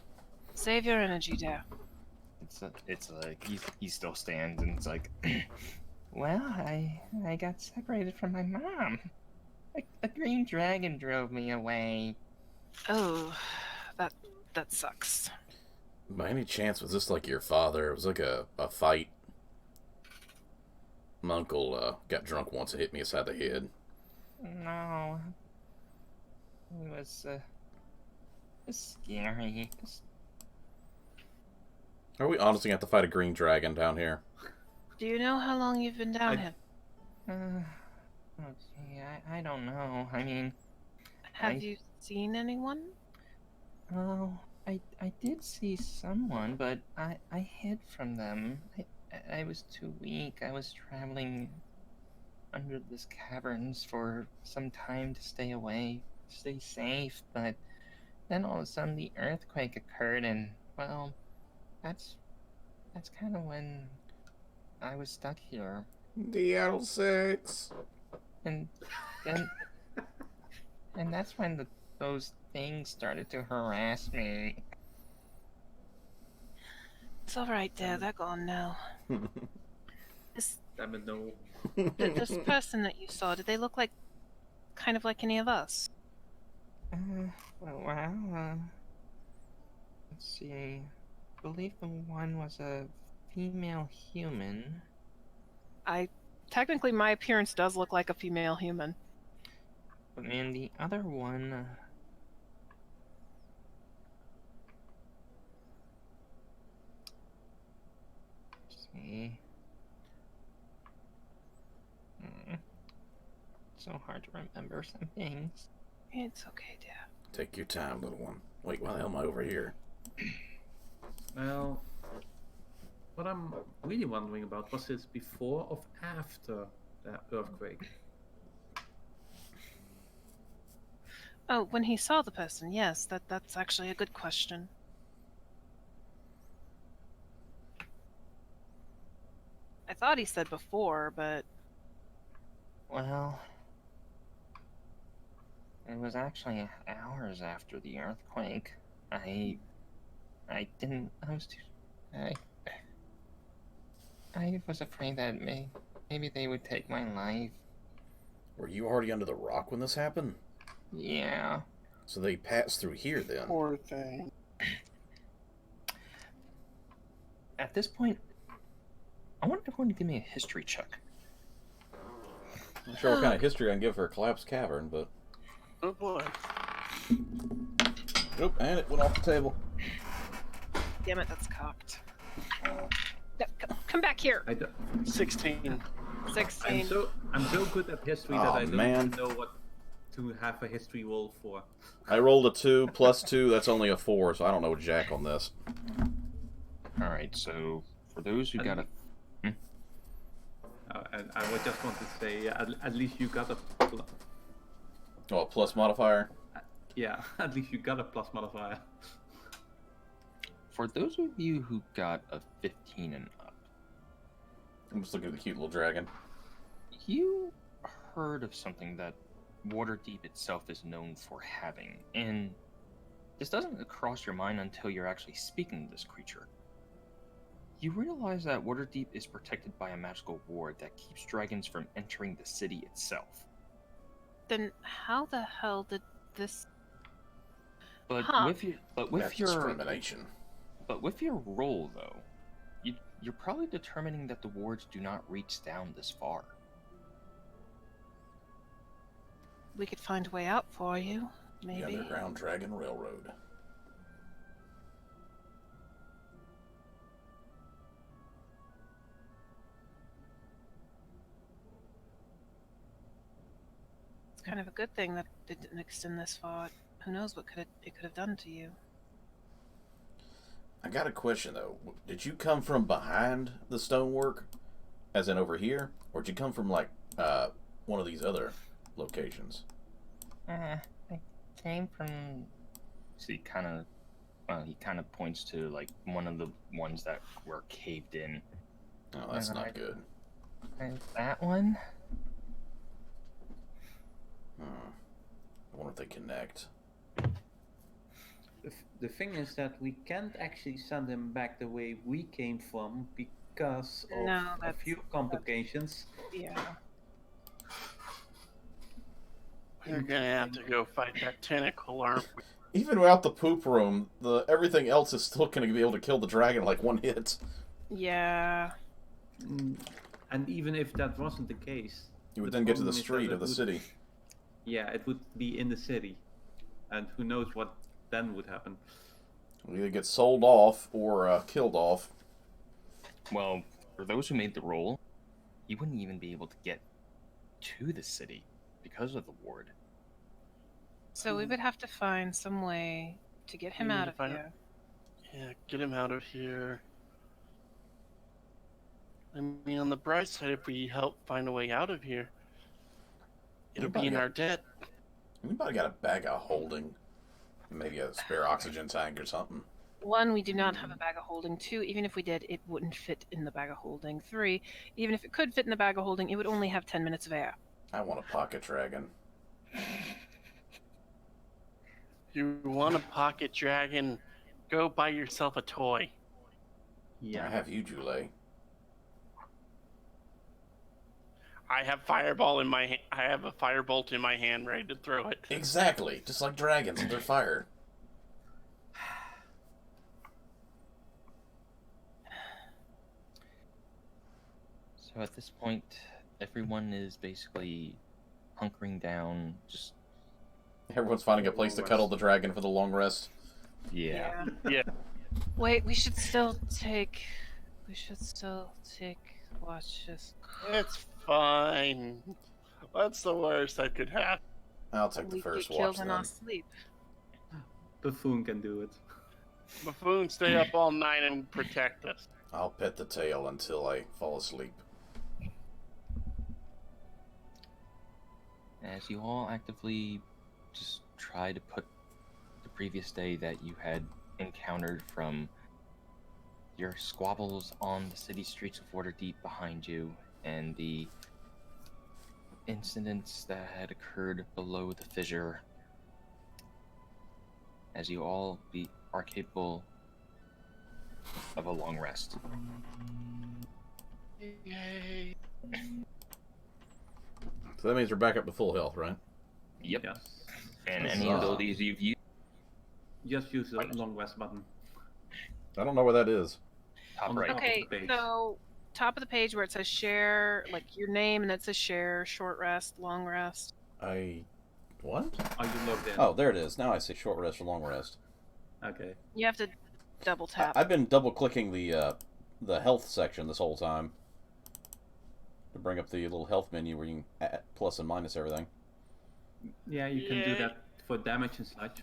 Speaker 5: Save your energy, dear.
Speaker 1: It's like he still stands and it's like, well, I got separated from my mom. A green dragon drove me away.
Speaker 5: Oh, that sucks.
Speaker 2: By any chance, was this like your father? It was like a fight. My uncle got drunk once and hit me aside the head.
Speaker 1: No. It was scary.
Speaker 2: Are we honestly going to have to fight a green dragon down here?
Speaker 5: Do you know how long you've been down here?
Speaker 1: Let's see, I don't know. I mean,
Speaker 5: Have you seen anyone?
Speaker 1: oh, I did see someone, but I hid from them. I was too weak. I was traveling under this caverns for some time to stay away, stay safe, but then all of a sudden the earthquake occurred and, well, that's kind of when I was stuck here.
Speaker 2: DL6.
Speaker 1: And then and that's when those things started to harass me.
Speaker 5: It's all right, dear. They're gone now.
Speaker 4: Damn it, no.
Speaker 5: This person that you saw, did they look like, kind of like any of us?
Speaker 1: Let's see. I believe the one was a female human.
Speaker 5: Technically, my appearance does look like a female human.
Speaker 1: But man, the other one. Let's see. It's so hard to remember some things.
Speaker 5: It's okay, dear.
Speaker 2: Take your time, little one. Wait, why the hell am I over here?
Speaker 4: Well, what I'm really wondering about, was this before or after the earthquake?
Speaker 5: Oh, when he saw the person, yes, that's actually a good question. I thought he said before, but
Speaker 1: Well, it was actually hours after the earthquake. I was afraid that maybe they would take my life.
Speaker 2: Were you already under the rock when this happened?
Speaker 1: Yeah.
Speaker 2: So they passed through here then.
Speaker 3: Poor thing.
Speaker 1: At this point, I want everyone to give me a history check.
Speaker 2: I'm not sure what kind of history I can give for a collapsed cavern, but...
Speaker 3: Oh boy.
Speaker 2: Nope, and it went off the table.
Speaker 5: damn it, that's cocked. No, come back here.
Speaker 3: 16.
Speaker 5: 16.
Speaker 4: I'm so good at history that I don't even know what to have a history roll for.
Speaker 2: I rolled a 2 plus 2, that's only a 4, so I don't know jack on this.
Speaker 1: Alright, so for those who got a...
Speaker 4: And I would just want to say, at least you got a...
Speaker 2: Oh, a plus modifier?
Speaker 4: Yeah, at least you got a plus modifier.
Speaker 1: For those of you who got a 15 and up,
Speaker 2: I'm just looking at the cute little dragon.
Speaker 1: you heard of something that Waterdeep itself is known for having, and this doesn't cross your mind until you're actually speaking to this creature. You realize that Waterdeep is protected by a magical ward that keeps dragons from entering the city itself.
Speaker 5: Then how the hell did this...
Speaker 1: But
Speaker 5: Huh.
Speaker 1: with your
Speaker 2: That's discrimination.
Speaker 1: But with your role, though, you're probably determining that the wards do not reach down this far.
Speaker 5: We could find a way out for you,
Speaker 2: The
Speaker 5: maybe.
Speaker 2: Underground Dragon Railroad.
Speaker 5: It's kind of a good thing that it didn't extend this far. Who knows what it could have done to you?
Speaker 2: I got a question, though. Did you come from behind the stonework, as in over here? Or did you come from, like, one of these other locations?
Speaker 1: I came from... So he kind of points to, like, one of the ones that were caved in.
Speaker 2: Oh, that's not good.
Speaker 1: That one?
Speaker 2: I wonder if they connect.
Speaker 4: The thing is that we can't actually send him back the way we came from because of a few complications.
Speaker 5: Yeah.
Speaker 3: We're gonna have to go fight that tentacle, aren't we?
Speaker 2: Even without the poop room, everything else is still going to be able to kill the dragon like one hit.
Speaker 5: Yeah.
Speaker 4: And even if that wasn't the case,
Speaker 2: You would then get to the street of the city.
Speaker 4: Yeah, it would be in the city, and who knows what then would happen.
Speaker 2: We'll either get sold off or killed off.
Speaker 1: Well, for those who made the roll, you wouldn't even be able to get to the city because of the ward.
Speaker 5: So we would have to find some way to get him
Speaker 3: We need
Speaker 5: out
Speaker 3: to
Speaker 5: of
Speaker 3: find
Speaker 5: here.
Speaker 3: Yeah, get him out of here. I mean, on the bright side, if we help find a way out of here, it'll be in our debt.
Speaker 2: Anybody got a bag of holding? Maybe a spare oxygen tank or something.
Speaker 5: 1, we do not have a bag of holding. 2, even if we did, it wouldn't fit in the bag of holding. 3, even if it could fit in the bag of holding, it would only have 10 minutes of air.
Speaker 2: I want a pocket dragon.
Speaker 3: You want a pocket dragon? Go buy yourself a toy.
Speaker 4: Yeah.
Speaker 2: I have you, Jule.
Speaker 3: I have fireball in my I have a firebolt in my hand, ready to throw it.
Speaker 2: Exactly, just like dragons and their fire.
Speaker 1: So at this point, everyone is basically hunkering down, just...
Speaker 2: Everyone's finding a place to cuddle the dragon for the long rest.
Speaker 1: Yeah.
Speaker 3: Yeah.
Speaker 5: Wait, we should still take... Watch this.
Speaker 3: It's fine. What's the worst that could happen?
Speaker 2: I'll take the
Speaker 5: We
Speaker 2: first
Speaker 5: get
Speaker 2: watch
Speaker 5: killed in
Speaker 2: then.
Speaker 5: our sleep.
Speaker 4: Buffoon can do it.
Speaker 3: Buffoon, stay up all night and protect us.
Speaker 2: I'll pet the tail until I fall asleep.
Speaker 1: As you all actively just try to put the previous day that you had encountered from your squabbles on the city streets of Waterdeep behind you and the incidents that had occurred below the fissure, as you all are capable of a long rest.
Speaker 3: Yay.
Speaker 2: So that means we're back up to full health, right?
Speaker 1: Yep.
Speaker 4: Yes.
Speaker 1: And any
Speaker 2: Huzzah.
Speaker 1: abilities you've used,
Speaker 4: Just use the long rest button.
Speaker 2: I don't know where that is.
Speaker 1: top
Speaker 4: On the
Speaker 1: right.
Speaker 4: top.
Speaker 5: Okay,
Speaker 4: of the page.
Speaker 5: so top of the page where it says share, like your name, and it says share, short rest, long rest.
Speaker 2: What?
Speaker 4: Are you logged in?
Speaker 2: Oh, there it is. Now I see short rest or long rest.
Speaker 4: Okay.
Speaker 5: You have to double tap.
Speaker 2: I've been double clicking the health section this whole time to bring up the little health menu where you can add plus and minus everything.
Speaker 4: Yeah, you can do
Speaker 3: Yay.
Speaker 4: that for damage and such.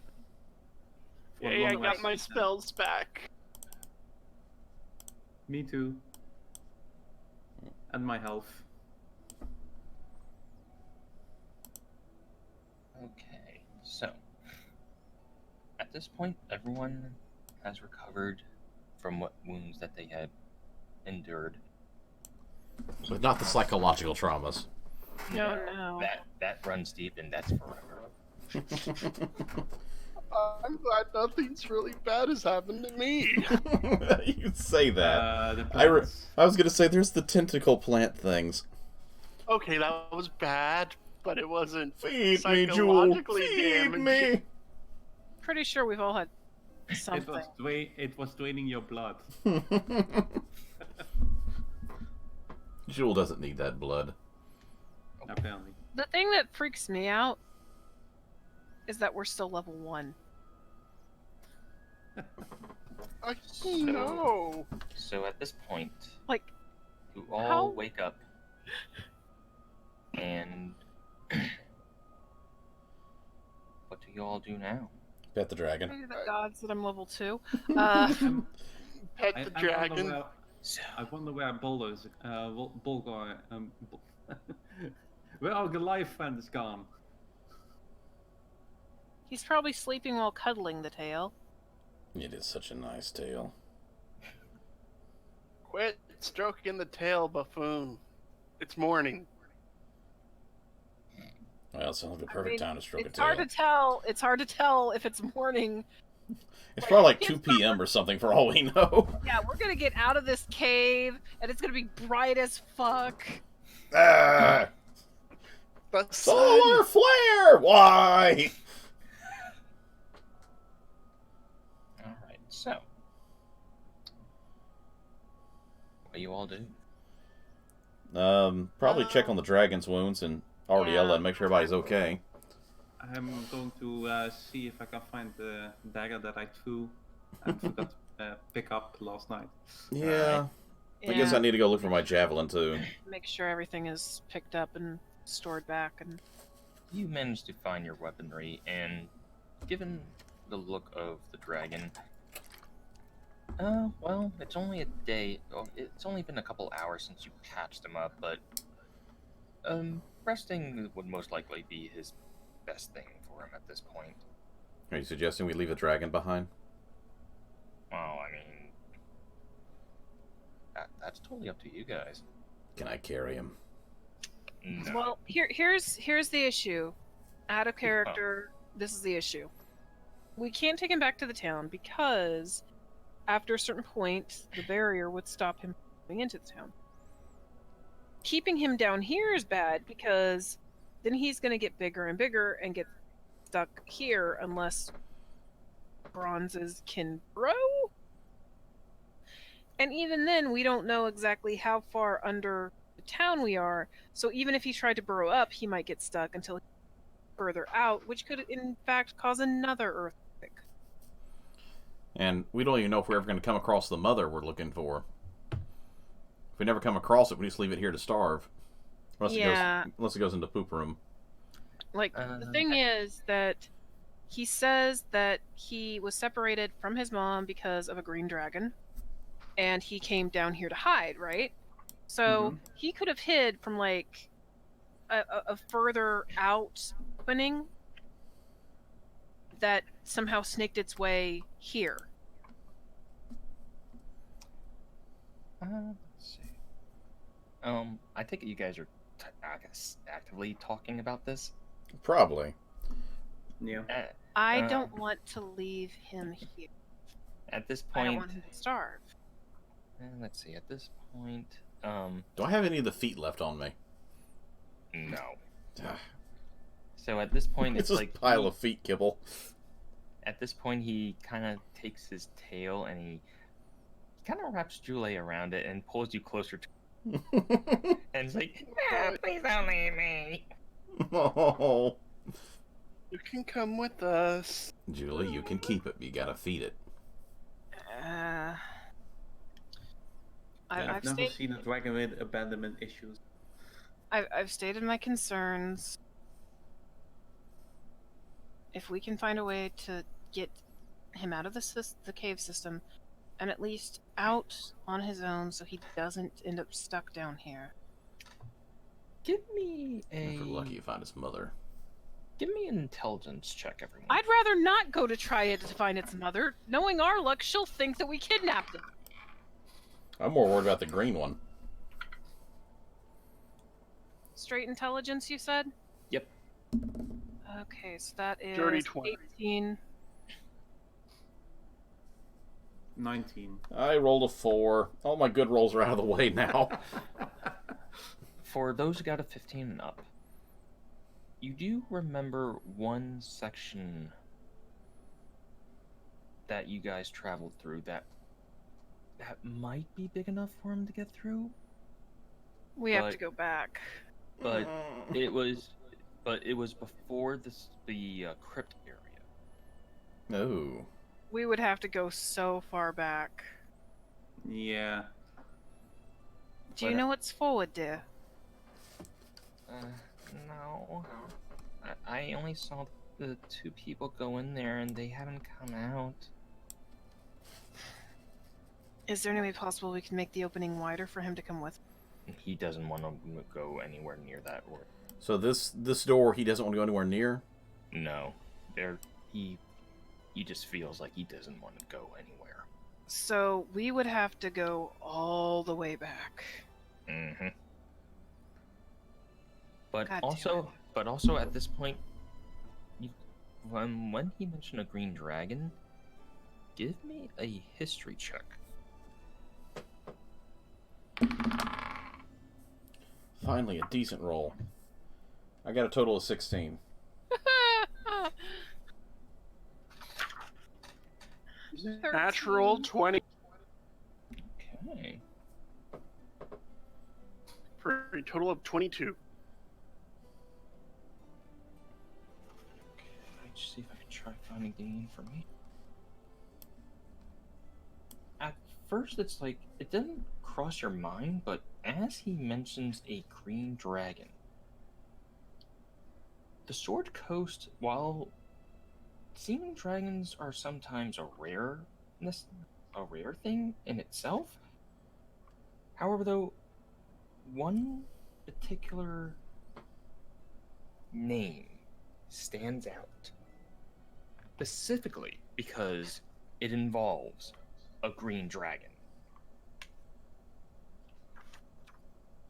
Speaker 4: For
Speaker 3: Yay, I
Speaker 4: long
Speaker 3: got
Speaker 4: rest,
Speaker 3: my spells back.
Speaker 4: Me too. And my health.
Speaker 1: Okay, so at this point, everyone has recovered from what wounds that they had endured.
Speaker 2: But not the psychological traumas.
Speaker 5: No.
Speaker 1: That runs deep, and that's forever.
Speaker 3: I'm glad nothing's really bad has happened to me.
Speaker 2: You say that.
Speaker 4: The
Speaker 2: I
Speaker 4: plants.
Speaker 2: was gonna say there's the tentacle plant things.
Speaker 3: Okay, that was bad, but it wasn't
Speaker 2: Feed me, Jewel.
Speaker 3: psychologically
Speaker 2: Feed
Speaker 3: damaging.
Speaker 2: me.
Speaker 5: Pretty sure we've all had something.
Speaker 4: It was draining your blood.
Speaker 2: Jewel doesn't need that blood.
Speaker 4: Apparently.
Speaker 5: The thing that freaks me out is that we're still level 1.
Speaker 3: No.
Speaker 1: So at this point,
Speaker 5: Like,
Speaker 1: you all
Speaker 5: how?
Speaker 1: wake up, and what do you all do now?
Speaker 2: Pet the dragon.
Speaker 5: Pray to the gods that I'm level 2.
Speaker 3: Pet the dragon.
Speaker 4: I wonder where Bulgar's, Bulgar, where our Goliath friend is gone.
Speaker 5: He's probably sleeping while cuddling the tail.
Speaker 2: It is such a nice tale.
Speaker 3: Quit stroking the tail, buffoon. It's morning.
Speaker 2: Well, it sounds like the perfect time to stroke a
Speaker 5: It's
Speaker 2: tail.
Speaker 5: hard to tell. It's hard to tell if it's morning.
Speaker 2: It's probably like 2 p.m. or something for all we know.
Speaker 5: Yeah, we're gonna get out of this cave, and it's gonna be bright as fuck.
Speaker 2: Ah!
Speaker 3: The
Speaker 2: Solar
Speaker 3: sun.
Speaker 2: flare! Why?
Speaker 1: Alright, so. What do you all do?
Speaker 2: Probably check on the dragon's wounds and Ariella
Speaker 5: Yeah.
Speaker 2: and make sure everybody's okay.
Speaker 4: I'm going to see if I can find the dagger that I threw and forgot to pick up last night.
Speaker 2: Yeah. I guess I need to go look for my javelin too.
Speaker 5: Make sure everything is picked up and stored back. And
Speaker 1: You manage to find your weaponry, and given the look of the dragon, well, it's only a day. Oh, it's only been a couple hours since you patched him up, but resting would most likely be his best thing for him at this point.
Speaker 2: Are you suggesting we leave the dragon behind?
Speaker 1: Well, I mean, that's totally up to you guys.
Speaker 2: Can I carry him?
Speaker 1: No.
Speaker 5: well, here's the issue. Out of character, this is the issue. We can't take him back to the town because after a certain point, the barrier would stop him from going into the town. Keeping him down here is bad because then he's going to get bigger and bigger and get stuck here unless bronzes can grow. And even then, we don't know exactly how far under the town we are. So even if he tried to burrow up, he might get stuck until he's further out, which could in fact cause another earthquake.
Speaker 2: And we don't even know if we're ever going to come across the mother we're looking for. If we never come across it, we just leave it here to starve. Unless it goes into poop room.
Speaker 5: Like, the thing is that he says that he was separated from his mom because of a green dragon, and he came down here to hide, right? So he could have hid from, like, a further out opening that somehow snaked its way here.
Speaker 1: Let's see. I think you guys are actively talking about this.
Speaker 2: Probably.
Speaker 4: Yeah.
Speaker 5: I don't want to leave him here.
Speaker 1: At this
Speaker 5: I don't
Speaker 1: point,
Speaker 5: want him to starve.
Speaker 1: let's see. At this point,
Speaker 2: Do I have any of the feet left on me?
Speaker 1: no.
Speaker 2: Ah,
Speaker 1: So at this point,
Speaker 2: it's
Speaker 1: it's
Speaker 2: a
Speaker 1: like
Speaker 2: pile of feet, Kibble.
Speaker 1: At this point, he kind of takes his tail and he kind of wraps Julie around it and pulls you closer to. And it's like, please don't leave me.
Speaker 2: Oh.
Speaker 3: You can come with us.
Speaker 2: Julie, you can keep it. You gotta feed it.
Speaker 4: I've never seen a dragon with abandonment issues.
Speaker 5: I've stated my concerns. If we can find a way to get him out of the cave system, and at least out on his own, so he doesn't end up stuck down here.
Speaker 1: Give me
Speaker 2: If we're lucky, you find his mother.
Speaker 1: Give me an intelligence check, everyone.
Speaker 5: I'd rather not go to Triad to find its mother. Knowing our luck, she'll think that we kidnapped him.
Speaker 2: I'm more worried about the green one.
Speaker 5: Straight intelligence, you said?
Speaker 1: Yep.
Speaker 5: Okay, so that is
Speaker 3: Dirty 20.
Speaker 5: 18.
Speaker 4: 19.
Speaker 2: I rolled a 4. All my good rolls are out of the way now.
Speaker 1: For those who got a 15 and up, you do remember one section that you guys traveled through that that might be big enough for him to get through.
Speaker 5: We have to
Speaker 1: But-
Speaker 5: go back.
Speaker 1: But it was before the crypt area.
Speaker 2: Oh.
Speaker 5: We would have to go so far back.
Speaker 4: Yeah.
Speaker 5: Do you
Speaker 1: But,
Speaker 5: know what's forward, dear?
Speaker 1: No. I only saw the two people go in there and they haven't come out.
Speaker 5: Is there any way possible we can make the opening wider for him to come with?
Speaker 1: He doesn't want to go anywhere near that. Or
Speaker 2: So this door he doesn't want to go anywhere near?
Speaker 1: no, he just feels like he doesn't want to go anywhere.
Speaker 5: So we would have to go all the way back.
Speaker 1: Mm-hmm. But
Speaker 5: God damn
Speaker 1: also at this point, when he mentioned a green dragon, give me a history check.
Speaker 2: Finally, a decent roll. I got a total of 16.
Speaker 3: Natural 20
Speaker 1: Okay.
Speaker 3: for a total of 22.
Speaker 1: Let's see if I can try finding the information. At first, it's like it doesn't cross your mind, but as he mentions a green dragon, the Sword Coast, while seeing dragons are sometimes a rare thing in itself. However, though, one particular name stands out specifically because it involves a green dragon.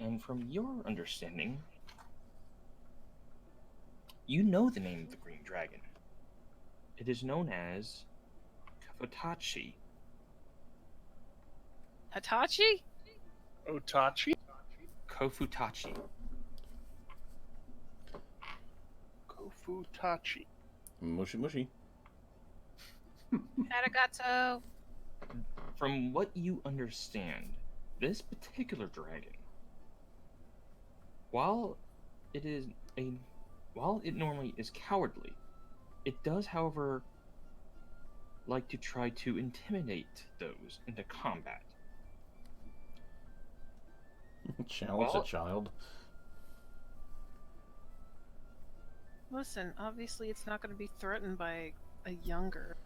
Speaker 1: And from your understanding, you know the name of the green dragon. It is known as Kafutachi.
Speaker 5: Hitachi?
Speaker 3: Otachi?
Speaker 1: Kofutachi.
Speaker 3: Kofutachi.
Speaker 2: Mushy mushy.
Speaker 5: Arigato.
Speaker 1: From what you understand, this particular dragon, while it normally is cowardly, it does, however, like to try to intimidate those into combat.
Speaker 2: Challenge
Speaker 1: Well-
Speaker 2: a child.
Speaker 5: Listen, obviously it's not going to be threatened by a younger.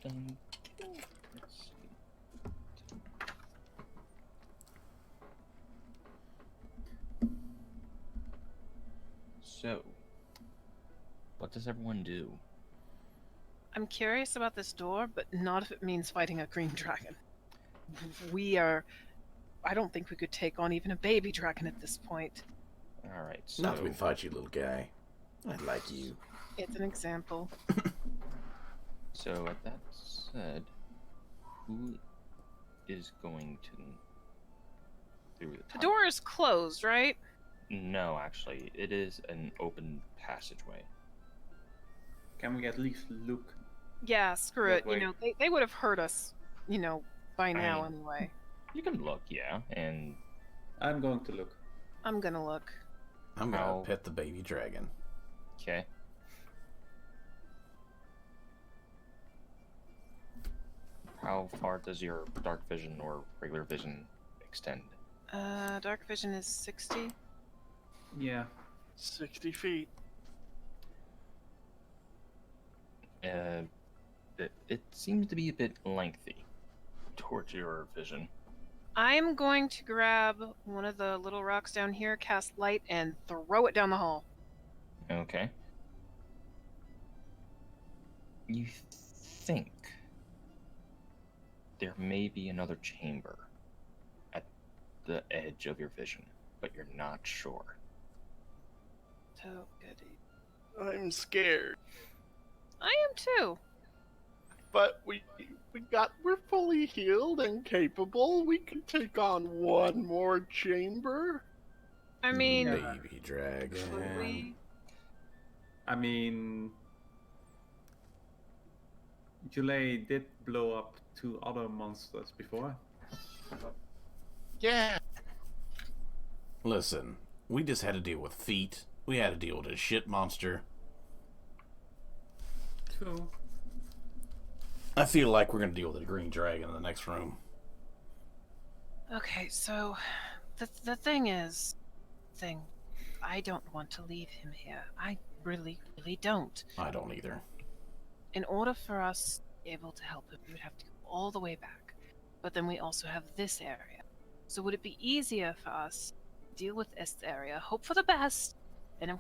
Speaker 1: And let's see. So, what does everyone do?
Speaker 5: I'm curious about this door, but not if it means fighting a green dragon. We are. I don't think we could take on even a baby dragon at this point.
Speaker 1: All right. So,
Speaker 2: Not that we fight you, little guy. I like you.
Speaker 5: It's an example.
Speaker 1: So, with that said, who is going to through the
Speaker 5: The
Speaker 1: tunnel?
Speaker 5: door is closed, right?
Speaker 1: No, actually, it is an open passageway.
Speaker 4: Can we at least look?
Speaker 5: Yeah, screw
Speaker 4: That
Speaker 5: it.
Speaker 4: way.
Speaker 5: You know, they would have heard us, by now
Speaker 1: mean-
Speaker 5: anyway.
Speaker 1: You can look, yeah, and
Speaker 4: I'm going to look.
Speaker 5: I'm gonna look.
Speaker 2: I'm gonna
Speaker 1: How-
Speaker 2: pet the baby dragon.
Speaker 1: okay. How far does your dark vision or regular vision extend?
Speaker 5: Dark vision is 60.
Speaker 4: Yeah.
Speaker 3: 60 feet.
Speaker 1: It seems to be a bit lengthy towards your vision.
Speaker 5: I'm going to grab one of the little rocks down here, cast light, and throw it down the hall.
Speaker 1: Okay. You think there may be another chamber at the edge of your vision, but you're not sure.
Speaker 5: Oh, goody.
Speaker 3: I'm scared.
Speaker 5: I am too.
Speaker 3: But we're fully healed and capable. We can take on one more chamber.
Speaker 5: I mean,
Speaker 2: Baby dragon.
Speaker 5: could we?
Speaker 4: I mean, Jule did blow up 2 other monsters before.
Speaker 3: Yeah.
Speaker 2: Listen, we just had to deal with feet. We had to deal with a shit monster.
Speaker 4: True.
Speaker 2: I feel like we're gonna deal with a green dragon in the next room.
Speaker 5: Okay, so the thing is, I don't want to leave him here. I really, really don't.
Speaker 2: I don't either.
Speaker 5: In order for us to be able to help him, we would have to go all the way back. But then we also have this area. So would it be easier for us to deal with this area, hope for the best, and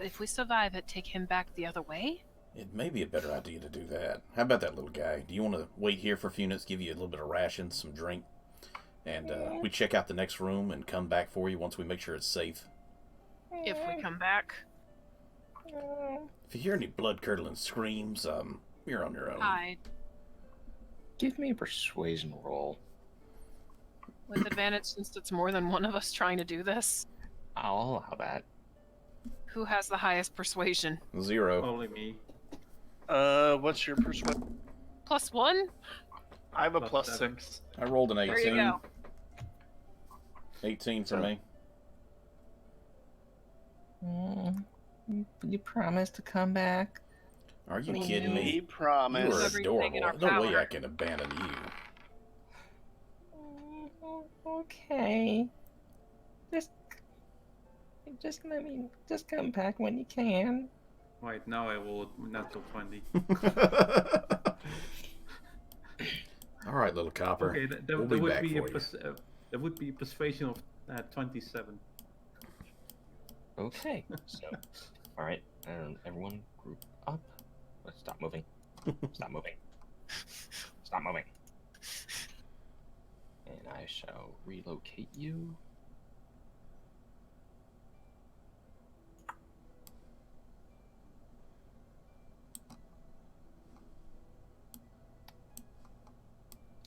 Speaker 5: if we survive it, take him back the other way?
Speaker 2: It may be a better idea to do that. How about that little guy? Do you want to wait here for a few minutes, give you a little bit of rations, some drink, and we check out the next room and come back for you once we make sure it's safe?
Speaker 5: If we come back.
Speaker 2: If you hear any blood-curdling screams, you're on your own.
Speaker 5: Hide.
Speaker 1: Give me a persuasion roll.
Speaker 5: With advantage since it's more than one of us trying to do this.
Speaker 1: I'll allow that.
Speaker 5: Who has the highest persuasion?
Speaker 2: 0.
Speaker 4: Only me.
Speaker 3: What's your persuasion?
Speaker 5: +1?
Speaker 3: I have a
Speaker 4: +7.
Speaker 3: +6.
Speaker 2: I rolled an 18.
Speaker 5: There you go.
Speaker 2: 18 for me.
Speaker 1: You promise to come back?
Speaker 2: Are you
Speaker 5: We
Speaker 2: kidding
Speaker 5: knew.
Speaker 2: me?
Speaker 3: We
Speaker 2: You
Speaker 3: promise.
Speaker 2: are
Speaker 5: Everything in
Speaker 2: adorable.
Speaker 5: our
Speaker 2: No way
Speaker 5: power.
Speaker 2: I can abandon you.
Speaker 1: Okay. Just come back when you can.
Speaker 4: Right now I rolled natural 20.
Speaker 2: All right, little copper.
Speaker 4: Okay, there
Speaker 2: We'll be
Speaker 4: would
Speaker 2: back
Speaker 4: be
Speaker 2: for you.
Speaker 4: there would be a persuasion of 27.
Speaker 1: Okay. So, all right, everyone group up. Let's stop moving. Stop moving. Stop moving. And I shall relocate you.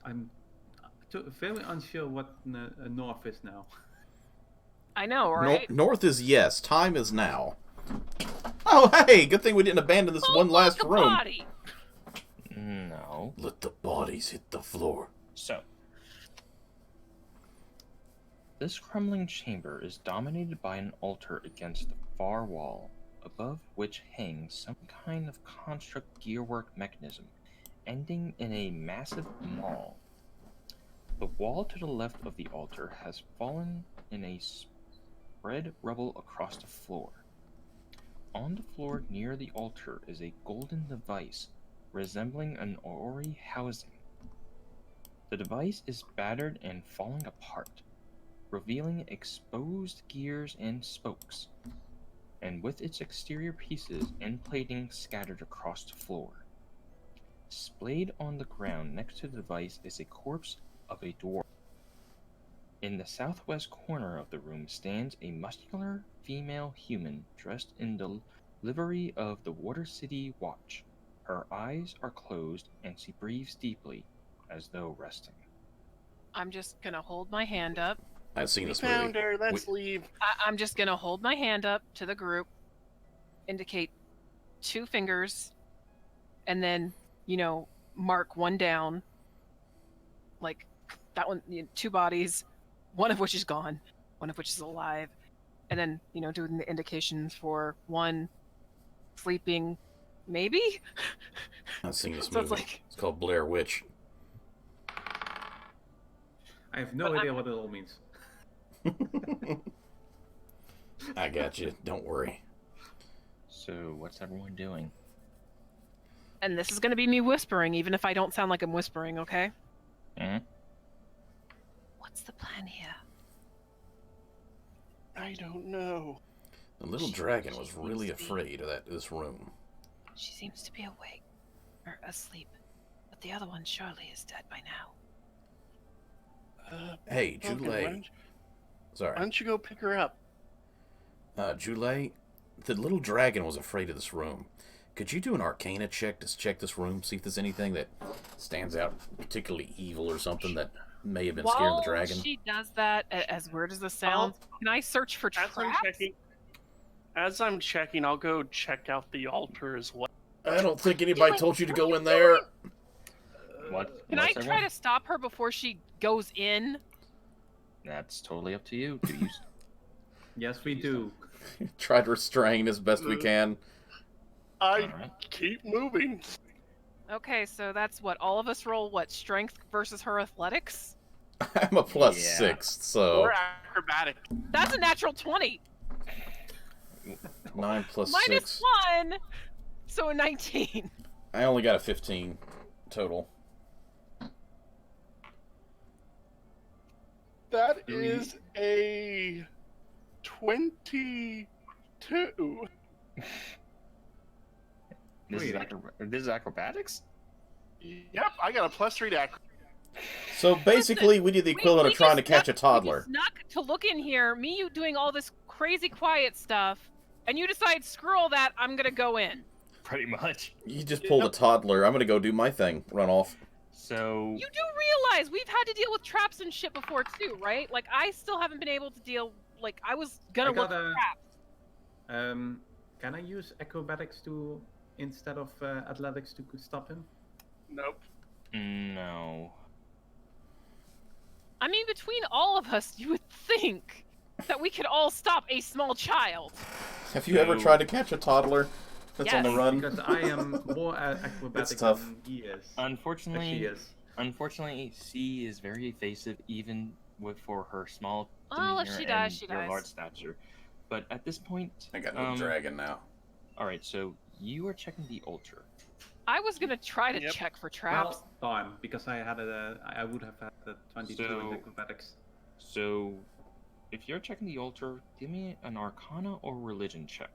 Speaker 4: I'm very unsure what north is now.
Speaker 5: I know, right?
Speaker 2: North is yes. Time is now. Oh, hey! Good thing we didn't abandon this one last
Speaker 5: look, a
Speaker 2: room.
Speaker 5: body!
Speaker 1: No.
Speaker 2: Let the bodies hit the floor.
Speaker 1: So, this crumbling chamber is dominated by an altar against the far wall, above which hangs some kind of construct gearwork mechanism, ending in a massive maul. The wall to the left of the altar has fallen in a spread rubble across the floor. On the floor near the altar is a golden device resembling an Ori housing. The device is battered and falling apart, revealing exposed gears and spokes, and with its exterior pieces and plating scattered across the floor. Splayed on the ground next to the device is a corpse of a dwarf. In the southwest corner of the room stands a muscular female human dressed in the livery of the Water City Watch. Her eyes are closed and she breathes deeply, as though resting.
Speaker 5: I'm just gonna hold my hand up.
Speaker 2: I've seen
Speaker 3: We
Speaker 2: this
Speaker 3: found
Speaker 2: movie.
Speaker 3: her. Let's leave.
Speaker 5: I'm just gonna hold my hand up to the group, indicate 2 fingers, and then, mark one down. Like, that one, 2 bodies, one of which is gone, one of which is alive. And then, doing the indications for one sleeping, maybe?
Speaker 2: I've seen this
Speaker 5: So it's
Speaker 2: movie.
Speaker 5: like-
Speaker 2: It's called Blair Witch.
Speaker 4: I have no idea what it all means.
Speaker 2: I got you. Don't worry.
Speaker 1: So, what's everyone doing?
Speaker 5: And this is gonna be me whispering, even if I don't sound like I'm whispering, okay?
Speaker 1: Hmm?
Speaker 5: What's the plan here?
Speaker 3: I don't know.
Speaker 2: The little dragon was really afraid of this room.
Speaker 5: She seems to be awake, or asleep, but the other one surely is dead by now.
Speaker 2: Hey,
Speaker 3: Vulcan,
Speaker 2: Jule.
Speaker 3: why
Speaker 2: Sorry.
Speaker 3: don't you go pick her up?
Speaker 2: Jule, the little dragon was afraid of this room. Could you do an Arcana check to check this room, see if there's anything that stands out particularly evil or something that may have been scaring the dragon?
Speaker 5: While she does that, as weird as this sounds, can I search for
Speaker 3: As
Speaker 5: traps?
Speaker 3: I'm checking, I'll go check out the altar as well.
Speaker 2: I don't think anybody told you to go in there.
Speaker 1: What?
Speaker 5: Can I try to stop her before she goes in?
Speaker 1: That's totally up to you. Do you?
Speaker 4: Yes, we do.
Speaker 2: Try to restrain as best we can.
Speaker 3: I
Speaker 1: Alright.
Speaker 3: keep moving.
Speaker 5: Okay, so that's what all of us roll. What, strength versus her athletics?
Speaker 2: I'm a plus
Speaker 1: Yeah.
Speaker 2: 6, so
Speaker 3: Or acrobatic.
Speaker 5: That's a natural 20.
Speaker 2: 9 plus
Speaker 5: Minus
Speaker 2: 6.
Speaker 5: 1, so a 19.
Speaker 2: I only got a 15 total.
Speaker 3: That is a 22.
Speaker 1: This is,
Speaker 4: Wait.
Speaker 1: this is acrobatics?
Speaker 3: Yep, I got a +3 to acrobatics.
Speaker 2: So basically, we did the equivalent of trying to catch a toddler.
Speaker 5: We snuck to look in here, me you doing all this crazy quiet stuff, and you decide, screw all that, I'm gonna go in.
Speaker 1: Pretty much.
Speaker 2: You just pulled a toddler. I'm gonna go do my thing. Run off.
Speaker 1: So
Speaker 5: You do realize we've had to deal with traps and shit before too, right? Like, I still haven't been able to deal, like, I was gonna
Speaker 4: I
Speaker 5: look
Speaker 4: got
Speaker 5: for
Speaker 4: a-
Speaker 5: traps.
Speaker 4: Can I use acrobatics to instead of athletics to stop him?
Speaker 3: Nope.
Speaker 1: no.
Speaker 5: I mean, between all of us, you would think that we could all stop a small child.
Speaker 2: Have you ever tried to catch a toddler that's on the
Speaker 5: Yes.
Speaker 2: run?
Speaker 4: Because I am more acrobatic
Speaker 2: tough.
Speaker 4: than he is. Or she
Speaker 1: Unfortunately,
Speaker 4: is.
Speaker 1: she is very evasive, even for her small
Speaker 5: Well, if
Speaker 1: demeanor
Speaker 5: she dies,
Speaker 1: and
Speaker 5: she
Speaker 1: her
Speaker 5: dies.
Speaker 1: large stature. But at this point,
Speaker 2: I got no dragon now.
Speaker 1: All right, so you are checking the altar.
Speaker 5: I was gonna try to
Speaker 3: Yep.
Speaker 5: check for traps.
Speaker 4: Well, darn, because I had I would have had a 22
Speaker 1: So-
Speaker 4: in acrobatics.
Speaker 1: So, if you're checking the altar, give me an Arcana or Religion check.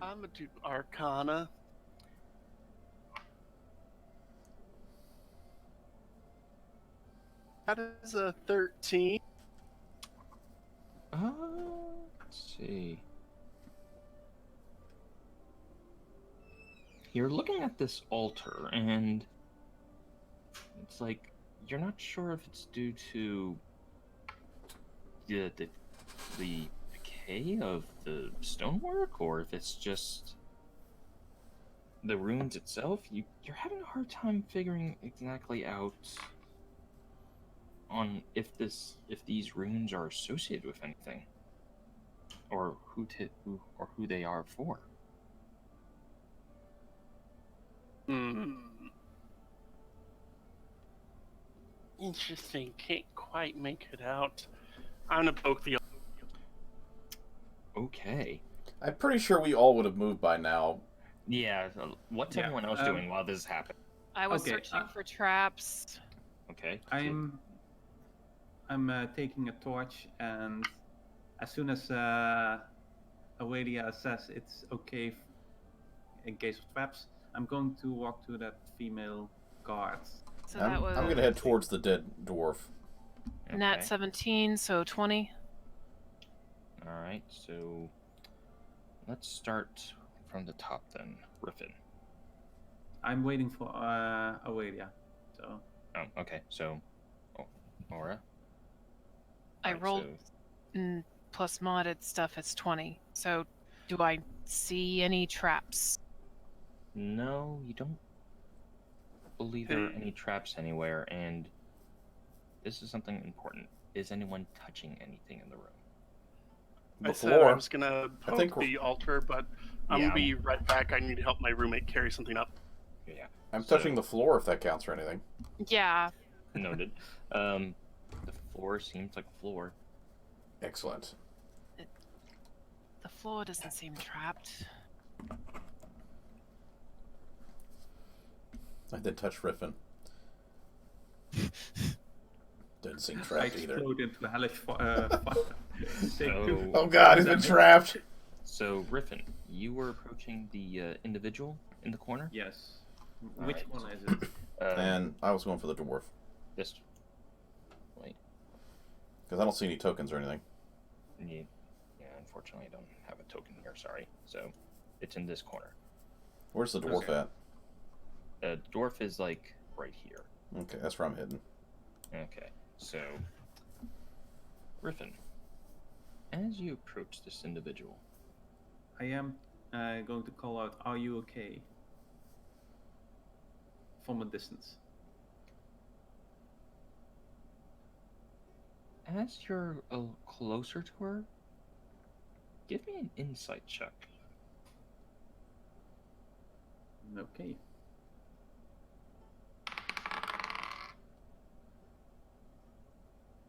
Speaker 3: I'm gonna do Arcana. That is a 13.
Speaker 1: Let's see. You're looking at this altar, and it's like you're not sure if it's due to the decay of the stonework, or if it's just the runes itself. You're having a hard time figuring exactly out on if these runes are associated with anything, or who they are for.
Speaker 3: Interesting. Can't quite make it out. I'm gonna poke the.
Speaker 1: Okay.
Speaker 2: I'm pretty sure we all would have moved by now.
Speaker 1: Yeah. What's
Speaker 4: Yeah,
Speaker 1: everyone else doing while this is happening?
Speaker 5: I was
Speaker 4: Okay,
Speaker 5: searching for traps.
Speaker 1: Okay.
Speaker 4: I'm taking a torch, and as soon as Aurelia says it's okay in case of traps, I'm going to walk to that female guard.
Speaker 5: So
Speaker 2: I'm
Speaker 5: that was
Speaker 2: gonna head towards the dead dwarf.
Speaker 5: nat
Speaker 1: Okay.
Speaker 5: 17, so 20.
Speaker 1: All right. So let's start from the top then. Griffin.
Speaker 4: I'm waiting for Aurelia. So
Speaker 1: Oh, okay. So, Aura.
Speaker 5: I
Speaker 1: Alright,
Speaker 5: rolled
Speaker 1: so-
Speaker 5: plus modded stuff, it's 20. So do I see any traps?
Speaker 1: No, you don't believe there are any traps anywhere, and this is something important. Is anyone touching anything in the room?
Speaker 2: The
Speaker 3: I said I
Speaker 2: floor.
Speaker 3: was gonna
Speaker 2: I
Speaker 3: poke
Speaker 2: think
Speaker 3: the altar, but I'm
Speaker 1: Yeah.
Speaker 3: gonna be right back. I need to help my roommate carry something up.
Speaker 1: Yeah.
Speaker 2: I'm
Speaker 1: So-
Speaker 2: touching the floor if that counts for anything.
Speaker 5: Yeah.
Speaker 1: Noted. The floor seems like floor.
Speaker 2: Excellent.
Speaker 5: The floor doesn't seem trapped.
Speaker 2: I did touch Riffin. Didn't seem
Speaker 4: I
Speaker 2: trapped either.
Speaker 4: explode into hellish fire. Take two.
Speaker 2: Oh god, he's been trapped!
Speaker 1: So, Griffin, you were approaching the individual in the corner.
Speaker 4: Yes. Which
Speaker 1: Alright.
Speaker 4: one is it?
Speaker 2: And I was going for the dwarf.
Speaker 1: This. Wait.
Speaker 2: Because I don't see any tokens or anything.
Speaker 1: Yeah, unfortunately, I don't have a token here. Sorry. So, it's in this corner.
Speaker 2: Where's the dwarf
Speaker 1: Okay.
Speaker 2: at?
Speaker 1: Dwarf is like right here.
Speaker 2: Okay, that's where I'm hidden.
Speaker 1: Okay, so Griffin, as you approach this individual,
Speaker 4: I am going to call out, "Are you okay?" from a distance.
Speaker 1: As you're closer to her, give me an insight check.
Speaker 4: Okay.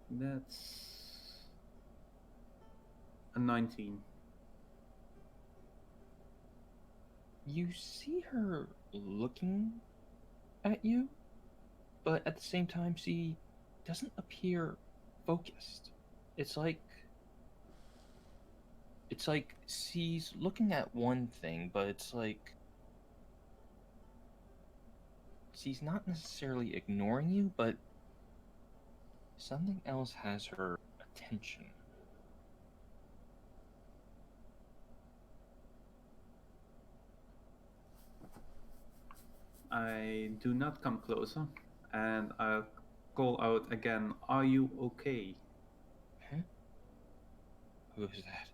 Speaker 4: That's a 19.
Speaker 1: You see her looking at you, but at the same time, she doesn't appear focused. It's like she's looking at one thing, but it's like she's not necessarily ignoring you, but something else has her attention.
Speaker 4: I do not come closer, and I'll call out again, "Are you okay?"
Speaker 1: Huh? Who is that?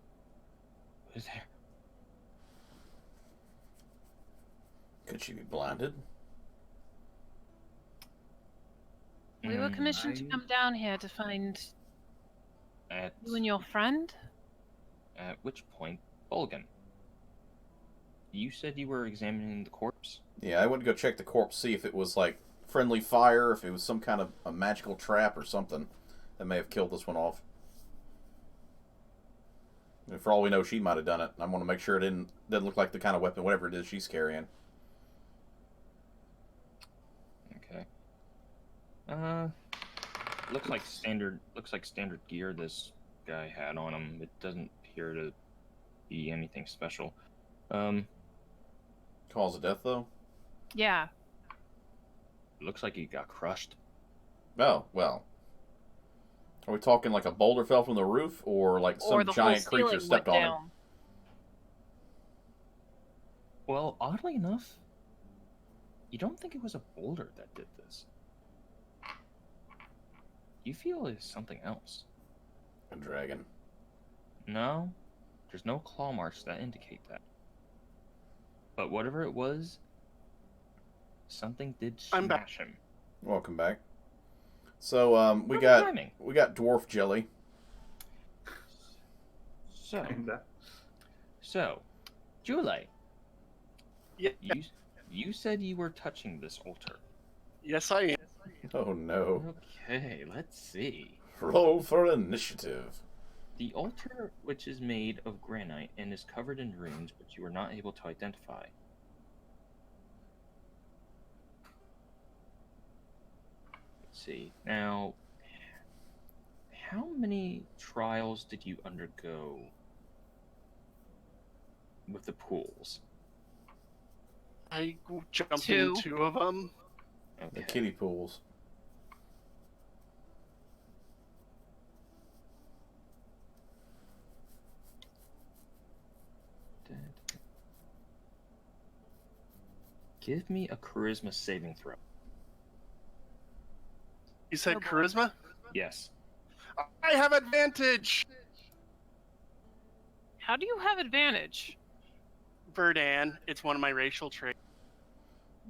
Speaker 1: Who's there?
Speaker 2: Could she be blinded?
Speaker 5: We were commissioned to
Speaker 4: I-
Speaker 5: come down here to find
Speaker 1: At
Speaker 5: you and your friend.
Speaker 1: which point, Bolgan, you said you were examining the corpse?
Speaker 2: Yeah, I went to go check the corpse, see if it was like friendly fire, if it was some kind of a magical trap or something that may have killed this one off. And for all we know, she might have done it. I want to make sure it doesn't look like the kind of weapon, whatever it is she's carrying.
Speaker 1: Okay. Looks like standard gear this guy had on him. It doesn't appear to be anything special.
Speaker 2: Cause of death, though?
Speaker 5: Yeah.
Speaker 1: Looks like he got crushed.
Speaker 2: Oh, well. Are we talking like a boulder fell from the roof, or like
Speaker 5: Or
Speaker 2: some
Speaker 5: the
Speaker 2: giant
Speaker 5: whole
Speaker 2: creature
Speaker 5: ceiling
Speaker 2: stepped
Speaker 5: went
Speaker 2: on him?
Speaker 5: down.
Speaker 1: Well, oddly enough, you don't think it was a boulder that did this. You feel it's something else.
Speaker 2: A dragon.
Speaker 1: No, there's no claw marks that indicate that. But whatever it was, something did
Speaker 3: I'm back.
Speaker 1: smash him.
Speaker 2: Welcome back. So we
Speaker 1: Perfect timing.
Speaker 2: got dwarf jelly.
Speaker 4: Kinda.
Speaker 1: So, Julie,
Speaker 3: Yeah.
Speaker 1: you said you were touching this altar.
Speaker 3: Yes, I am.
Speaker 2: Oh no.
Speaker 1: Okay, let's see.
Speaker 2: Roll for initiative.
Speaker 1: The altar, which is made of granite and is covered in runes, which you are not able to identify. Let's see. Now, how many trials did you undergo with the pools?
Speaker 3: I jumped
Speaker 5: Two.
Speaker 3: in 2 of them.
Speaker 2: The
Speaker 1: Okay.
Speaker 2: kiddie pools.
Speaker 1: Give me a charisma saving throw.
Speaker 3: You said
Speaker 5: Oh, boy.
Speaker 3: charisma?
Speaker 1: Yes.
Speaker 3: I have advantage!
Speaker 5: How do you have advantage?
Speaker 3: Verdan, it's one of my racial traits.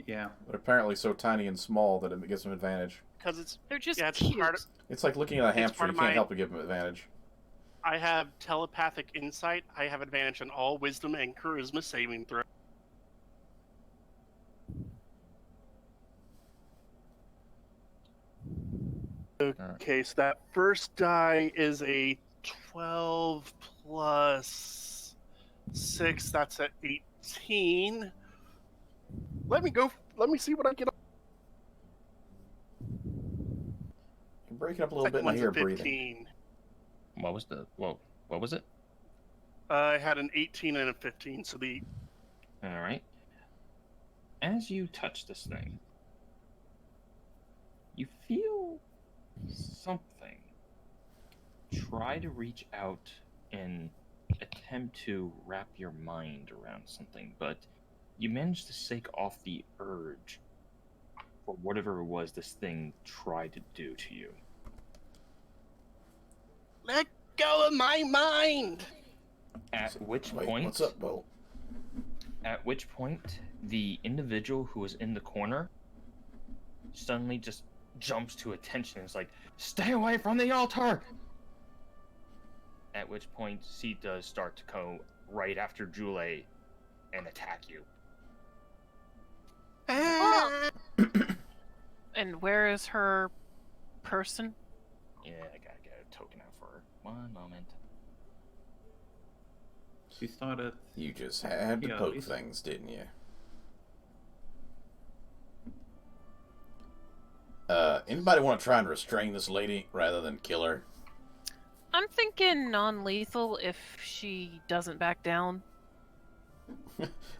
Speaker 4: Yeah.
Speaker 2: But apparently so tiny and small that it gives them advantage.
Speaker 3: Because it's
Speaker 5: They're just
Speaker 3: Yeah, it's
Speaker 5: cute.
Speaker 3: part of-
Speaker 2: It's like looking at a hamster.
Speaker 3: part
Speaker 2: You
Speaker 3: of
Speaker 2: can't
Speaker 3: my-
Speaker 2: help but give them advantage.
Speaker 3: I have telepathic insight. I have advantage on all wisdom and charisma saving throw. Okay, so that first die is a 12 plus 6. That's at 18. Let me see what I get.
Speaker 2: You're breaking up a little bit
Speaker 3: Second
Speaker 2: and I
Speaker 3: one's
Speaker 2: hear
Speaker 3: a
Speaker 2: breathing.
Speaker 3: 15.
Speaker 1: What was the what was it?
Speaker 3: I had an 18 and a 15, so the
Speaker 1: All right. As you touch this thing, you feel something. Try to reach out and attempt to wrap your mind around something, but you manage to shake off the urge for whatever it was this thing tried to do to you.
Speaker 3: let go of my mind.
Speaker 1: At which
Speaker 2: Wait,
Speaker 1: point,
Speaker 2: what's up, Bo?
Speaker 1: At which point, the individual who was in the corner suddenly just jumps to attention and is like, "Stay away from the altar!" At which point, she does start to go right after Jule and attack you.
Speaker 5: And where is her person?
Speaker 1: Yeah, I gotta get a token out for her. One moment.
Speaker 4: She started.
Speaker 2: You just had to
Speaker 4: Yeah,
Speaker 2: poke
Speaker 4: it's-
Speaker 2: things, didn't you? Anybody want to try and restrain this lady rather than kill her?
Speaker 5: I'm thinking non-lethal if she doesn't back down.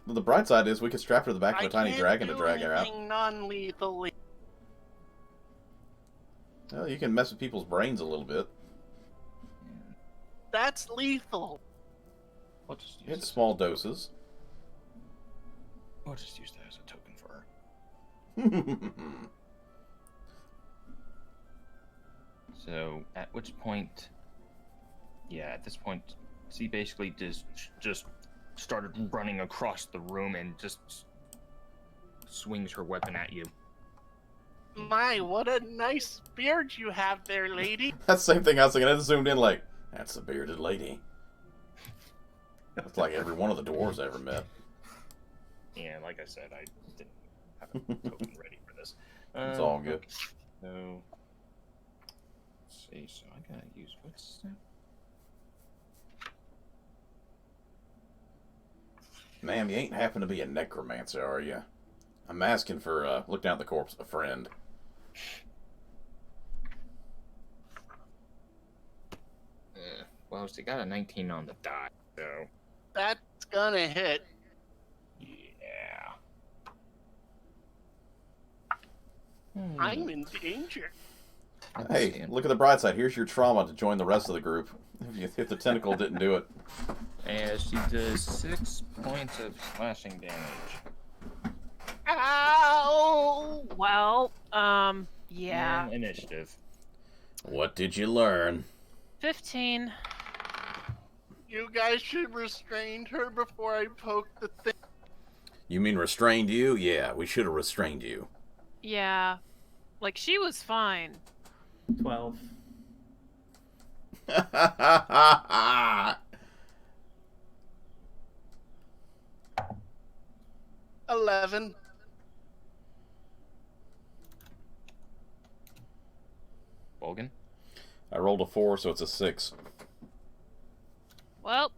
Speaker 2: The bright side is we could strap her to the back of a tiny
Speaker 3: can't
Speaker 2: dragon
Speaker 3: do
Speaker 2: to drag her out.
Speaker 3: anything non-lethally.
Speaker 2: Well, you can mess with people's brains a little bit.
Speaker 3: That's lethal.
Speaker 1: We'll just use
Speaker 2: In
Speaker 1: this.
Speaker 2: small doses.
Speaker 1: We'll just use that as a token for her. So, at which point, yeah, at this point, she basically just started running across the room and just swings her weapon at you.
Speaker 3: My, what a nice beard you have there, lady.
Speaker 2: That's the same thing I was thinking. I just zoomed in like, that's the bearded lady. It's like every one of the dwarves I ever met.
Speaker 1: Yeah, like I said, I didn't have a token ready for this.
Speaker 2: It's all good.
Speaker 1: So, let's see. So I gotta use what's that?
Speaker 2: Ma'am, you ain't happen to be a necromancer, are you? I'm asking for, look down at the corpse, a friend.
Speaker 1: Well, she got a 19 on the die, so
Speaker 3: That's gonna hit.
Speaker 1: yeah.
Speaker 3: I'm in danger.
Speaker 2: Hey, look at the bright side. Here's your trauma to join the rest of the group. If the tentacle didn't do it.
Speaker 1: And she does 6 points of slashing damage.
Speaker 3: Ow!
Speaker 5: Well, yeah.
Speaker 1: And initiative.
Speaker 2: What did you learn?
Speaker 5: 15.
Speaker 3: You guys should restrain her before I poke the thing.
Speaker 2: You mean restrained you? Yeah, we should have restrained you.
Speaker 5: Yeah. Like, she was fine.
Speaker 4: 12.
Speaker 3: 11.
Speaker 1: Bolgan?
Speaker 2: I rolled a 4, so it's a 6.
Speaker 5: Well,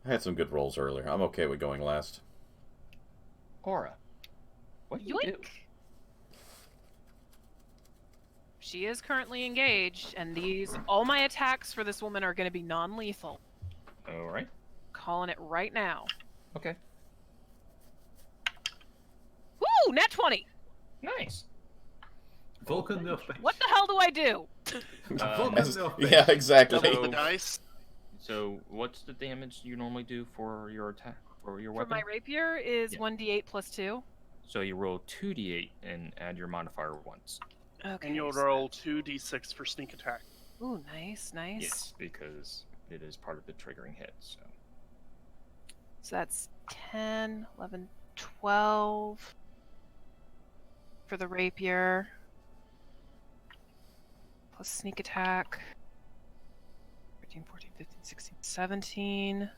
Speaker 2: I had some good rolls earlier. I'm okay with going last.
Speaker 1: Aura. What do you do?
Speaker 5: yoink. She is currently engaged, and all my attacks for this woman are going to be non-lethal.
Speaker 1: Alright.
Speaker 5: Calling it right now.
Speaker 1: Okay.
Speaker 5: Woo! Nat 20!
Speaker 1: Nice.
Speaker 4: Vulcan nerf bench.
Speaker 5: What the hell do I do?
Speaker 4: Vulcan
Speaker 2: As-
Speaker 4: nerf bench.
Speaker 2: yeah, exactly.
Speaker 3: Double the dice.
Speaker 1: So, what's the damage you normally do for your attack, for your
Speaker 5: For
Speaker 1: weapon?
Speaker 5: my rapier is
Speaker 1: Yeah.
Speaker 5: 1d8 plus 2.
Speaker 1: So you roll 2d8 and add your modifier once.
Speaker 5: Okay.
Speaker 3: And you'll
Speaker 5: so-
Speaker 3: roll 2d6 for sneak attack.
Speaker 5: Ooh, nice, nice.
Speaker 1: Yes, because it is part of the triggering hit, so.
Speaker 5: So that's 10, 11, 12 for the rapier. Plus sneak attack. 13, 14, 15, 16, 17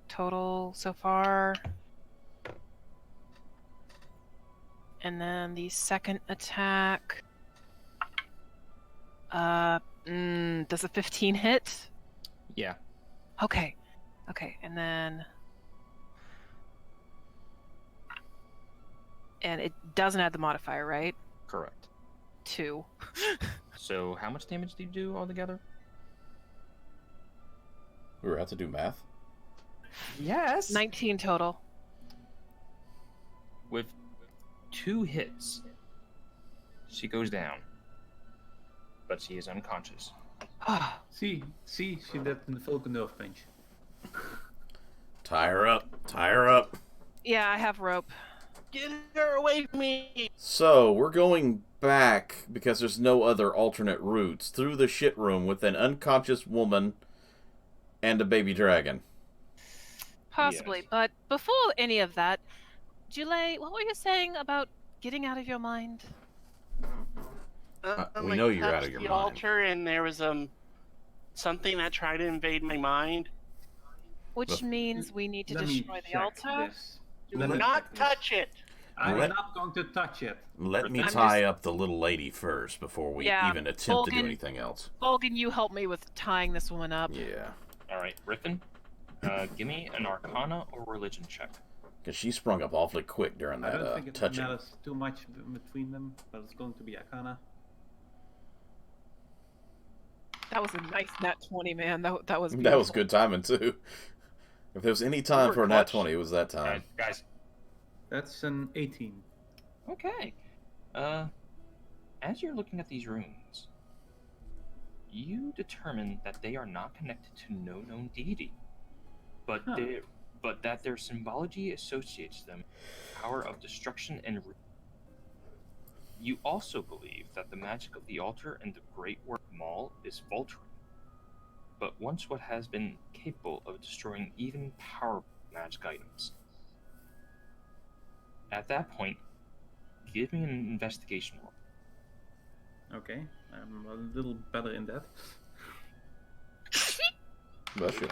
Speaker 5: total so far. And then the second attack. Does a 15 hit?
Speaker 1: Yeah.
Speaker 5: Okay. Okay, and then... And it doesn't add the modifier, right?
Speaker 1: Correct.
Speaker 5: 2.
Speaker 1: So how much damage do you do altogether?
Speaker 2: We were out to do math.
Speaker 1: Yes.
Speaker 5: 19 total.
Speaker 1: With 2 hits, she goes down. But she is unconscious.
Speaker 4: See, she did in the Vulcan nerf bench.
Speaker 2: Tie her up. Tie her up.
Speaker 5: Yeah, I have rope.
Speaker 3: Get her away from me!
Speaker 2: So, we're going back, because there's no other alternate routes, through the shit room with an unconscious woman and a baby dragon.
Speaker 5: Possibly,
Speaker 1: Yes.
Speaker 5: but before any of that, Jule, what were you saying about getting out of your mind?
Speaker 2: We
Speaker 3: I
Speaker 2: know you're out
Speaker 3: touched
Speaker 2: of your
Speaker 3: the
Speaker 2: mind.
Speaker 3: altar, and there was something that tried to invade my mind.
Speaker 5: Which means we need to
Speaker 4: Let me
Speaker 5: destroy the
Speaker 4: check
Speaker 5: altar?
Speaker 4: this.
Speaker 3: Do
Speaker 4: Let me
Speaker 3: not
Speaker 4: check this.
Speaker 3: touch it.
Speaker 4: I'm
Speaker 2: Let-
Speaker 4: not going to touch it.
Speaker 2: Let me
Speaker 5: I'm
Speaker 2: tie
Speaker 5: just-
Speaker 2: up the little lady first before we
Speaker 5: Yeah,
Speaker 2: even attempt to do
Speaker 5: Volgan-
Speaker 2: anything else.
Speaker 5: Volgan, you help me with tying this woman up.
Speaker 2: Yeah.
Speaker 1: All right, Riffin, give me an Arcana or Religion check.
Speaker 2: Because she sprung up awfully quick during
Speaker 4: I
Speaker 2: that
Speaker 4: don't think it
Speaker 2: touching.
Speaker 4: matters too much between them, but it's going to be Arcana.
Speaker 5: That was a nice nat 20, man. That was beautiful.
Speaker 2: That was good timing, too. If there was any time
Speaker 3: were
Speaker 2: for a nat
Speaker 3: clutch.
Speaker 2: 20, it was that time.
Speaker 1: Guys.
Speaker 4: That's an 18.
Speaker 1: Okay. As you're looking at these runes, you determine that they are not connected to no known deity, but
Speaker 4: Huh.
Speaker 1: but that their symbology associates them with the power of destruction and. You also believe that the magic of the altar and the Great Work Maul is faltering, but once what has been capable of destroying even powerful magic items. At that point, give me an investigation roll.
Speaker 4: Okay, I'm a little better in that.
Speaker 2: Bless you.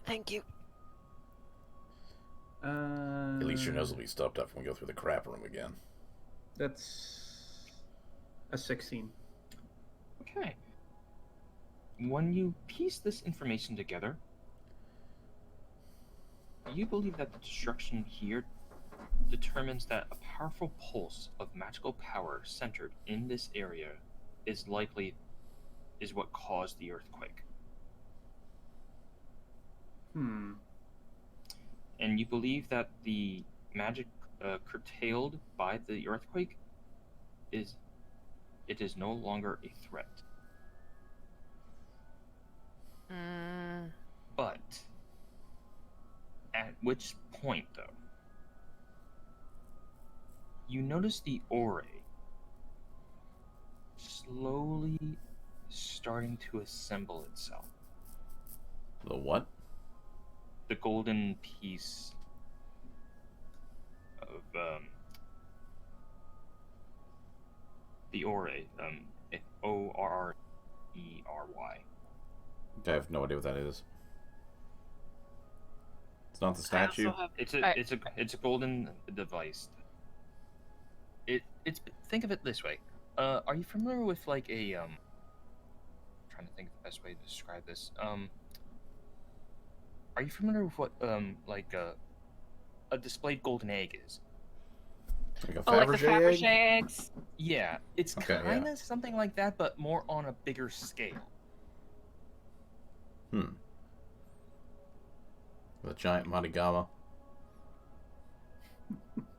Speaker 5: Thank you.
Speaker 2: At least your nose will be stopped up when we go through the crap room again.
Speaker 4: That's a 16.
Speaker 1: Okay. When you piece this information together, you believe that the destruction here determines that a powerful pulse of magical power centered in this area is what caused the earthquake. And you believe that the magic curtailed by the earthquake is no longer a threat. But at which point, though, you notice the aura slowly starting to assemble itself.
Speaker 2: The what?
Speaker 1: The golden piece of the aura, Orrery.
Speaker 2: I have no idea what that is. It's not the
Speaker 5: I also
Speaker 2: statue.
Speaker 5: have-
Speaker 1: It's a golden device. It's think of it this way. Are you familiar with like a I'm trying to think of the best way to describe this. Are you familiar with what like a displayed golden egg is?
Speaker 2: Like a
Speaker 5: Oh, like the
Speaker 2: Fabergé egg?
Speaker 5: Fabergé eggs?
Speaker 1: Yeah, it's
Speaker 2: Okay,
Speaker 1: kind of
Speaker 2: yeah.
Speaker 1: something like that, but more on a bigger scale.
Speaker 2: The giant Madigama.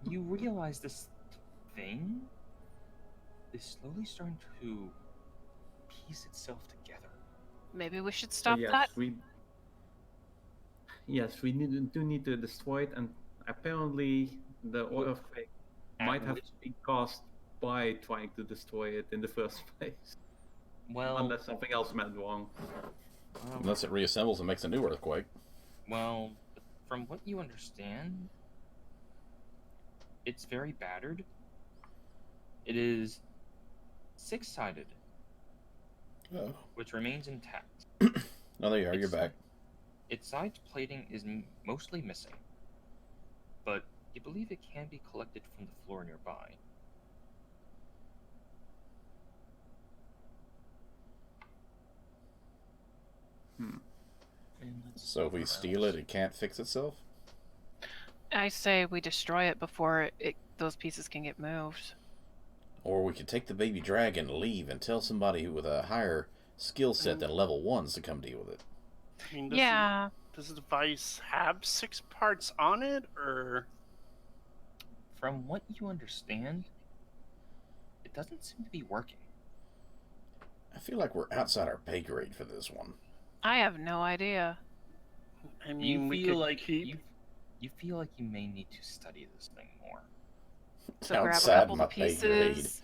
Speaker 1: You realize this thing is slowly starting to piece itself together.
Speaker 5: Maybe we should
Speaker 4: So
Speaker 5: stop that.
Speaker 4: We do need to destroy it, and apparently the earthquake might have been caused by trying to destroy it in the first place.
Speaker 1: Well,
Speaker 4: Unless something else went wrong.
Speaker 2: Unless it reassembles and makes a new earthquake.
Speaker 1: well, from what you understand, it's very battered. It is six-sided,
Speaker 2: Oh.
Speaker 1: which remains intact.
Speaker 2: Oh, there you are. You're back.
Speaker 1: Its sides plating is mostly missing, but you believe it can be collected from the floor nearby. And let's
Speaker 2: So if
Speaker 1: see
Speaker 2: we
Speaker 1: what
Speaker 2: steal it,
Speaker 1: else.
Speaker 2: it can't fix itself?
Speaker 5: I say we destroy it before those pieces can get moved.
Speaker 2: Or we could take the baby dragon, leave, and tell somebody with a higher skill set than level 1s to come deal with it.
Speaker 3: I mean,
Speaker 5: Yeah.
Speaker 3: Does the device have 6 parts on it, or?
Speaker 1: From what you understand, it doesn't seem to be working.
Speaker 2: I feel like we're outside our pay grade for this one.
Speaker 5: I have no idea.
Speaker 3: I mean,
Speaker 1: You
Speaker 3: we
Speaker 1: feel
Speaker 3: could
Speaker 1: like
Speaker 3: keep.
Speaker 1: you feel like you may need to study this thing more.
Speaker 5: So grab a
Speaker 2: Outside
Speaker 5: couple
Speaker 2: my
Speaker 5: of
Speaker 2: pay grade.
Speaker 5: pieces.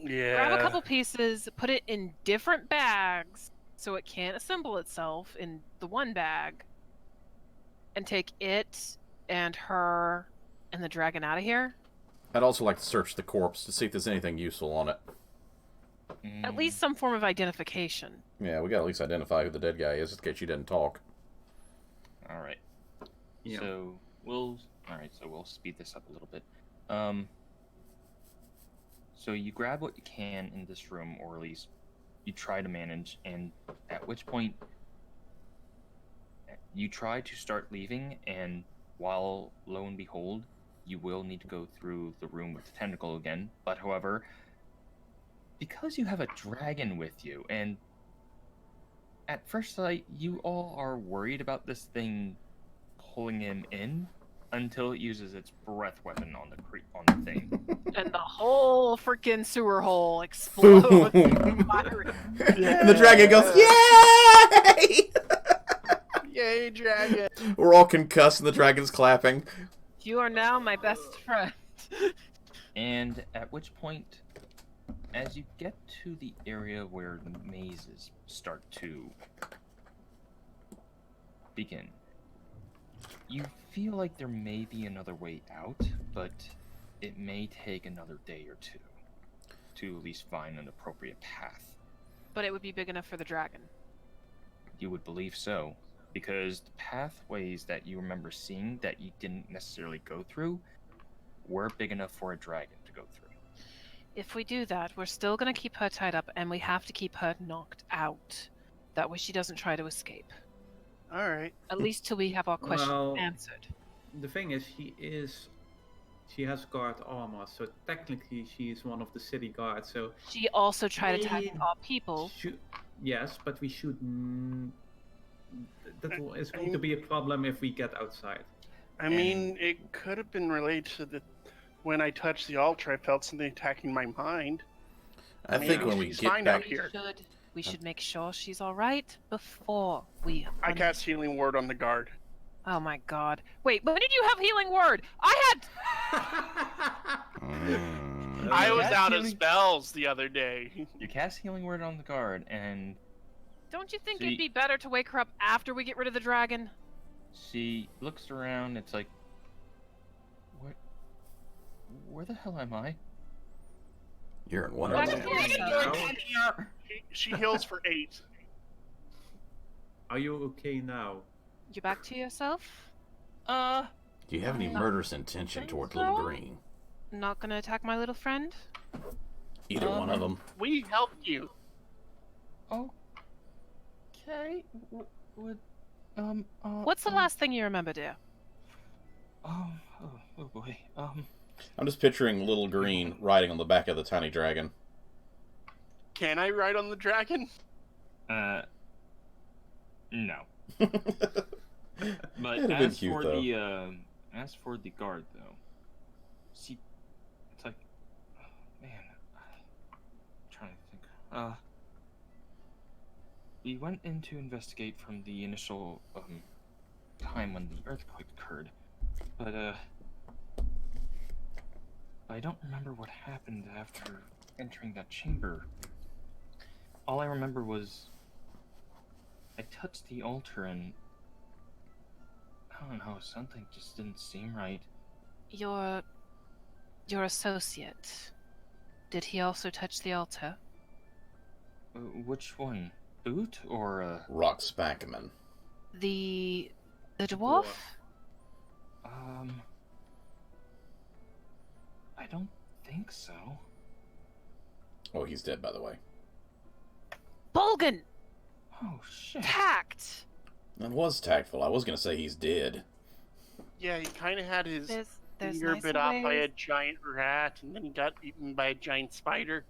Speaker 3: Yeah.
Speaker 5: Grab a couple pieces, put it in different bags so it can't assemble itself in the one bag, and take it and her and the dragon out of here.
Speaker 2: I'd also like to search the corpse to see if there's anything useful on it.
Speaker 5: At least some form of identification.
Speaker 2: Yeah, we gotta at least identify who the dead guy is in case she didn't talk.
Speaker 1: All right.
Speaker 4: Yeah.
Speaker 1: So we'll speed this up a little bit. So you grab what you can in this room, or at least you try to manage, and at which point you try to start leaving, and while lo and behold, you will need to go through the room with the tentacle again. But however, because you have a dragon with you, and at first sight, you all are worried about this thing pulling him in until it uses its breath weapon on the thing.
Speaker 5: And the whole freaking sewer hole explodes.
Speaker 2: And the dragon goes, "Yay!"
Speaker 3: Yay, dragon!
Speaker 2: We're all concussed and the dragon's clapping.
Speaker 5: You are now my best friend.
Speaker 1: And at which point, as you get to the area where the mazes start to begin, you feel like there may be another way out, but it may take another day or two to at least find an appropriate path.
Speaker 5: But it would be big enough for the dragon.
Speaker 1: You would believe so, because the pathways that you remember seeing that you didn't necessarily go through were big enough for a dragon to go through.
Speaker 5: If we do that, we're still going to keep her tied up, and we have to keep her knocked out. That way she doesn't try to escape.
Speaker 3: All right.
Speaker 5: At least till we have our question
Speaker 4: Well,
Speaker 5: answered.
Speaker 4: The thing is, she has guard armor, so technically she is one of the city guards. So
Speaker 5: She also tried attacking
Speaker 4: Maybe-
Speaker 5: our people.
Speaker 4: yes, but we should. That is going to be a problem if we get outside.
Speaker 3: I mean, it could have been related to the when I touched the altar, I felt something attacking my mind.
Speaker 2: I think when we
Speaker 3: she's
Speaker 2: get
Speaker 3: fine
Speaker 2: back,
Speaker 3: out here.
Speaker 5: We should make sure she's all right before we.
Speaker 3: I cast healing word on the guard.
Speaker 5: Oh my god! Wait, when did you have healing word? I had.
Speaker 3: I was
Speaker 1: cast
Speaker 3: out of
Speaker 1: healing-
Speaker 3: spells the other day.
Speaker 1: You cast healing word on the guard, and
Speaker 5: Don't you think
Speaker 1: See-
Speaker 5: it'd be better to wake her up after we get rid of the dragon?
Speaker 1: she looks around. It's like, where the hell am I?
Speaker 2: you're in
Speaker 5: Back
Speaker 2: Wonderland.
Speaker 5: to yourself.
Speaker 3: She heals for 8.
Speaker 4: Are you okay now?
Speaker 5: You back to yourself?
Speaker 2: Do you have any murderous intention toward Little Green?
Speaker 5: Not gonna attack my little friend?
Speaker 2: Either one of them.
Speaker 3: We helped you.
Speaker 1: Okay.
Speaker 5: What's the last thing you remember, dear?
Speaker 1: Oh boy.
Speaker 2: I'm just picturing Little Green riding on the back of the tiny dragon.
Speaker 3: Can I ride on the dragon?
Speaker 1: No. But
Speaker 2: It'd have been cute, though.
Speaker 1: As for the guard, though, see, it's like, man, I'm trying to think. We went in to investigate from the initial time when the earthquake occurred, but I don't remember what happened after entering that chamber. All I remember was I touched the altar and I don't know, something just didn't seem right.
Speaker 5: Your associate. Did he also touch the altar?
Speaker 1: Which one? Boot or
Speaker 2: Rock Spackman.
Speaker 5: The dwarf?
Speaker 1: I don't think so.
Speaker 2: Oh, he's dead, by the way.
Speaker 5: Bolgan!
Speaker 1: Oh shit.
Speaker 5: Tact!
Speaker 2: That was tactful. I was going to say he's dead.
Speaker 3: Yeah, he kind of had his
Speaker 5: There's
Speaker 3: finger
Speaker 5: nicer
Speaker 3: bit off by a
Speaker 5: ways.
Speaker 3: giant rat, and then he got eaten by a giant spider.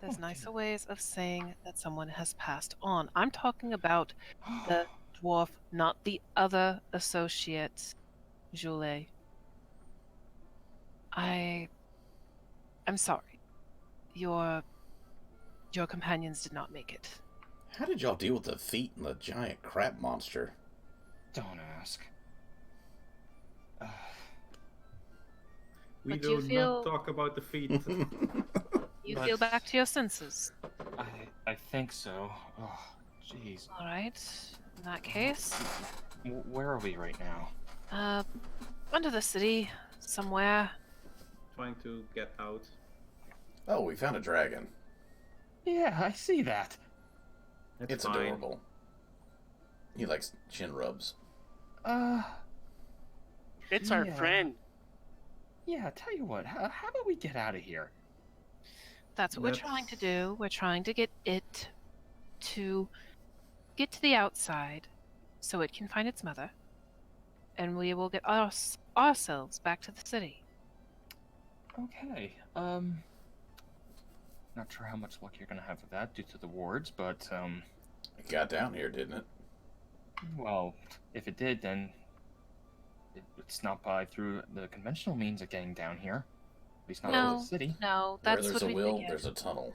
Speaker 5: There's nicer ways of saying that someone has passed on. I'm talking about the dwarf, not the other associate, Julie. I'm sorry. Your companions did not make it.
Speaker 2: How did y'all deal with the feet and the giant crab monster?
Speaker 1: Don't ask.
Speaker 4: We
Speaker 5: But
Speaker 4: do
Speaker 5: you feel-
Speaker 4: not talk about defeat.
Speaker 5: You
Speaker 1: But-
Speaker 5: feel back to your senses.
Speaker 1: I think so. Oh, jeez.
Speaker 5: All right. In that case,
Speaker 1: Where are we right now?
Speaker 5: under the city somewhere.
Speaker 4: Trying to get out.
Speaker 2: Oh, we found a dragon.
Speaker 1: Yeah, I see that.
Speaker 2: It's
Speaker 4: fine.
Speaker 2: adorable. He likes chin rubs.
Speaker 3: It's our
Speaker 1: Yeah.
Speaker 3: friend.
Speaker 1: Yeah, tell you what, how about we get out of here?
Speaker 5: That's what we're trying to do. We're trying to get it to get to the outside so it can find its mother. And we will get ourselves back to the city.
Speaker 1: Okay, not sure how much luck you're gonna have with that due to the wards, but,
Speaker 2: It got down here, didn't it?
Speaker 1: well, if it did, then it snuck by through the conventional means of getting down here. At least not
Speaker 5: No.
Speaker 1: to the city.
Speaker 5: No,
Speaker 2: Where
Speaker 5: that's
Speaker 2: there's
Speaker 5: what
Speaker 2: a
Speaker 5: we
Speaker 2: will,
Speaker 5: figured.
Speaker 2: there's a tunnel.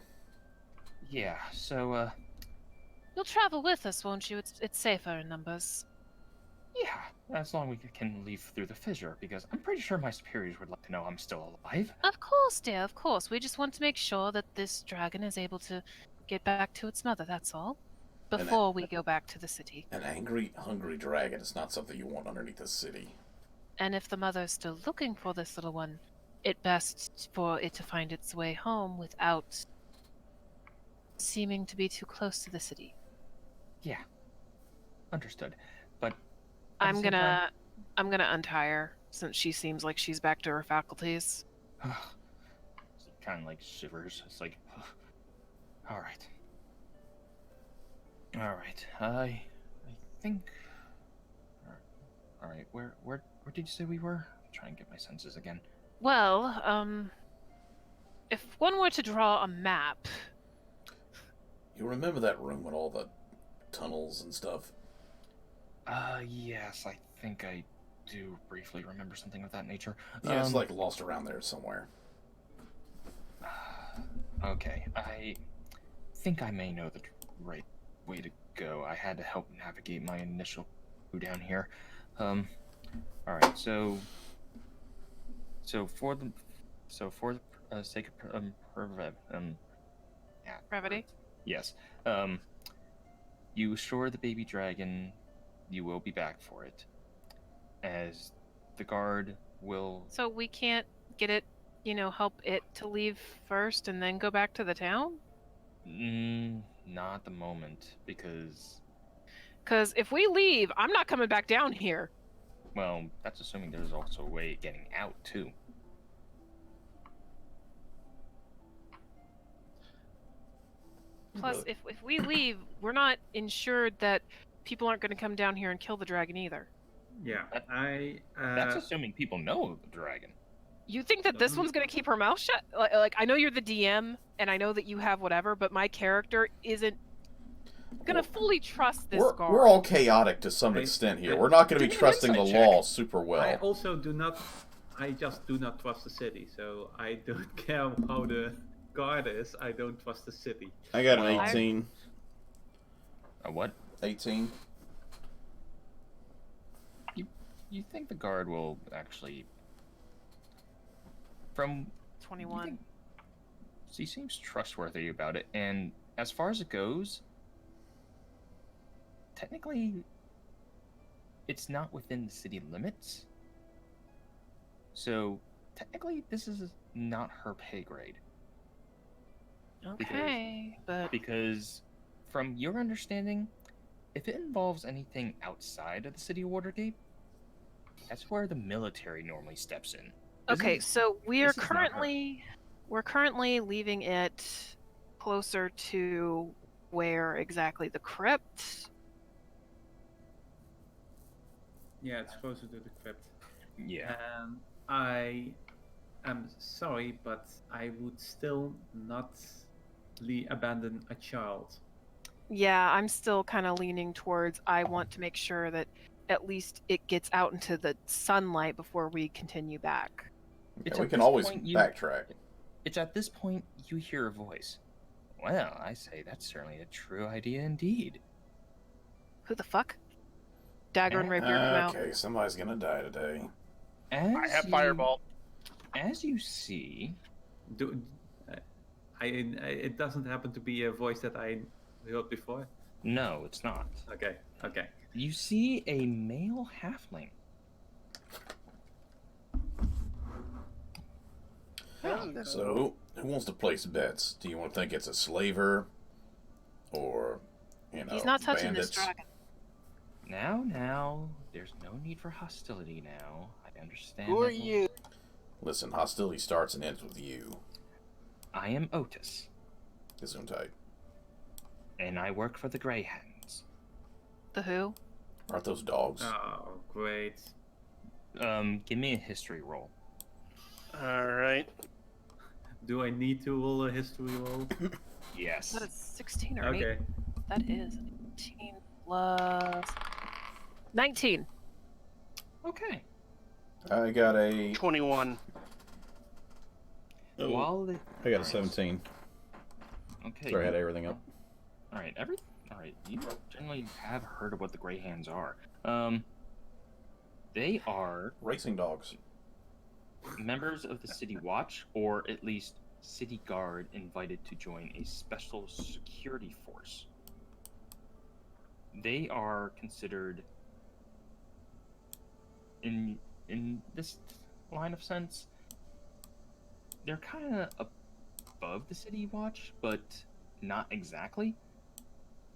Speaker 1: Yeah, so,
Speaker 5: You'll travel with us, won't you? It's safer in numbers.
Speaker 1: yeah, as long as we can leave through the fissure, because I'm pretty sure my superiors would like to know I'm still alive.
Speaker 5: Of course, dear, of course. We just want to make sure that this dragon is able to get back to its mother, that's all.
Speaker 2: And
Speaker 5: Before we go back to the city.
Speaker 2: An angry, hungry dragon is not something you want underneath the city.
Speaker 5: And if the mother is still looking for this little one, it best for it to find its way home without seeming to be too close to the city.
Speaker 1: Yeah, understood. But at
Speaker 5: I'm
Speaker 1: the same
Speaker 5: gonna untie her since she seems like she's back to her faculties.
Speaker 1: time, kind of like shivers. It's like, all right. I think. All right. Where did you say we were? Try and get my senses again.
Speaker 5: Well, if one were to draw a map,
Speaker 2: You remember that room with all the tunnels and stuff?
Speaker 1: Yes, I think I do briefly remember something of that nature.
Speaker 2: Yeah, it's like lost around there somewhere.
Speaker 1: Okay, I think I may know the right way to go. I had to help navigate my initial coup down here. All right, so for the sake of
Speaker 5: brevity.
Speaker 1: yes, you assure the baby dragon you will be back for it, as the guard will.
Speaker 5: So we can't get it, help it to leave first and then go back to the town?
Speaker 1: Not at the moment, because,
Speaker 5: Because if we leave, I'm not coming back down here.
Speaker 1: well, that's assuming there's also a way of getting out, too.
Speaker 5: Plus, if we leave, we're not ensured that people aren't going to come down here and kill the dragon either.
Speaker 4: Yeah,
Speaker 1: That's assuming people know the dragon.
Speaker 5: You think that this
Speaker 4: Mhm.
Speaker 5: one's going to keep her mouth shut? Like, I know you're the DM, and I know that you have whatever, but my character isn't going to fully trust this guard.
Speaker 2: We're all chaotic to some extent here. We're not going to be
Speaker 1: Give me an
Speaker 2: trusting the
Speaker 1: insight check.
Speaker 2: law super
Speaker 4: I
Speaker 2: well.
Speaker 4: also do not. I just do not trust the city, so I don't care how the guard is. I don't trust the city.
Speaker 2: I got an
Speaker 1: Well,
Speaker 2: 18.
Speaker 1: A what?
Speaker 2: 18.
Speaker 1: You think the guard will actually, from
Speaker 5: 21.
Speaker 1: He seems trustworthy about it, and as far as it goes, technically, it's not within the city limits. So, technically, this is not her pay grade.
Speaker 5: Okay, but
Speaker 1: Because, from your understanding, if it involves anything outside of the city of Waterdeep, that's where the military normally steps in. This
Speaker 5: okay,
Speaker 1: is-
Speaker 5: so we are
Speaker 1: this is not her.
Speaker 5: currently leaving it closer to where exactly the crypt.
Speaker 4: Yeah, it's closer to the crypt.
Speaker 1: Yeah.
Speaker 4: I am sorry, but I would still not abandon a child.
Speaker 5: Yeah, I'm still kind of leaning towards I want to make sure that at least it gets out into the sunlight before we continue back.
Speaker 1: It's
Speaker 2: Yeah, we
Speaker 1: at
Speaker 2: can
Speaker 1: this
Speaker 2: always
Speaker 1: point
Speaker 2: backtrack.
Speaker 1: It's at this point you hear a voice. Well, I say that's certainly a true idea indeed.
Speaker 5: Who the fuck? Dagger and rapier come out.
Speaker 2: Okay, somebody's gonna die today.
Speaker 1: As
Speaker 3: I have
Speaker 1: you-
Speaker 3: fireball.
Speaker 1: As you see,
Speaker 4: Do it doesn't happen to be a voice that I heard before?
Speaker 1: no, it's not.
Speaker 4: Okay, okay.
Speaker 1: You see a male halfling.
Speaker 3: Hello.
Speaker 2: So, who wants to place bets? Do you want to think it's a slaver? Or,
Speaker 5: He's not touching this
Speaker 2: bandits?
Speaker 5: dragon.
Speaker 1: Now, there's no need for hostility now. I understand.
Speaker 3: Who are
Speaker 1: that-
Speaker 3: you?
Speaker 2: Listen, hostility starts and ends with you.
Speaker 1: I am Otis,
Speaker 2: Gesundheit.
Speaker 1: and I work for the Greyhounds.
Speaker 5: The who?
Speaker 2: Aren't those dogs?
Speaker 4: Oh, great.
Speaker 1: Give me a history roll.
Speaker 3: All right.
Speaker 4: Do I need to roll a history roll?
Speaker 1: Yes.
Speaker 5: That is 16 or 8.
Speaker 4: Okay.
Speaker 5: That is 18 plus 19.
Speaker 1: Okay.
Speaker 2: I got a...
Speaker 3: 21.
Speaker 1: While the...
Speaker 2: I got a 17.
Speaker 1: Okay.
Speaker 2: Sorry, I had everything up.
Speaker 1: All right. All right. You generally have heard of what the Greyhounds are. They are
Speaker 2: Racing dogs.
Speaker 1: members of the City Watch, or at least City Guard, invited to join a special security force. They are considered, in this line of sense, they're kind of above the City Watch, but not exactly.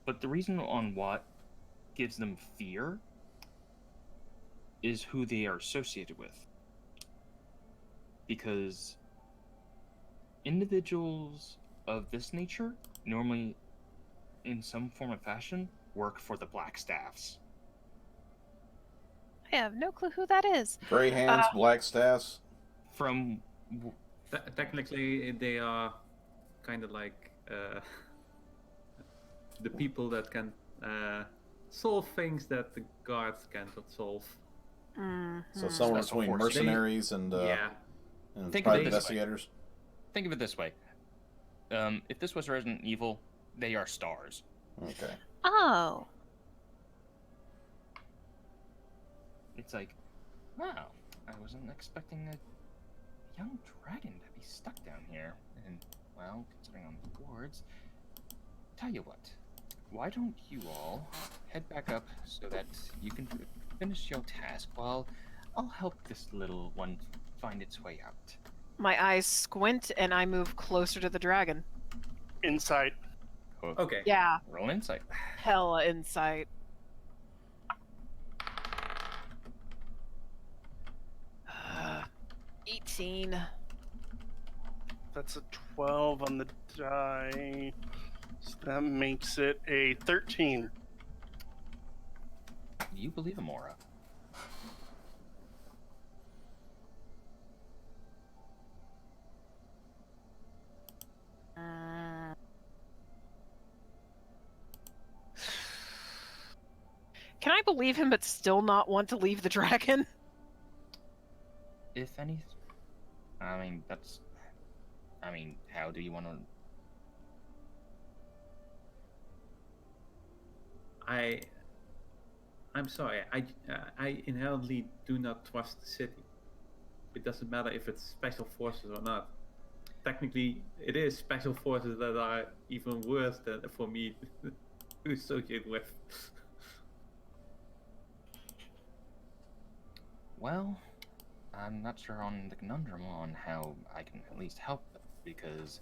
Speaker 1: But the reason on what gives them fear is who they are associated with. Because individuals of this nature normally, in some form or fashion, work for the Black Staffs.
Speaker 5: I have no clue who that is.
Speaker 2: Gray hands, black staffs.
Speaker 1: From
Speaker 4: Technically, they are kind of like the people that can solve things that the guards cannot solve.
Speaker 2: So somewhere
Speaker 1: Special
Speaker 2: between
Speaker 1: forces.
Speaker 2: mercenaries and
Speaker 4: Yeah.
Speaker 2: private
Speaker 1: Think of it this way.
Speaker 2: investigators.
Speaker 1: think of it this way: if this was Resident Evil, they are stars.
Speaker 2: Okay.
Speaker 5: Oh.
Speaker 1: It's like, wow, I wasn't expecting a young dragon to be stuck down here. And, well, considering on the boards, tell you what, why don't you all head back up so that you can finish your task while I'll help this little one find its way out.
Speaker 5: My eyes squint and I move closer to the dragon.
Speaker 3: Insight.
Speaker 4: Okay.
Speaker 5: Yeah,
Speaker 1: Roll insight.
Speaker 5: hella insight. Uh, 18.
Speaker 3: That's a 12 on the die. So that makes it a 13.
Speaker 1: You believe Amora.
Speaker 5: Can I believe him but still not want to leave the dragon?
Speaker 1: If any, I mean, that's. I mean, how do you want to?
Speaker 4: I'm sorry. I inherently do not trust the city. It doesn't matter if it's special forces or not. Technically, it is special forces that are even worse than for me to associate with.
Speaker 1: Well, I'm not sure on the conundrum on how I can at least help them, because,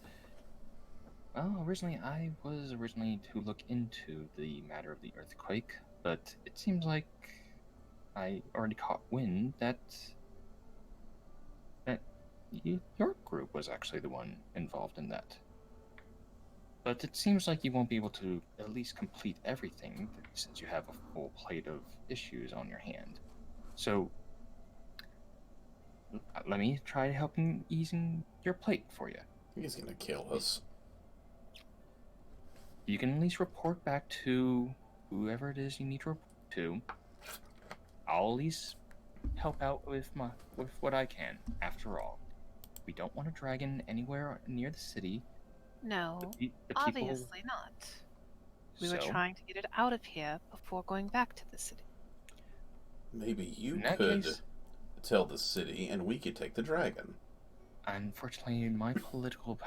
Speaker 1: well, originally I was to look into the matter of the earthquake, but it seems like I already caught wind that your group was actually the one involved in that. But it seems like you won't be able to at least complete everything since you have a full plate of issues on your hand. So let me try helping easing your plate for you.
Speaker 2: He's gonna kill us.
Speaker 1: You can at least report back to whoever it is you need to report to. I'll at least help out with what I can. After all, we don't want a dragon anywhere near the city.
Speaker 5: No,
Speaker 1: The people,
Speaker 5: obviously not. We were
Speaker 1: so,
Speaker 5: trying to get it out of here before going back to the city.
Speaker 2: Maybe you
Speaker 1: In that
Speaker 2: could
Speaker 1: case-
Speaker 2: tell the city, and we could take the dragon.
Speaker 1: Unfortunately, my political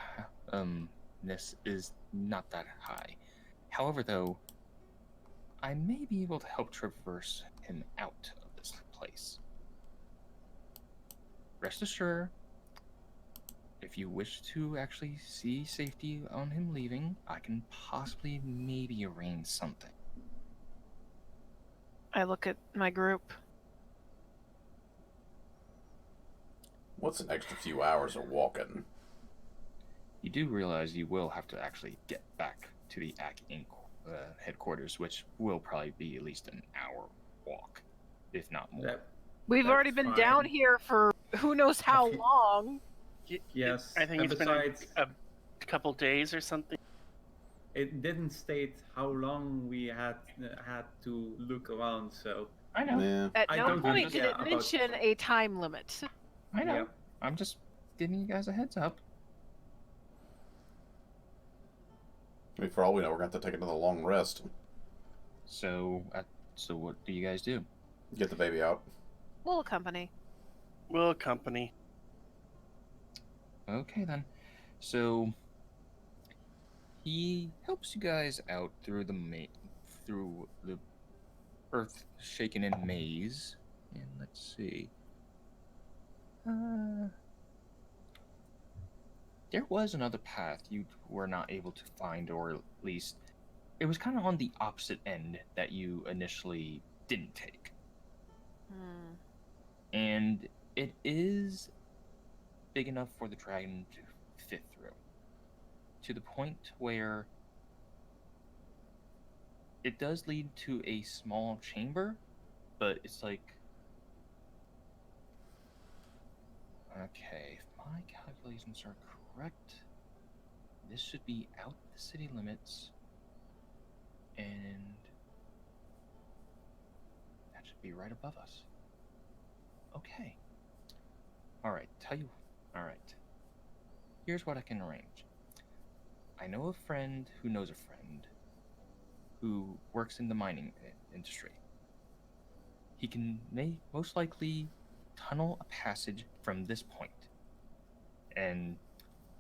Speaker 1: ness is not that high. However, though, I may be able to help traverse him out of this place. Rest assured, if you wish to actually see safety on him leaving, I can possibly maybe arrange something.
Speaker 5: I look at my group.
Speaker 2: What's an extra few hours of walking?
Speaker 1: You do realize you will have to actually get back to the AC Inc. Headquarters, which will probably be at least an hour walk, if not more.
Speaker 5: We've
Speaker 4: That's
Speaker 5: already been
Speaker 4: fine.
Speaker 5: down here for who knows how
Speaker 4: feel-
Speaker 5: long.
Speaker 4: Yes,
Speaker 3: I think
Speaker 4: and
Speaker 3: it's
Speaker 4: besides,
Speaker 3: been a couple days or something.
Speaker 4: it didn't state how long we had to look around, so
Speaker 1: I know.
Speaker 2: Yeah.
Speaker 5: At
Speaker 4: I
Speaker 5: no
Speaker 4: don't
Speaker 5: point
Speaker 4: really
Speaker 5: did
Speaker 4: care
Speaker 5: it
Speaker 4: about-
Speaker 5: mention a time limit.
Speaker 1: I know.
Speaker 4: Yep.
Speaker 1: I'm just giving you guys a heads up.
Speaker 2: I mean, for all we know, we're going to have to take another long rest.
Speaker 1: So what do you guys do?
Speaker 2: Get the baby out.
Speaker 5: Little company.
Speaker 3: Will company.
Speaker 1: Okay then. So he helps you guys out through the earth shaken in maze. And let's see. There was another path you were not able to find, or at least it was kind of on the opposite end that you initially didn't take. And it is big enough for the dragon to fit through, to the point where it does lead to a small chamber, but it's like, okay, if my calculations are correct, this should be out the city limits, and that should be right above us. Okay. Alright, alright. Here's what I can arrange. I know a friend who knows a friend who works in the mining industry. He can most likely tunnel a passage from this point. And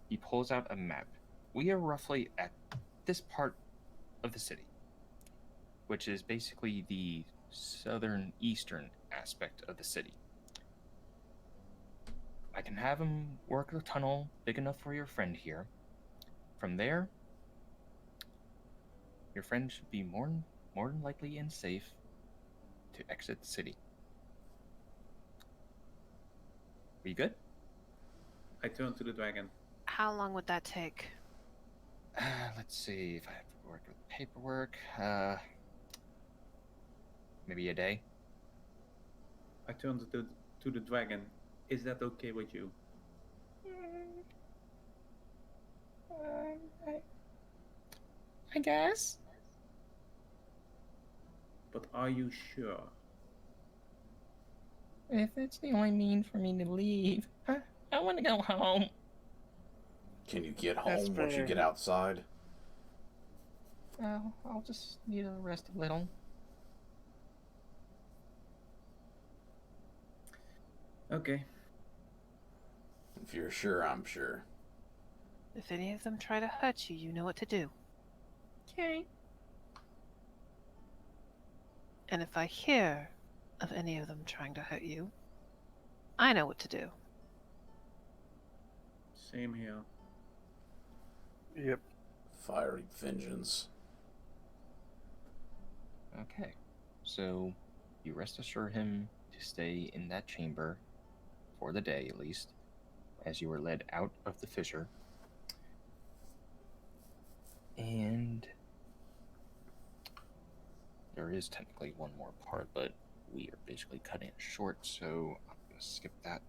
Speaker 1: he pulls out a map. We are roughly at this part of the city, which is basically the southern eastern aspect of the city. I can have him work a tunnel big enough for your friend here. From there, your friend should be more than likely and safe to exit the city. Are you good?
Speaker 4: I turn to the dragon.
Speaker 5: How long would that take?
Speaker 1: Let's see if I have to work with paperwork. Maybe a day.
Speaker 4: I turn to the dragon. Is that okay with you?
Speaker 1: I guess.
Speaker 4: But are you sure?
Speaker 1: If it's the only means for me to leave, I want to go home.
Speaker 2: Can you get
Speaker 3: That's
Speaker 2: home once you
Speaker 3: fair.
Speaker 2: get outside?
Speaker 1: I'll just need to rest a little.
Speaker 4: Okay.
Speaker 2: If you're sure, I'm sure.
Speaker 5: If any of them try to hurt you, you know what to do.
Speaker 1: Okay.
Speaker 5: And if I hear of any of them trying to hurt you, I know what to do.
Speaker 4: Same here.
Speaker 3: Yep.
Speaker 2: Fiery vengeance.
Speaker 1: Okay. So, you rest assure him to stay in that chamber, for the day at least, as you are led out of the fissure. And there is technically one more part, but we are basically cutting it short, so I'm going to skip that.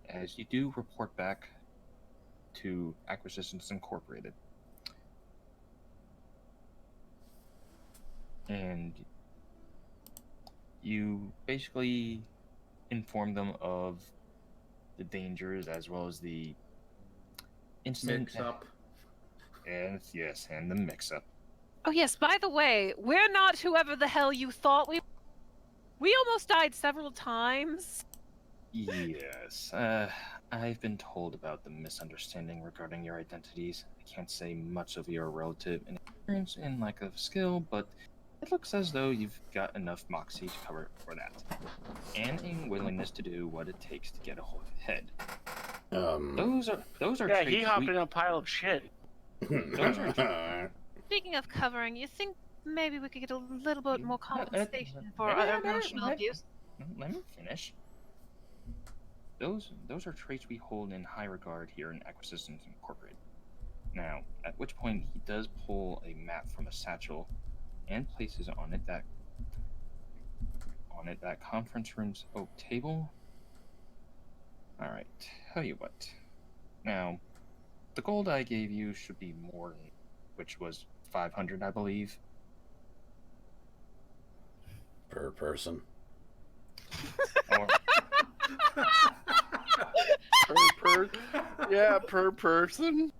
Speaker 1: As you do report back to Acquisitions Incorporated. And you basically inform them of the dangers as well as the incident.
Speaker 4: Mix up.
Speaker 1: And yes, and the mix-up.
Speaker 5: Oh yes, by the way, we're not whoever the hell you thought we... We almost died several times.
Speaker 1: Yes. I've been told about the misunderstanding regarding your identities. I can't say much of your relative inexperience and lack of skill, but it looks as though you've got enough moxie to cover for that, and a willingness to do what it takes to get ahead. Those are
Speaker 3: Yeah,
Speaker 1: traits
Speaker 3: he hopped in a pile of shit.
Speaker 1: Those are
Speaker 7: Speaking of covering, you think maybe we could get a little bit more compensation for
Speaker 1: let-
Speaker 7: our
Speaker 1: let-
Speaker 7: emotional
Speaker 1: let-
Speaker 7: abuse?
Speaker 1: Let me finish. Those are traits we hold in high regard here in Acquisitions Incorporated. Now, at which point he does pull a map from a satchel and places on it that conference room's oak table. Alright, tell you what. Now, the gold I gave you should be more than, which was 500, I believe.
Speaker 2: Per person.
Speaker 1: Or,
Speaker 3: per person.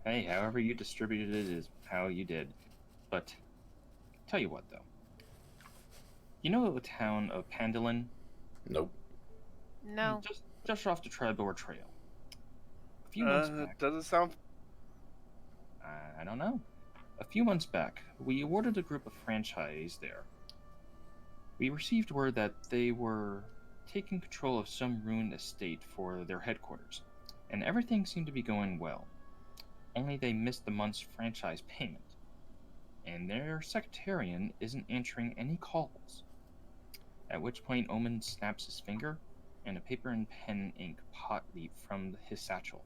Speaker 1: hey, however you distributed it is how you did. But, tell you what though. You know the town of Pandalin?
Speaker 2: Nope.
Speaker 7: No.
Speaker 1: Just off the Trebor Trail. A few months back.
Speaker 3: Doesn't sound.
Speaker 1: I don't know. A few months back, we awarded a group of franchise there. We received word that they were taking control of some ruined estate for their headquarters, and everything seemed to be going well. Only they missed the month's franchise payment, and their secretarian isn't answering any calls. At which point Omen snaps his finger, and a paper and pen ink pot leap from his satchel.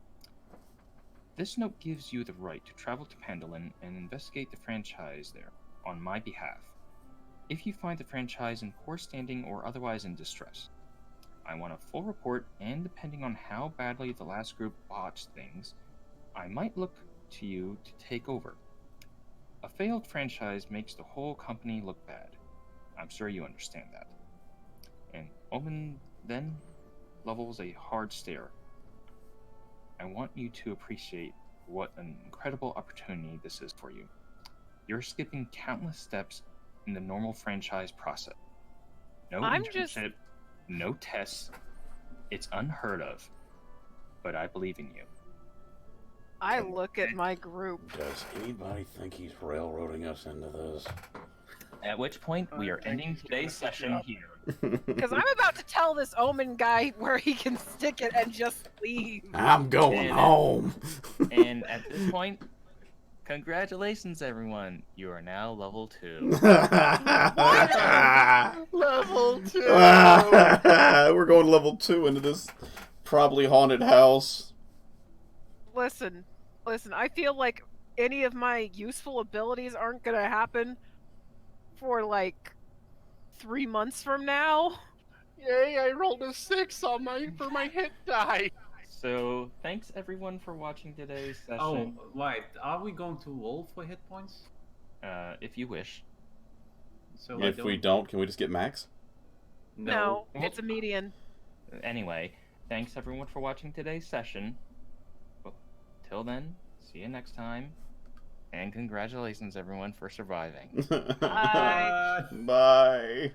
Speaker 1: This note gives you the right to travel to Pandalin and investigate the franchise there, on my behalf. If you find the franchise in poor standing or otherwise in distress, I want a full report, and depending on how badly the last group botched things, I might look to you to take over. A failed franchise makes the whole company look bad. I'm sure you understand that. And Omen then levels a hard stare. I want you to appreciate what an incredible opportunity this is for you. You're skipping countless steps in the normal franchise process. No internship, no tests. It's unheard of. But I believe in you.
Speaker 5: I look at my group.
Speaker 2: Does anybody think he's railroading us into this?
Speaker 1: At which point, we are ending today's session here.
Speaker 5: Because I'm about to tell this Omen guy where he can stick it and just leave.
Speaker 2: I'm going home.
Speaker 1: And at this point, congratulations, everyone. You are now level 2.
Speaker 3: Level 2.
Speaker 2: We're going level 2 into this probably haunted house.
Speaker 5: Listen, I feel like any of my useful abilities aren't gonna happen for like 3 months from now.
Speaker 3: Yay, I rolled a 6 for my hit die.
Speaker 1: So, thanks everyone for watching today's session.
Speaker 4: Oh, right. Are we going to roll for hit points?
Speaker 1: If you wish.
Speaker 4: So
Speaker 2: If we don't, can we just get max?
Speaker 5: No, it's a median.
Speaker 1: Anyway, thanks everyone for watching today's session. Well, till then, see you next time. And congratulations everyone for surviving.
Speaker 5: Bye.
Speaker 2: Bye.